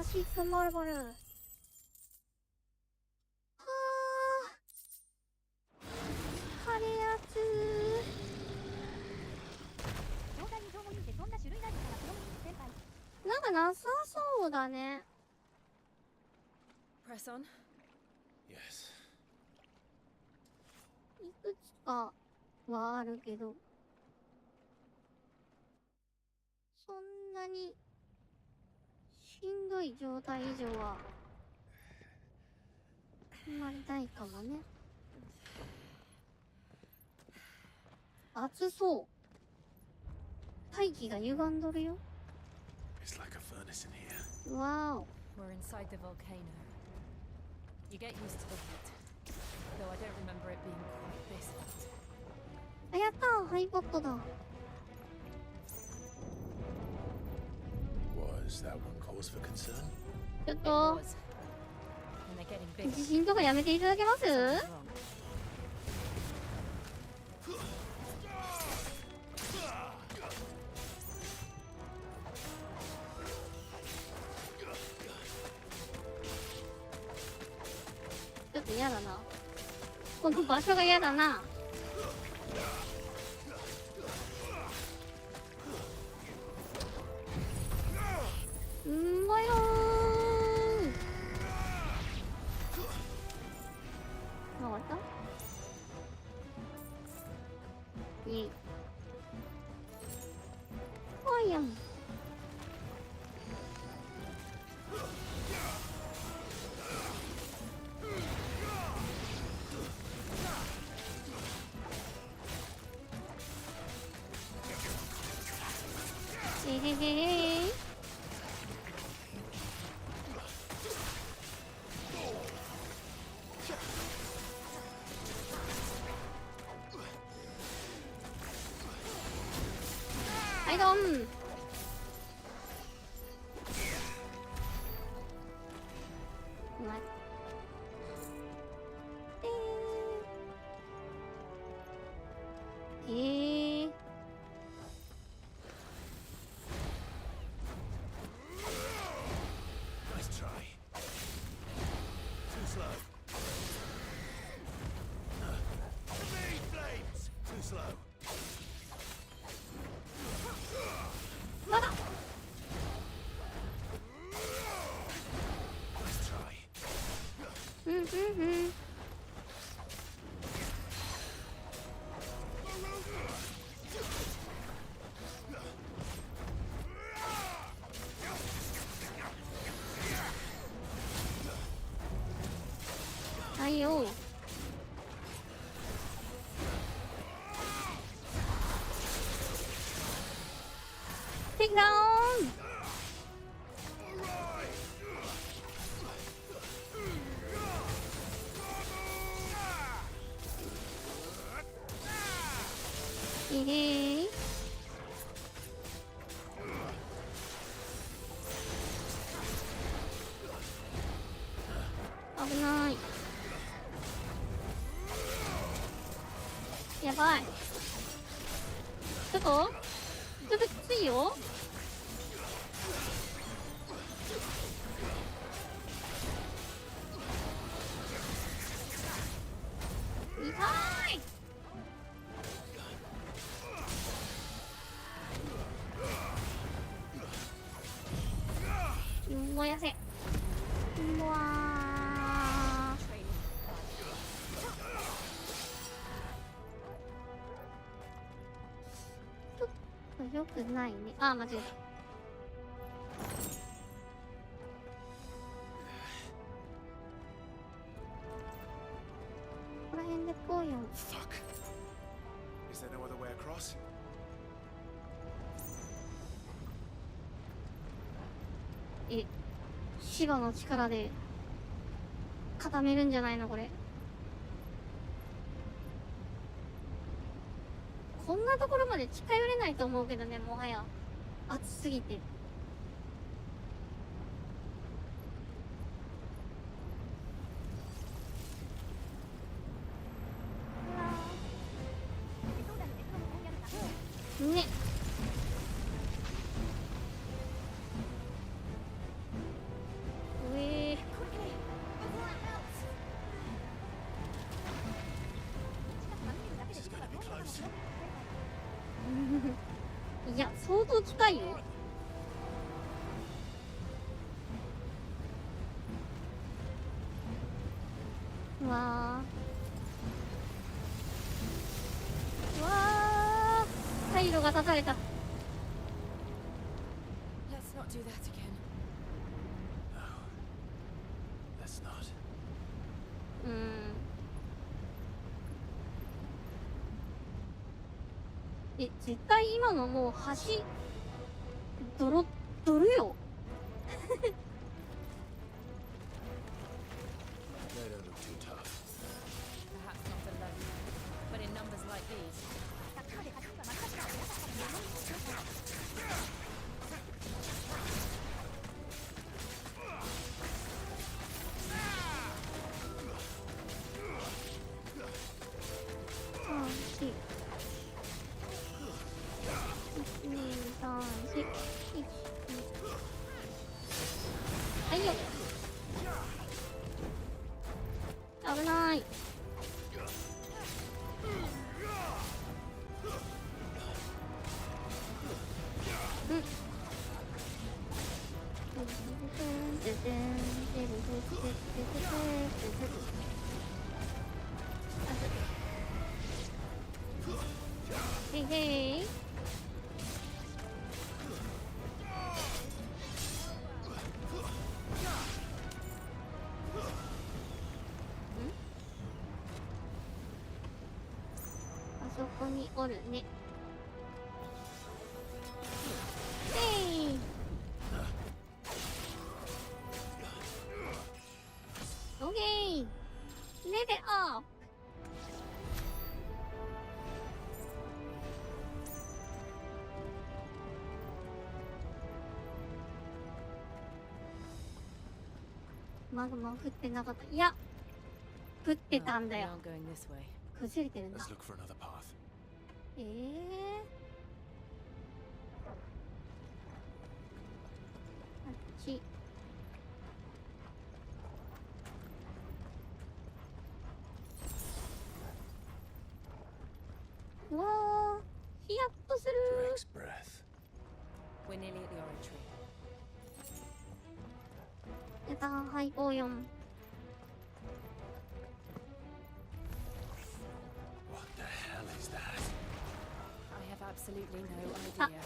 しくまるまる。はあ。晴れやつ。状態異常もいいってそんな種類ないからプロミン先輩。なんかなさそうだね。Press on. Yes. いくつかはあるけど、そんなにしんどい状態以上はなりたいかもね。熱そう。大気が歪んどるよ。It's like a furnace in here. わお。 We're inside the volcano. You get used to the heat, though I don't remember it being quite this hot. あ、やったー、ハイポットだ。Was that one cause for concern? ちょっと And they're getting bigger. 地震とかやめていただけます？ Something's wrong. ちょっと嫌だな。この場所が嫌だな。うんまよー。終わった？いい。怖いやん。へへへへ。はいどん。待ってー。Nice try. Too slow. Evade flames. Too slow. まだ。 Nice try. うんうんうん。はいよ。テイクダウン。いいねー。危ない。やばい。ちょっときついよ。痛い。燃やせ。うわー。ちょっと良くないね。あ、間違えた。ここら辺でこうよ。 Fuck. Is there no other way across? え、芝の力で固めるんじゃないのこれ。こんなところまで近寄れないと思うけどね、もはや暑すぎて。ね。近いよ。うわー、うわー、回路が断たれた。Let's not do that again. Let's not. 絶対今のもう橋ドロよ。They don't look too tough. Perhaps not alone, but in numbers like these. Oh, 危ない。へいへい。あそこにおるね。へい。オッケー。レベルアップ。マグマ降ってなかった。いや、降ってたんだよ。崩れてるんだ。Let's look for another path. あっち。うわー、ヒヤッとする。 Drake's breath. We're nearly at the oratory. やったー、はい、おーよん。What the hell is that? I have absolutely no idea.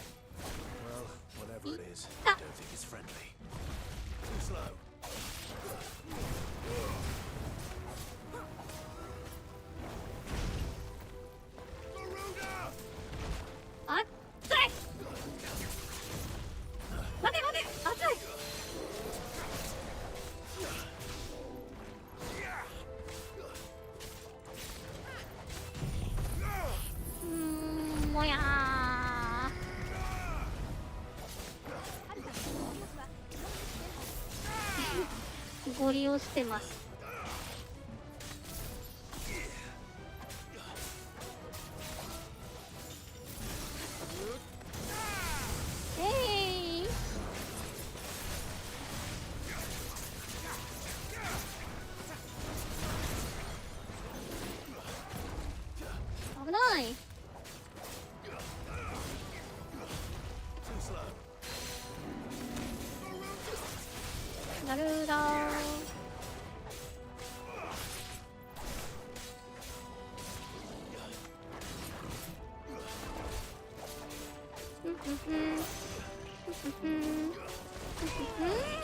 Well, whatever it is, I don't think it's friendly. Too slow. あっつい。待て待て、熱い。もやー。ゴリ押してます。危ない。なるだー。痛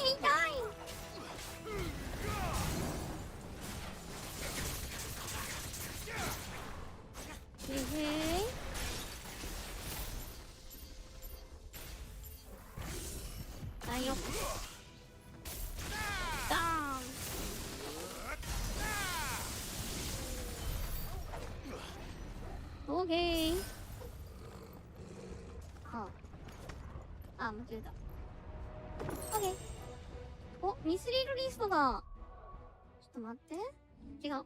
い。へへー。はいよ。ダーン。オーケー。はあ、間違えた。オーケー。お、ミスリルリストだ。ちょっと待って。違う。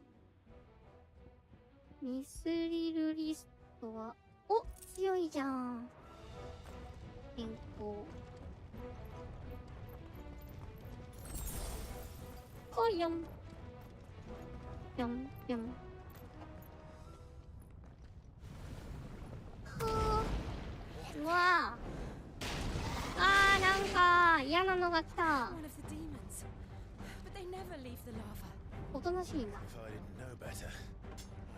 ミスリルリストは、お、強いじゃん。変更。こいよん。ぴょんぴょん。はぁ。うわぁ。なのが来た。 One of the demons. But they never leave the lava. おとなしいんだ。 If I didn't know better,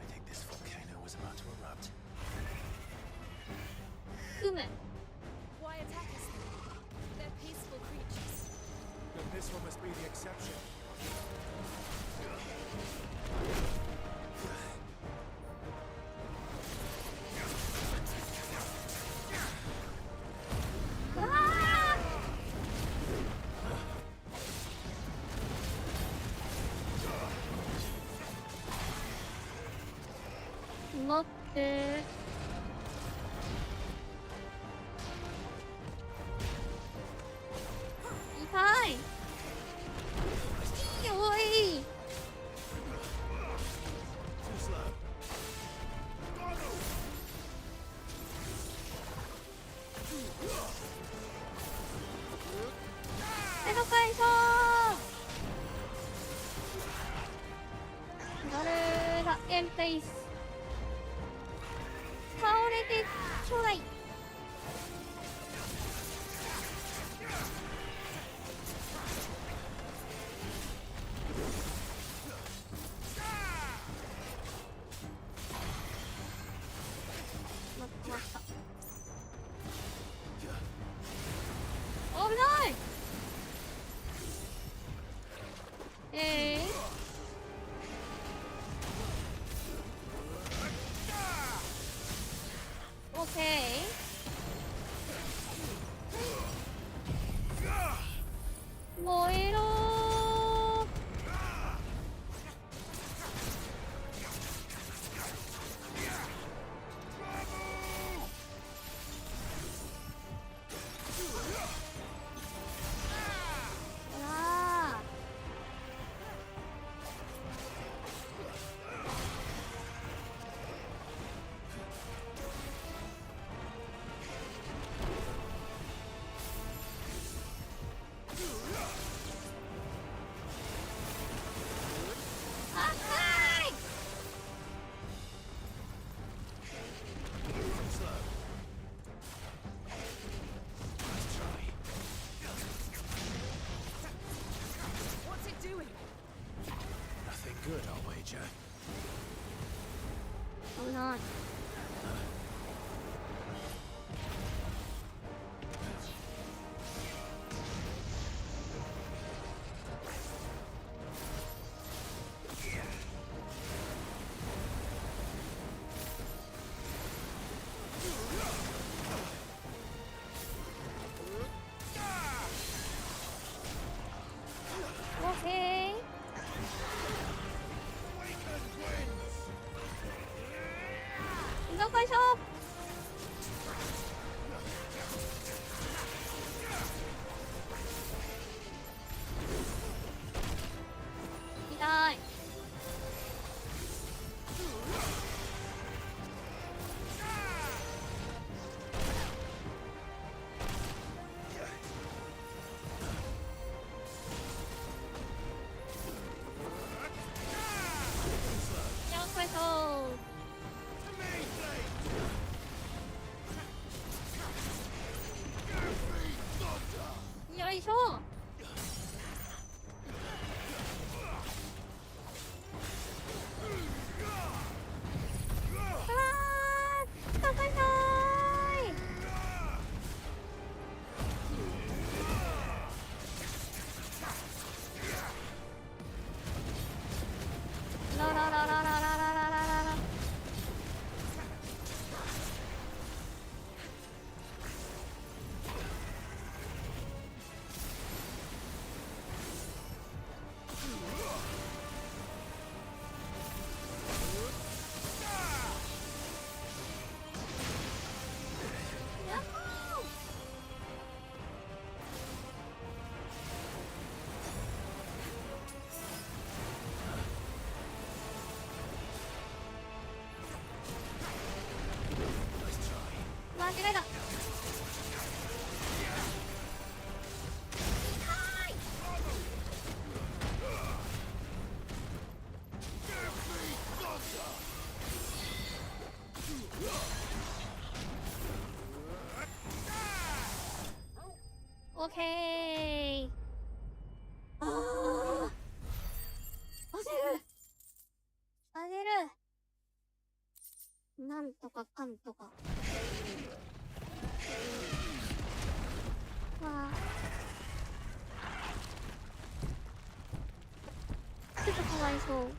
I think this volcano was about to erupt. ふむ。 Why attack us? They're peaceful creatures. Then this one must be the exception. 待って。痛い。おい。手の解消。誰だ、エンペイス。倒れてちょうだい。待ってました。危ない。オッケー。燃えろー。Good, I'll wager. 危ない。オッケー。どこいしょ。痛い。よっこいしょ。よいしょ。高いなーい。ララララララララララ。間違えた。オッケー。なんとかかんとか。わあ。ちょっとかわいそう。Are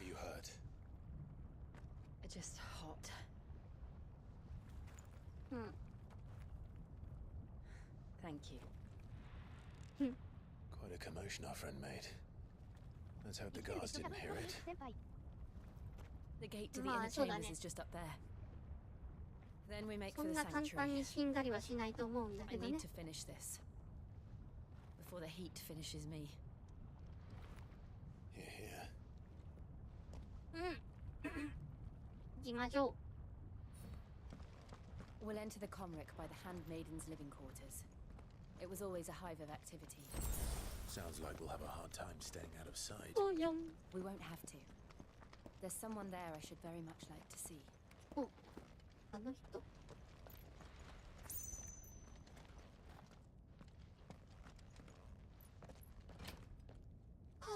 you hurt? Just hot. Thank you. Quite a commotion our friend made. Let's hope the guards didn't hear it. The gate to the inner chambers is just up there. Then we make for the そんな簡単に sanctuary. 死んだりはしないと思うんだ I けど need ね。 to finish this before the heat finishes me. Here, here. 行きましょ We'll enter the Comric by the Handmaiden's living quarters. It was always a hive of activity. Sounds like we'll have a hard time staying out of sight. う。そうよん。We won't have to. There's someone there I should very much like to see. お、あの人。はあ。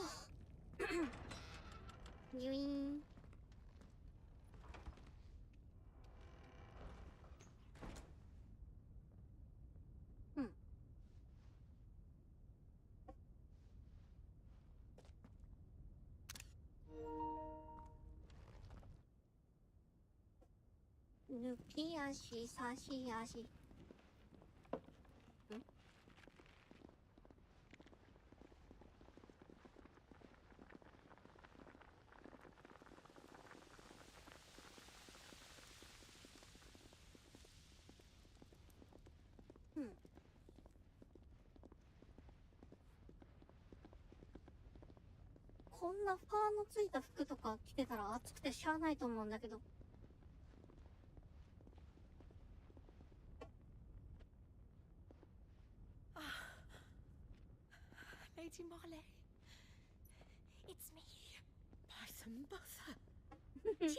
ギュイーン。抜き足、差し足。こんなファーのついた服とか着てたら暑くてしゃあないと思うんだけど。Lady Marley, it's me, Python Buffer. Jill,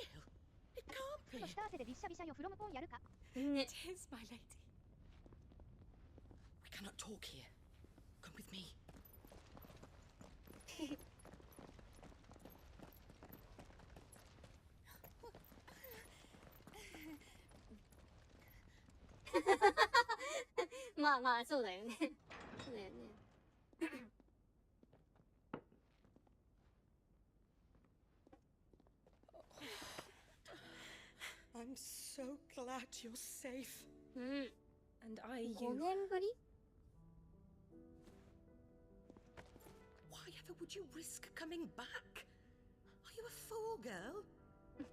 it can't be. It is, my lady. We cannot talk here. Come with me. Well, まあまあそうだよね。そうだよね。I'm so glad you're safe. うん。And I 5 you. 年ぶり Why ever would you risk coming back? Are you a fool, girl? Or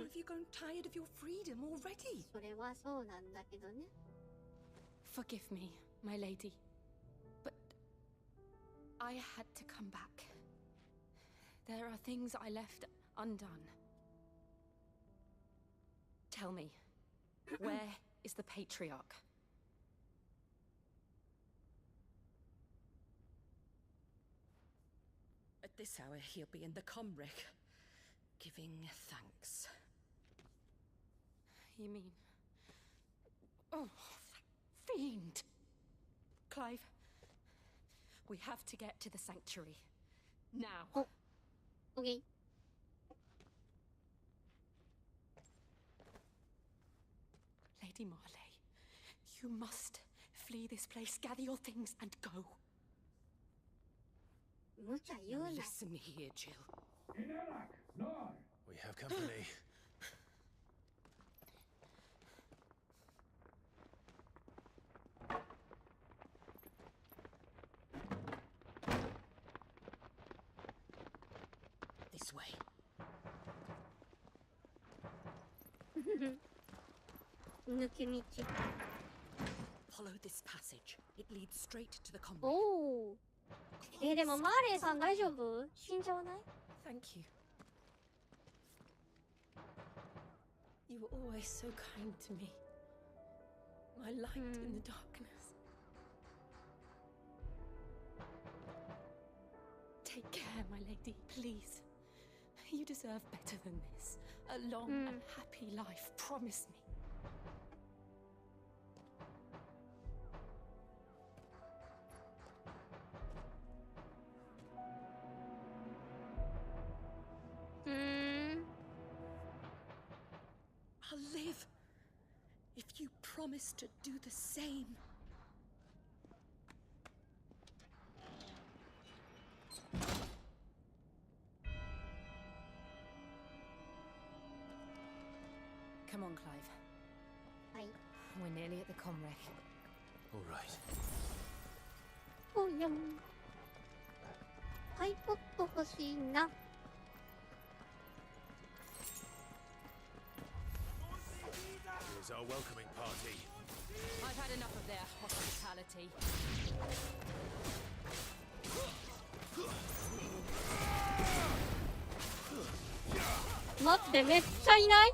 have you grown tired of your freedom already? それはそうなんだけどね。Forgive me, my lady. But I had to come back. There are things I left undone. Tell me, where is the patriarch? At this hour, he'll be in the Comric, giving thanks. You mean... Oh, that fiend! Clive, we have to get to the sanctuary. Now. Oh, okay. Lady Marley, you must flee this place, gather your things, and go. 無茶言うな。 Listen here, Jill. We have company. This way. Follow this passage. It leads straight to the Comric. おお。でもマーレーさん大丈夫？死んじゃわない？ Thank you. You were always so kind to me. My light in the darkness. Take care, my lady, please. You deserve better than this. A long and happy life, promise me. promise to do the same. Come on, Clive. Aye. We're nearly at the comwreck. All right. Oh, yum. ハイポット欲しいな。Here's our welcoming party. I've had enough of their hospitality. 待って、めっちゃいない？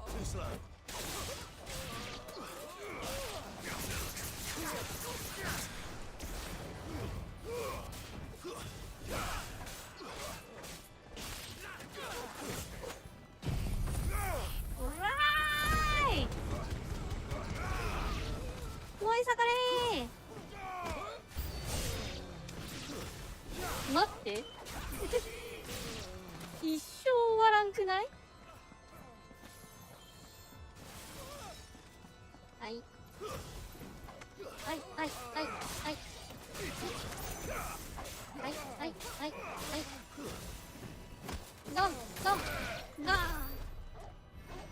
燃え盛れー。待って一生終わらんくない？はいはいはいはいはいはいはいはいはいドンドンド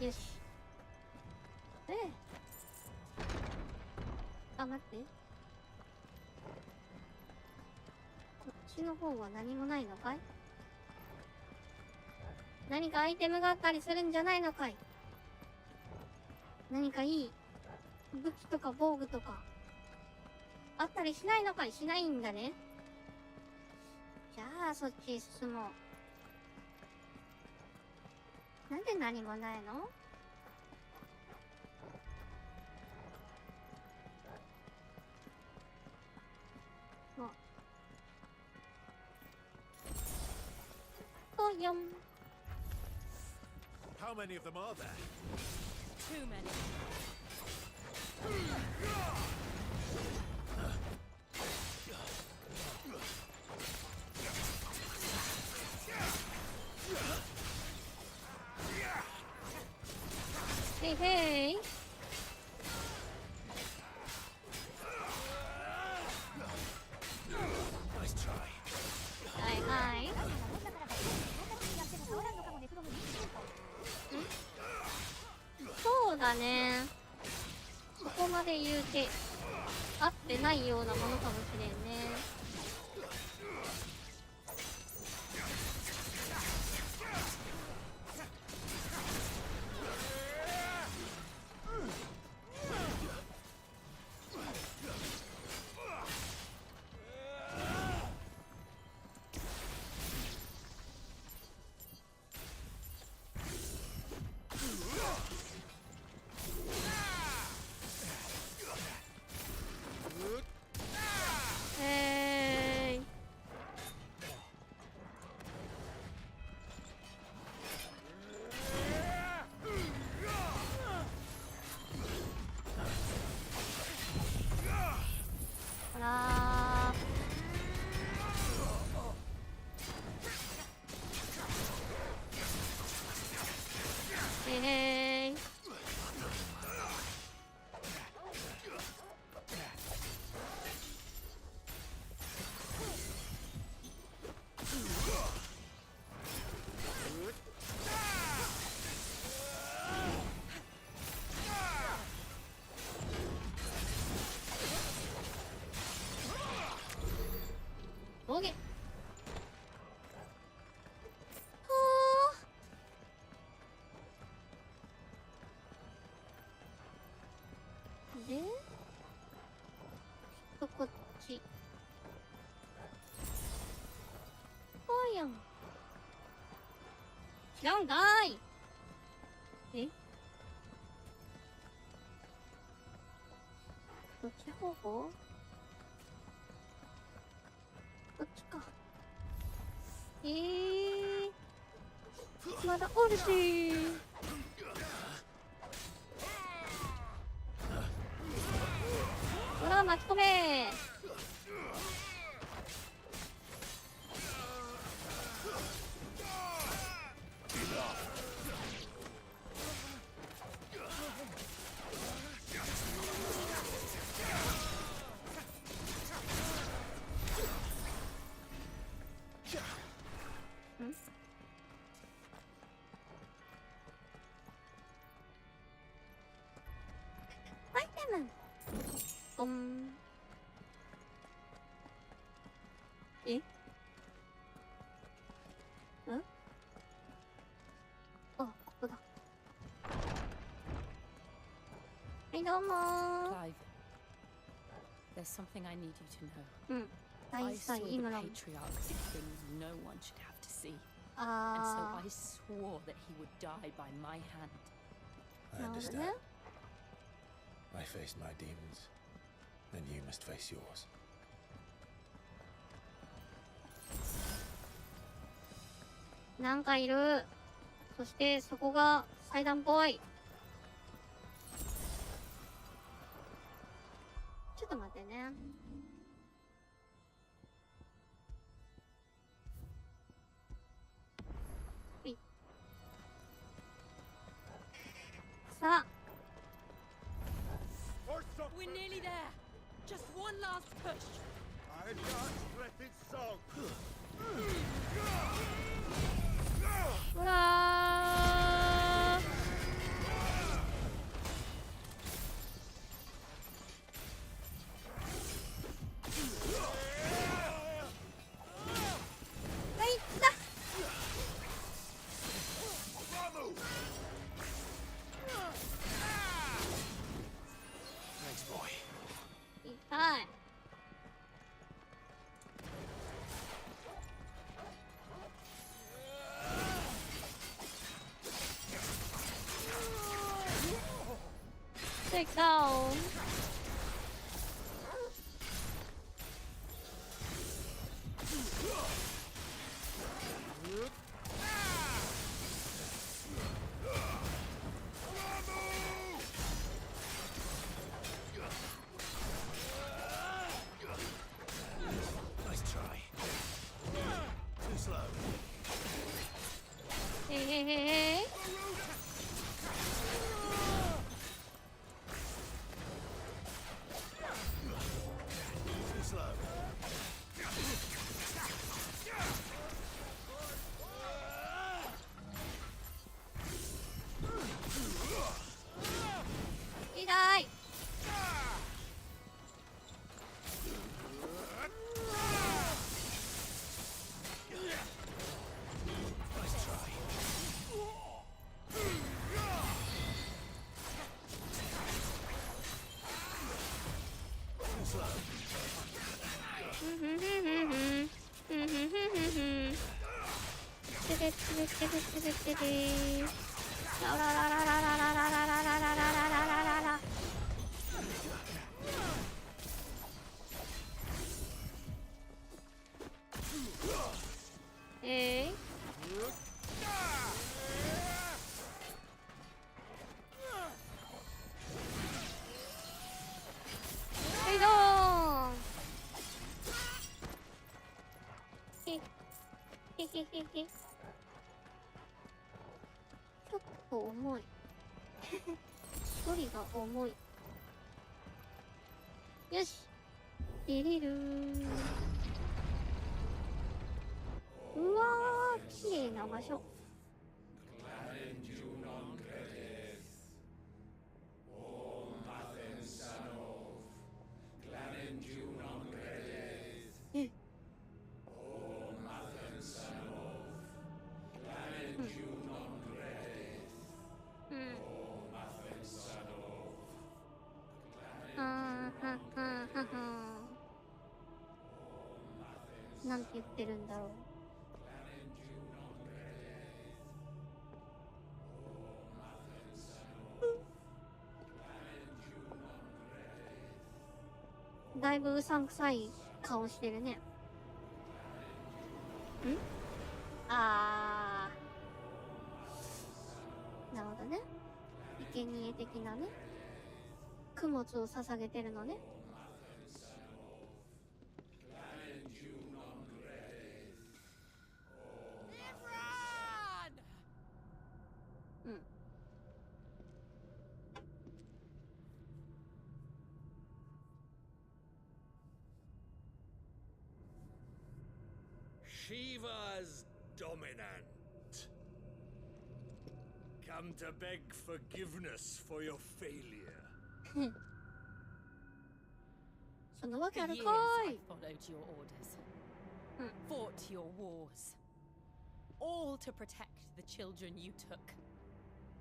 ン。よし。あ、待って。こっちの方は何もないのかい？何かアイテムがあったりするんじゃないのかい？何かいい武器とか防具とかあったりしないのかい？しないんだね。じゃあそっちへ進もう。なんで何もないの？およん。 How many of them are there? Too many. Hey, hey. Nice try. Hi, hi. そうだね。ここまで言うて合ってないようなものかもしれんね。オーケー。で、こっち。おいやん。違うんかーい。え？どっち方向？こっちか。まだおるしー。ほら巻き込めー。ポン。え？ん？あ、ここだ。はい、どうもー。Clive, there's something I need you to know. うん。大 I 祭 saw イ the ムラム。 patriarch see things no one should have to see. And so あ I swore that he would die by my hand. I ー。なるほど understand. ね。 I faced my demons, and you must face yours. なんかいる。そしてそこが祭壇っぽい。ちょっと待ってね。はい。さあ。We're nearly there. Just one last push. I can't let it so. うわー。はい、来た。Thanks, boy. 痛い。Take down. Nice try. Too slow. Hey, hey, hey, hey. Too slow.痛い。Nice try. Too slow. はいどーん。へへへへ。ちょっと重い。処理が重い。よし。入れるー。うわー、綺麗な場所。え。なんて言ってるんだろう。だいぶうさんくさい顔してるね。ん？あー。なるほどね。生贄的なね。供物を捧げてるのね。うん。Shiva's dominant. Come to beg forgiveness for your failure. そんなわけあ For る years か I い。 followed your orders, fought your wars, all to protect the children you took,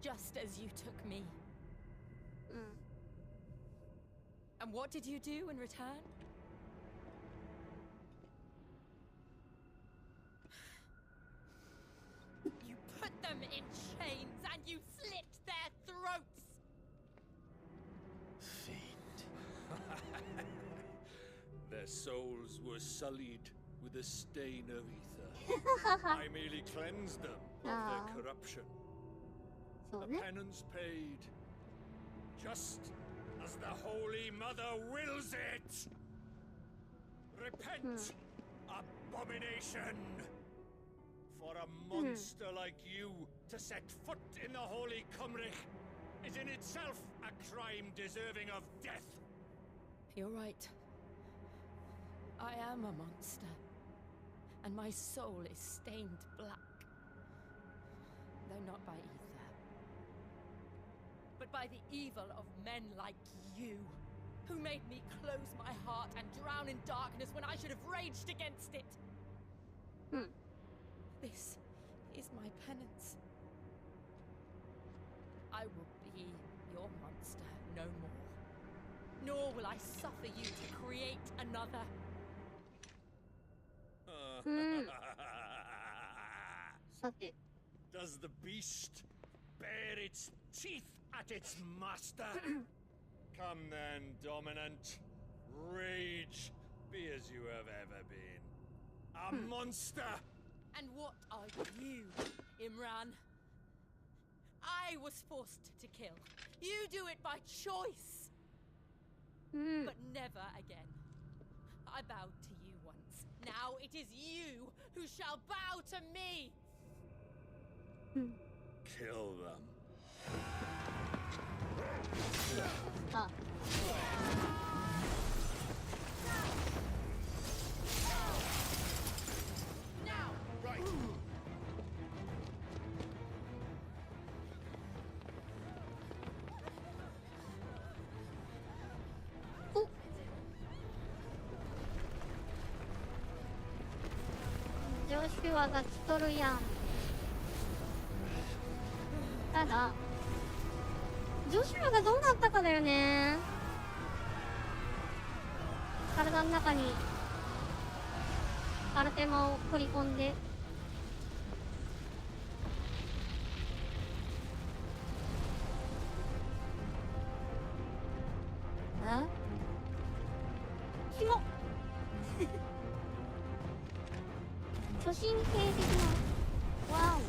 just as you took me. And what did you do in return? You put them in chains and you slit their throats! Fiend. Their souls were sullied with the stain of ether. I merely cleansed them of their corruption. The penance paid, just as the Holy Mother wills it. Repent, abomination! For a monster like you to set foot in the Holy Cymric is in itself a crime deserving of death. You're right. I am a monster, and my soul is stained black. Though not by ether, but by the evil of men like you, who made me close my heart and drown in darkness when I should have raged against it. This is my penance. I will be your monster no more, nor will I suffer you to create another. Does the beast bare its teeth at its master? Come then, dominant. Rage, be as you have ever been. A monster! And what are you, Imran? I was forced to kill. You do it by choice. But never again. I bowed to you once. Now it is you who shall bow to me. Kill them. Now! Right. Joshua が来とるやん。ただ、ジョシュアがどうなったかだよね。体の中にアルテマを取り込んで。ひも巨神兵的な。わお。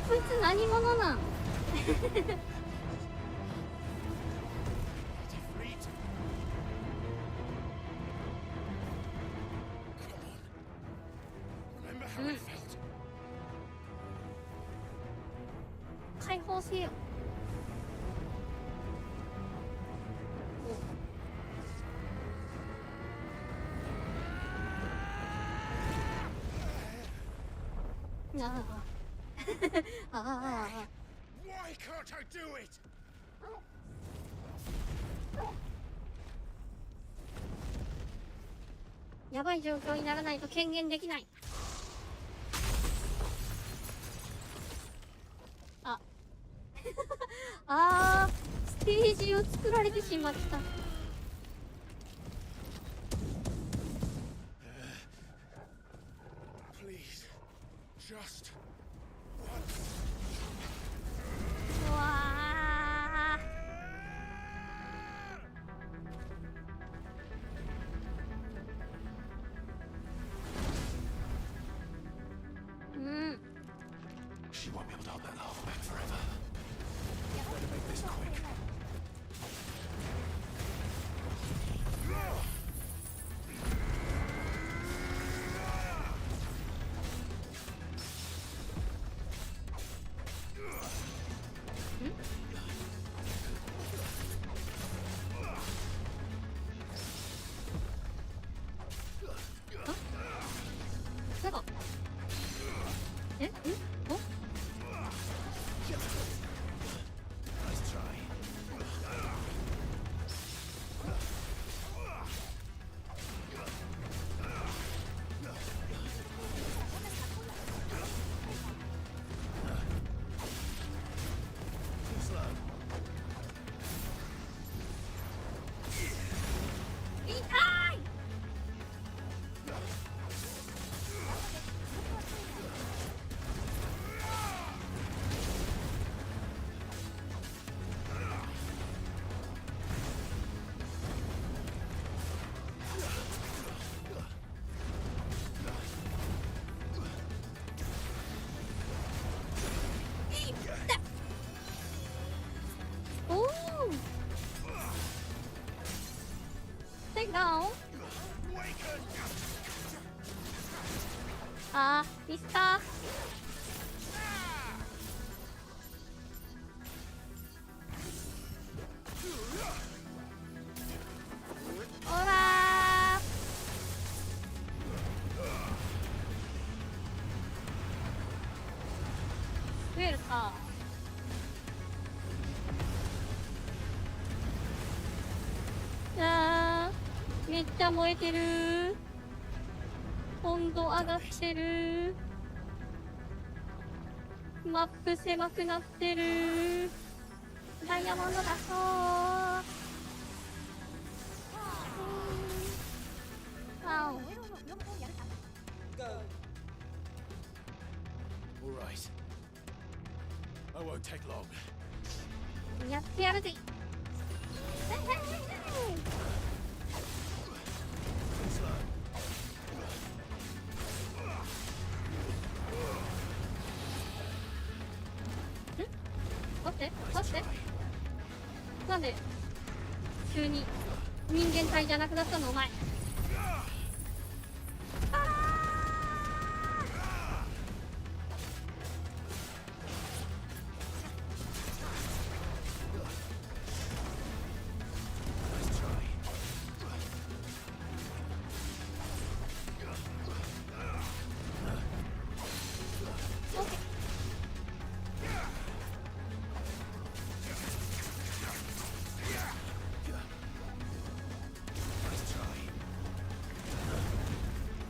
こいつ何者なん解放せよ。Why can't I do it? やばい状況にならないと権限できない。ステージを作られてしまった。Please, just うわー。She won't be able to hold that lava back forever. Better make this quick. No. あー、ミスター。ほらー。増えるか。めっちゃ燃えてる。温度上がってる。マップ狭くなってる。ダイヤモンドだそう。あお。All right. I won't take long. やってやるぜ。待ってなんで急に人間体じゃなくなったのお前。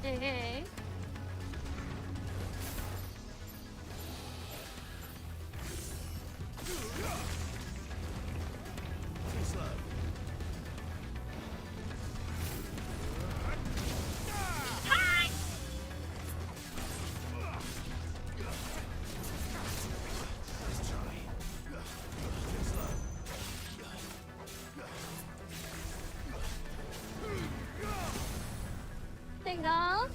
Hey. Ding dong.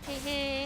Hey, hey.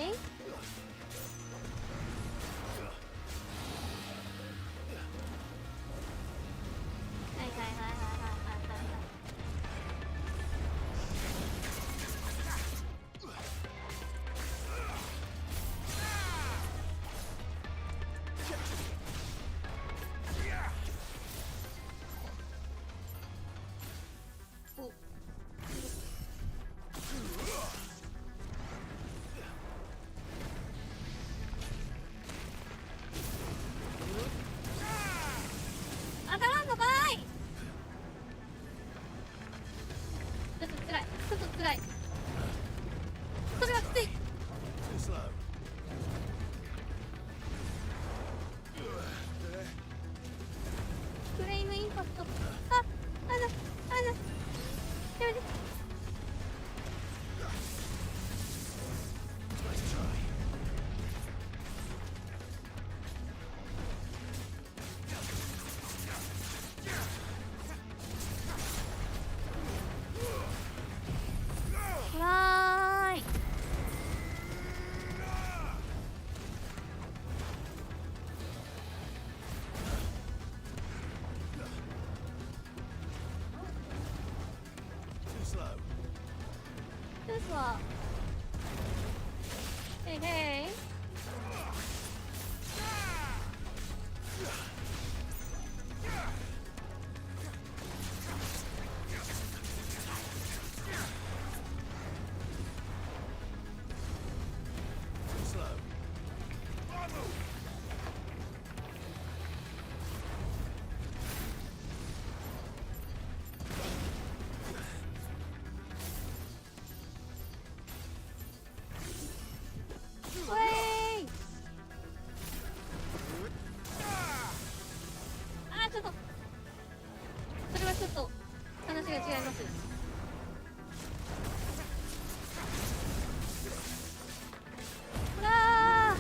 ですわ。へいへい。ちょっとそれはちょっと話が違います。ほらー、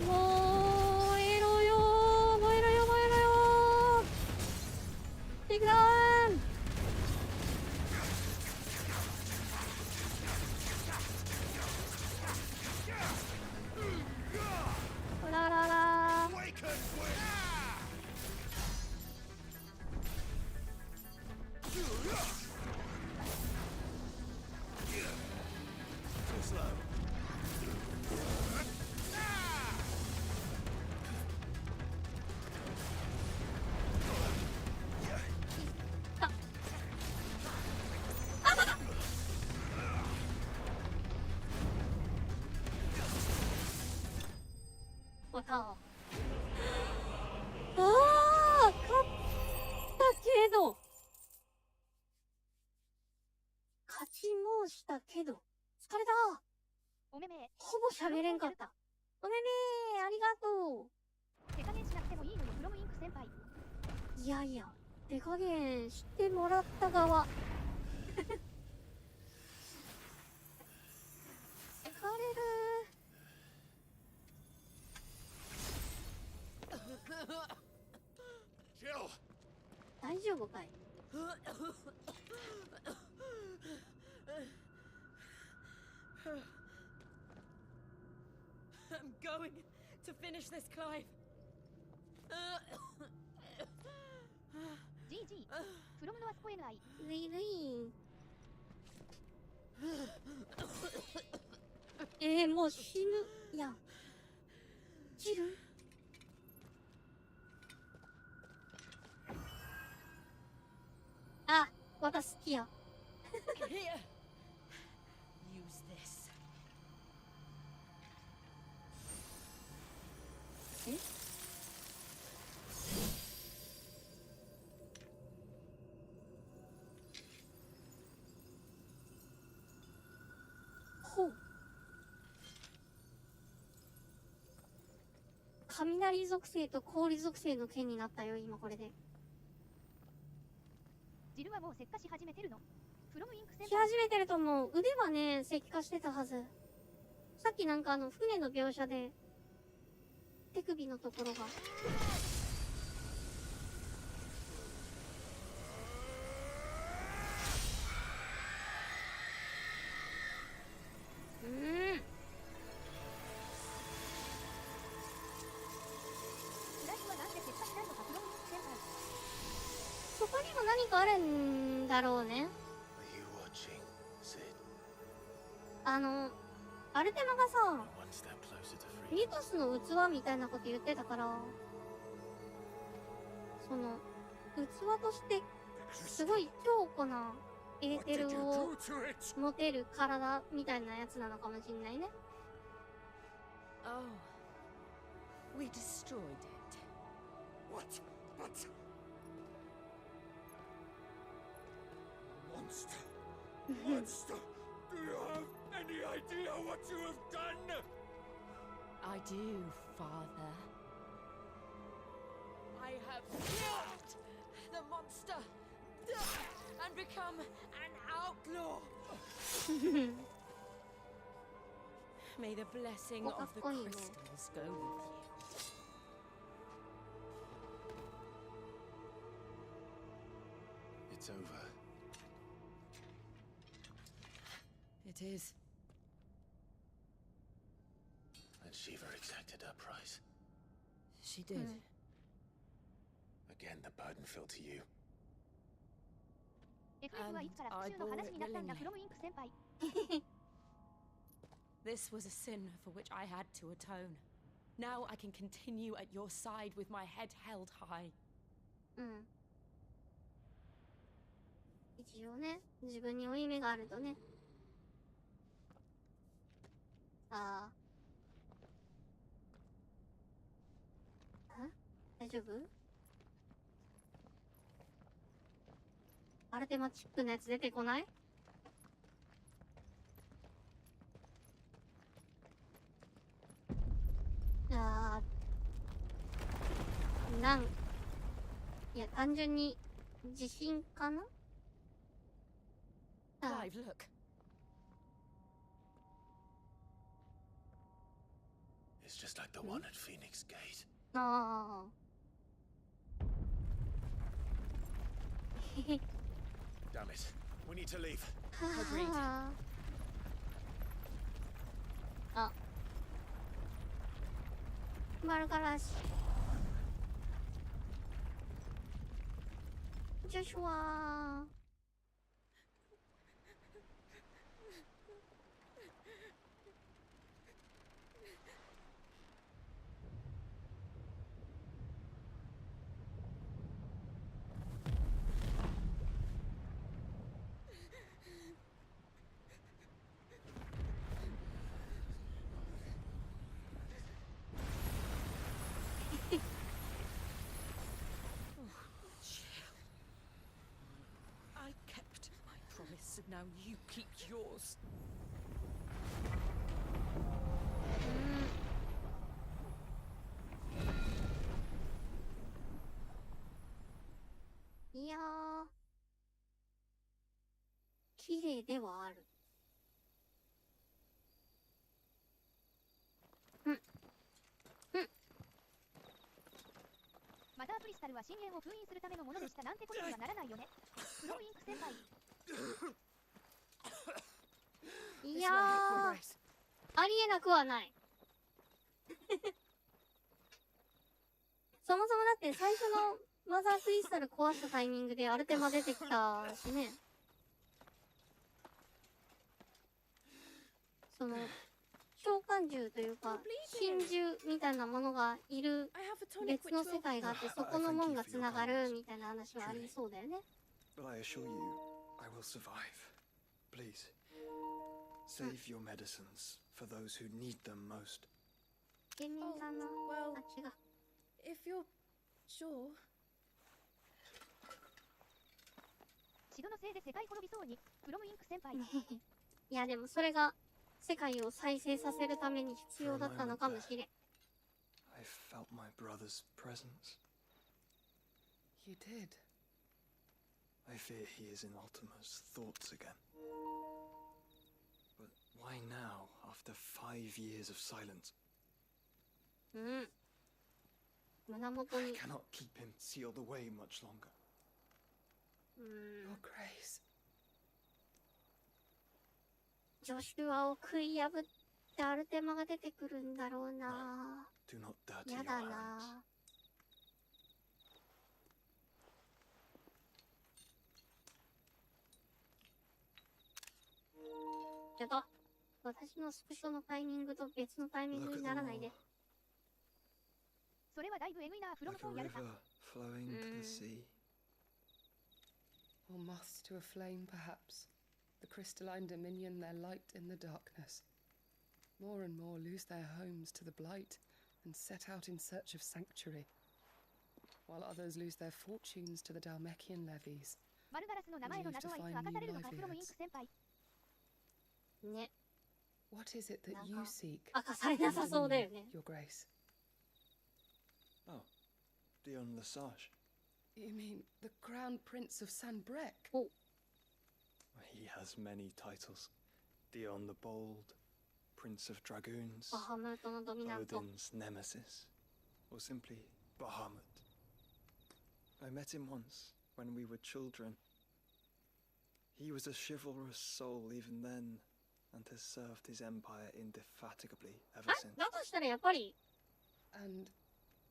燃えろよー、燃えろよ、燃えろよー、テイクダウン。ほらららー、わかん。ああ、勝ったけど、勝ち申したけど、疲れた。おめめ。ほぼ喋れんかった。おめめ、ありがとう。手加減しなくてもいいのよ、フロムインク先輩。いやいや、手加減してもらった側。疲れる。大丈夫かい？ I'm going to finish this climb. GG. From no spoiler I. ぬいぬい。もう死ぬ。いや。散る？あ、私好きや。Here. Use this. え？ほう。雷属性と氷属性の剣になったよ、今これで。ジルはもう石化し始めてるの？フロムインク先輩。し始めてると思う。腕はね、石化してたはず。さっきなんか船の描写で、手首のところが。そこにも何かあるんだろうね。アルテマがさ、ミトスの器みたいなこと言ってたから、その、器として、すごい強固なエーテルを持てる体みたいなやつなのかもしんないね。Oh, we destroyed it. What? Monster! Monster! Do you have any idea what you have done? I do, Father. I have killed the monster and become an outlaw. May the blessing of the crystals go with you. It's over. It is. And Shiva exacted her price. She did. Again, the burden fell to you. FF はいつから復讐の話になったんだ、フロムインク先輩。This was a sin for which I had to atone. Now I can continue at your side with my head held high. うん。一応ね、自分に負い目があるとね。ああ。大丈夫？アルテマチックのやつ出てこない？あー、いや、単純に地震かな？ Clive, look. It's just like the one at Phoenix Gate. あー。Damn it. We need to leave. Agreed. あ。丸からし。ジョシュア。I kept my promise, and now you keep yours. いやー、綺麗ではある。マタークリスタルは深淵を封印するためのものでしたなんてことにはならないよね。フロムインク先輩。いやー、ありえなくはない。そもそもだって最初のマザークリスタル壊したタイミングでアルテマ出てきたしね。その召喚獣というか神獣みたいなものがいる別の世界があって、そこの門がつながるみたいな話はありそうだよね。But I assure you, I will survive. Please, save your medicines for those who need them most. 芸人さんの、あ、違う。 If you're sure. シドのせいで世界滅びそうに、フロムインク先輩。いやでもそれが世界を再生させるために必要だったのかもしれん。I felt my brother's presence. You did. I fear he is in Ultima's thoughts again. But why now, after 5 years of silence? うん。胸元に。I cannot keep him sealed away much longer. Your Grace. ジョシュアを食い破ってアルテマが出てくるんだろうな。やだな。ちょっと私のスクショのタイミングと別のタイミングにならないで。それはだいぶエグいな。フロムフォンやるか。 flowing to the sea. Or moths to a flame, perhaps. The crystalline dominion their light in the darkness. More and more lose their homes to the blight and set out in search of sanctuary, while others lose their fortunes to the Dalmekian levies. マルガラスの名前の謎はいつ明かされるのか、フロムインク先輩。ね。 What is it that you seek? 明かされなさそうだよね。 Your Grace. Oh, Dion Lesage. You mean the Crown Prince of Sanbreque? Oh. He has many titles. Dion the Bold, Prince of Dragoons, Odin's Nemesis, or simply Bahamut. I met him once, when we were children. He was a chivalrous soul even then, and has served his empire indefatigably ever since. だとしたらやっぱり。 And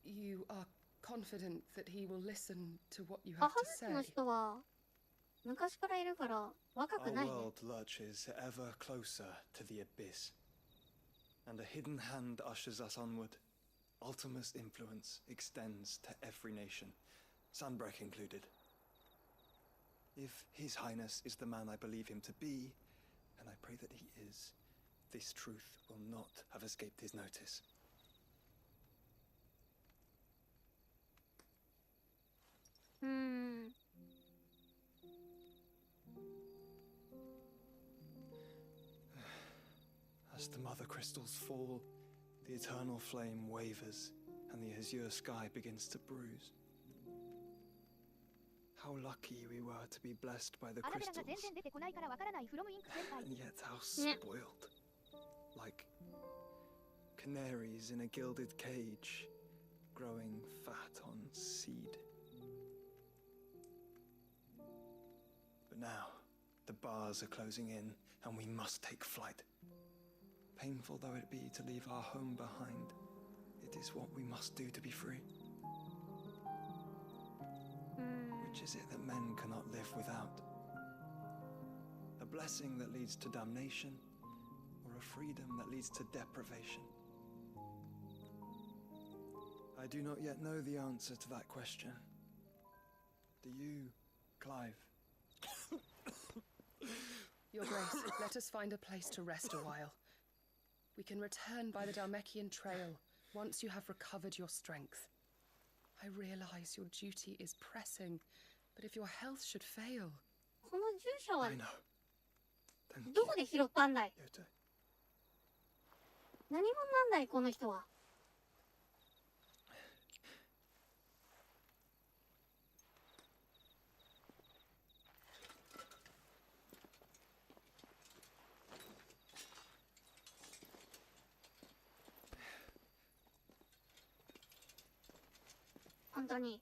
you are confident that he will listen to what you have to say? の人は昔からいるから若くないね。 Our world lurches ever closer to the abyss, and a hidden hand ushers us onward. Ultima's influence extends to every nation, Sanbreque included. If His Highness is the man I believe him to be, and I pray that he is, this truth will not have escaped his notice. As the mother crystals fall, the eternal flame wavers, and the azure sky begins to bruise. How lucky we were to be blessed by the crystals, and yet how spoiled. Like canaries in a gilded cage, growing fat on seed. But now, the bars are closing in, and we must take flight. Painful though it be to leave our home behind, it is what we must do to be free. Which is it that men cannot live without? A blessing that leads to damnation, or a freedom that leads to deprivation? I do not yet know the answer to that question. Do you, Clive? Your Grace, let us find a place to rest a while. We can return by the Dalmekian trail once you have recovered your strength. I realize your duty is pressing, but if your health should fail... この住所はどこで拾ったんだい？何者なんだいこの人は？本当に。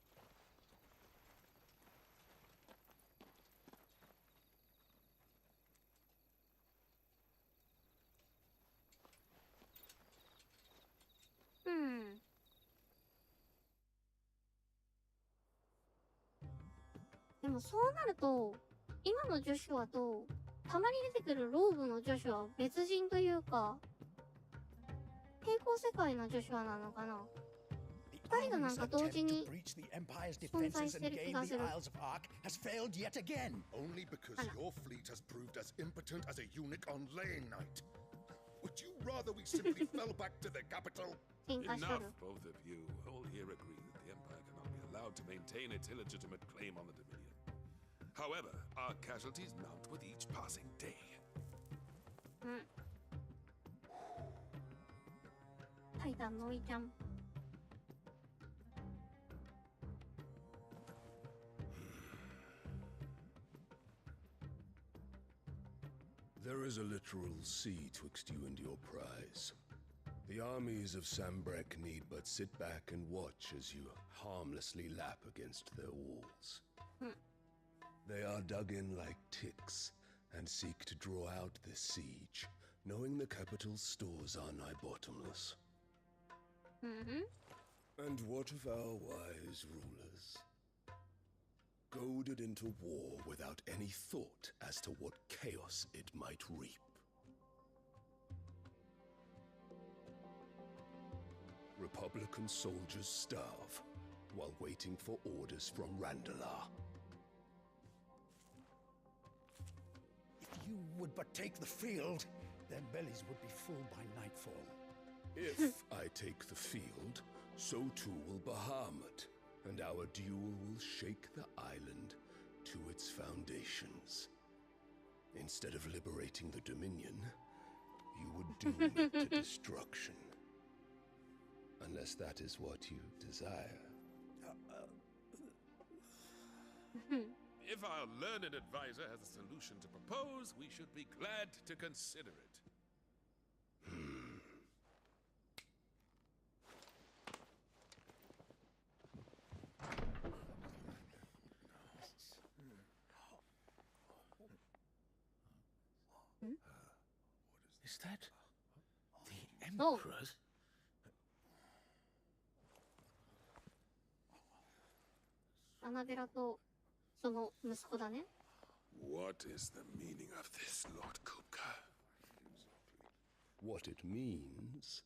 でもそうなると、今の女子はと、たまに出てくるローブの女子は別人というか、平行世界の女子はなのかな？二人がなんか同時に存在してる気がする。Only because your fleet has proved as impotent as a eunuch on laying night. Would you rather we simply fell back to the capital? Enough, both of you. All here agree that the Empire cannot be allowed to maintain its illegitimate claim on the Dominion. However, our casualties mount with each passing day. There is a literal sea twixt you and your prize. The armies of Sanbreque need but sit back and watch as you harmlessly lap against their walls. They are dug in like ticks and seek to draw out this siege, knowing the capital's stores are nigh bottomless. And what of our wise rulers? Goaded into war without any thought as to what chaos it might reap. Republican soldiers starve while waiting for orders from Randalar. If you would but take the field, their bellies would be full by nightfall. If I take the field, so too will Bahamut, and our duel will shake the island to its foundations. Instead of liberating the Dominion, you would doom it to destruction. Unless that is what you desire. If our learned advisor has a solution to propose, we should be glad to consider it. Is that the Emperor's? アナベラとその息子だね。What is the meaning of this, Lord Kupka? What it means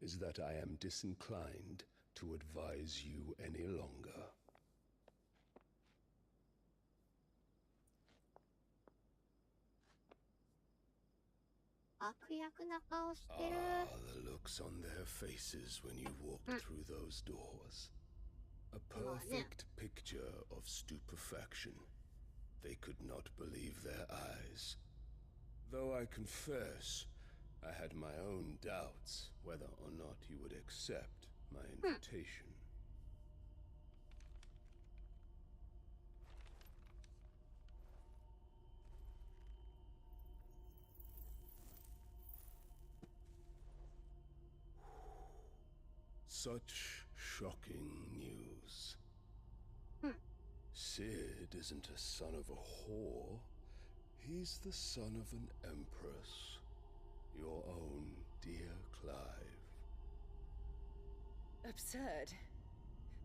is that I am disinclined to advise you any longer. The looks on their faces when you walked through those doors. A perfect picture of stupefaction. They could not believe their eyes. Though I confess, I had my own doubts whether or not you would accept my invitation. Such shocking news. Sid isn't a son of a whore. He's the son of an empress. Your own dear Clive. Absurd.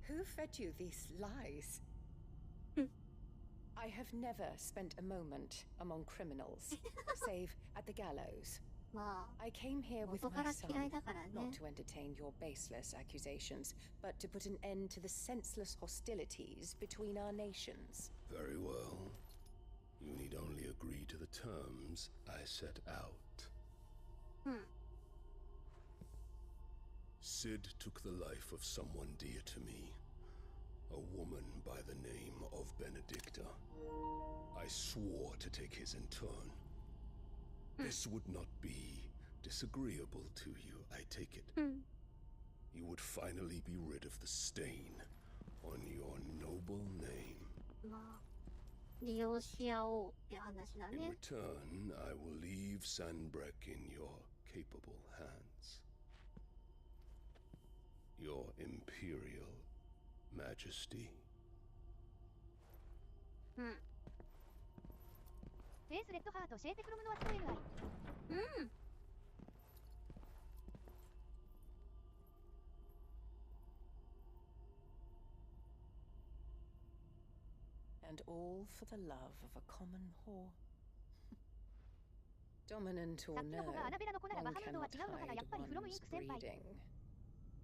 Who fed you these lies? I have never spent a moment among criminals, save at the gallows. I came here with my son, not to entertain your baseless accusations, but to put an end to the senseless hostilities between our nations. Very well. You need only agree to the terms I set out. Sid took the life of someone dear to me, a woman by the name of Benedicta. I swore to take his in turn. This would not be disagreeable to you, I take it. You would finally be rid of the stain on your noble name. In return, I will leave Sanbreque in your capable hands. Your Imperial Majesty. レースレッドハート教えてフロムノアスコエルアイ。And all for the love of a common whore. Dominant or no, one cannot hide one's breeding.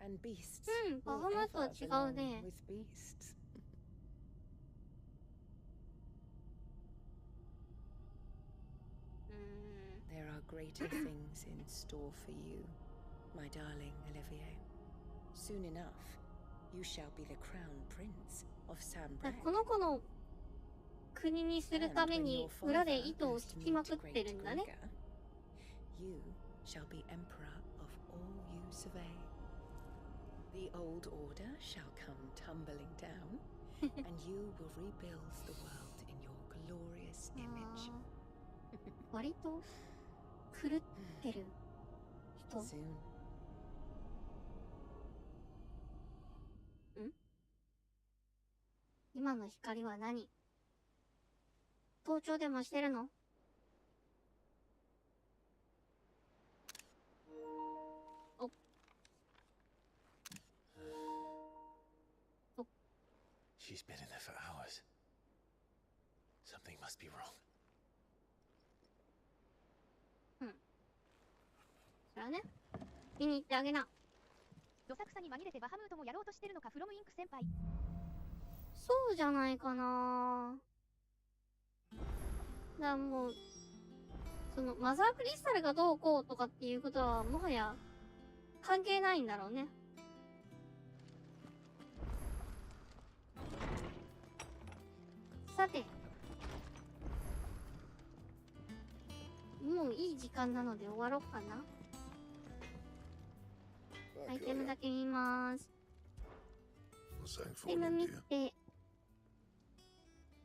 And beasts will ever belong with beasts. There are greater things in store for you, my darling Olivier. Soon enough, you shall be the crown prince of Sanbreque. この子の国にするために裏で糸を引きまくってるんだね。You shall be emperor of all you survey. The old order shall come tumbling down, and you will rebuild the world in your glorious image. 割と狂ってる人。今の光は何？盗聴でもしてるの？お。お。 She's been in there for hours. Something must be wrong. それはね、見に行ってあげな。どさくさに紛れてバハムートもやろうとしてるのかフロムインク先輩。そうじゃないかな。だからもう、そのマザークリスタルがどうこうとかっていうことはもはや関係ないんだろうね。さて、もういい時間なので終わろうかな。アイテムだけ見ます。アイテム見て、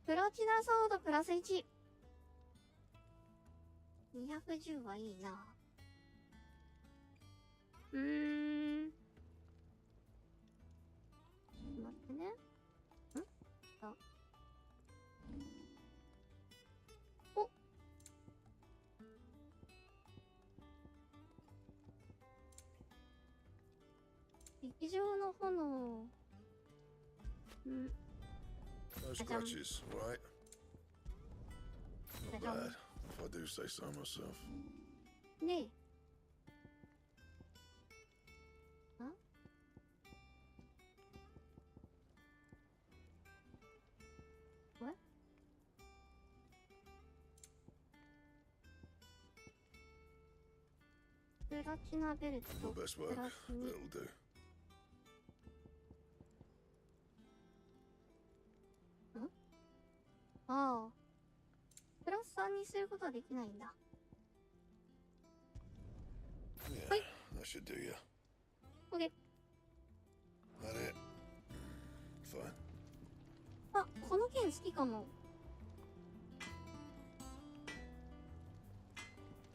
プラチナソードプラス1。210はいいな。待ってね。あ。お。劇場の炎。No scratches, right? ど。bad, if I do say so myself. ねえ。What? プラチナベルト。 The best work. That'll do. ああ。プラス3にすることはできないんだ。Yeah, that should do ya. OK。That it? Fine. あ、この剣好きかも。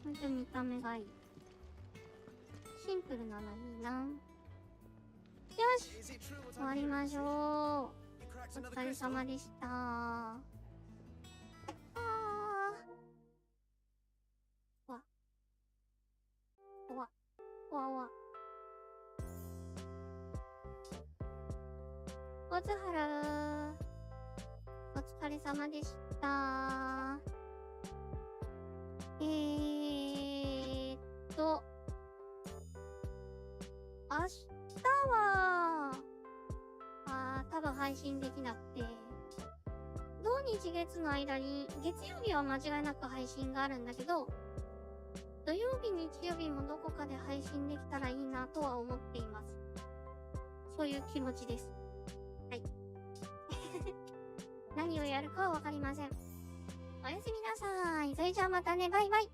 ほんと見た目がいい。シンプルなのいいな。よし、終わりましょう。お疲れ様でした。わ。おつはら。お疲れ様でした。明日は、多分配信できなくて、土日月の間に、月曜日は間違いなく配信があるんだけど、土曜日、日曜日もどこかで配信できたらいいなとは思っています。そういう気持ちです。はい。何をやるかはわかりません。おやすみなさい。それじゃあまたね。バイバイ。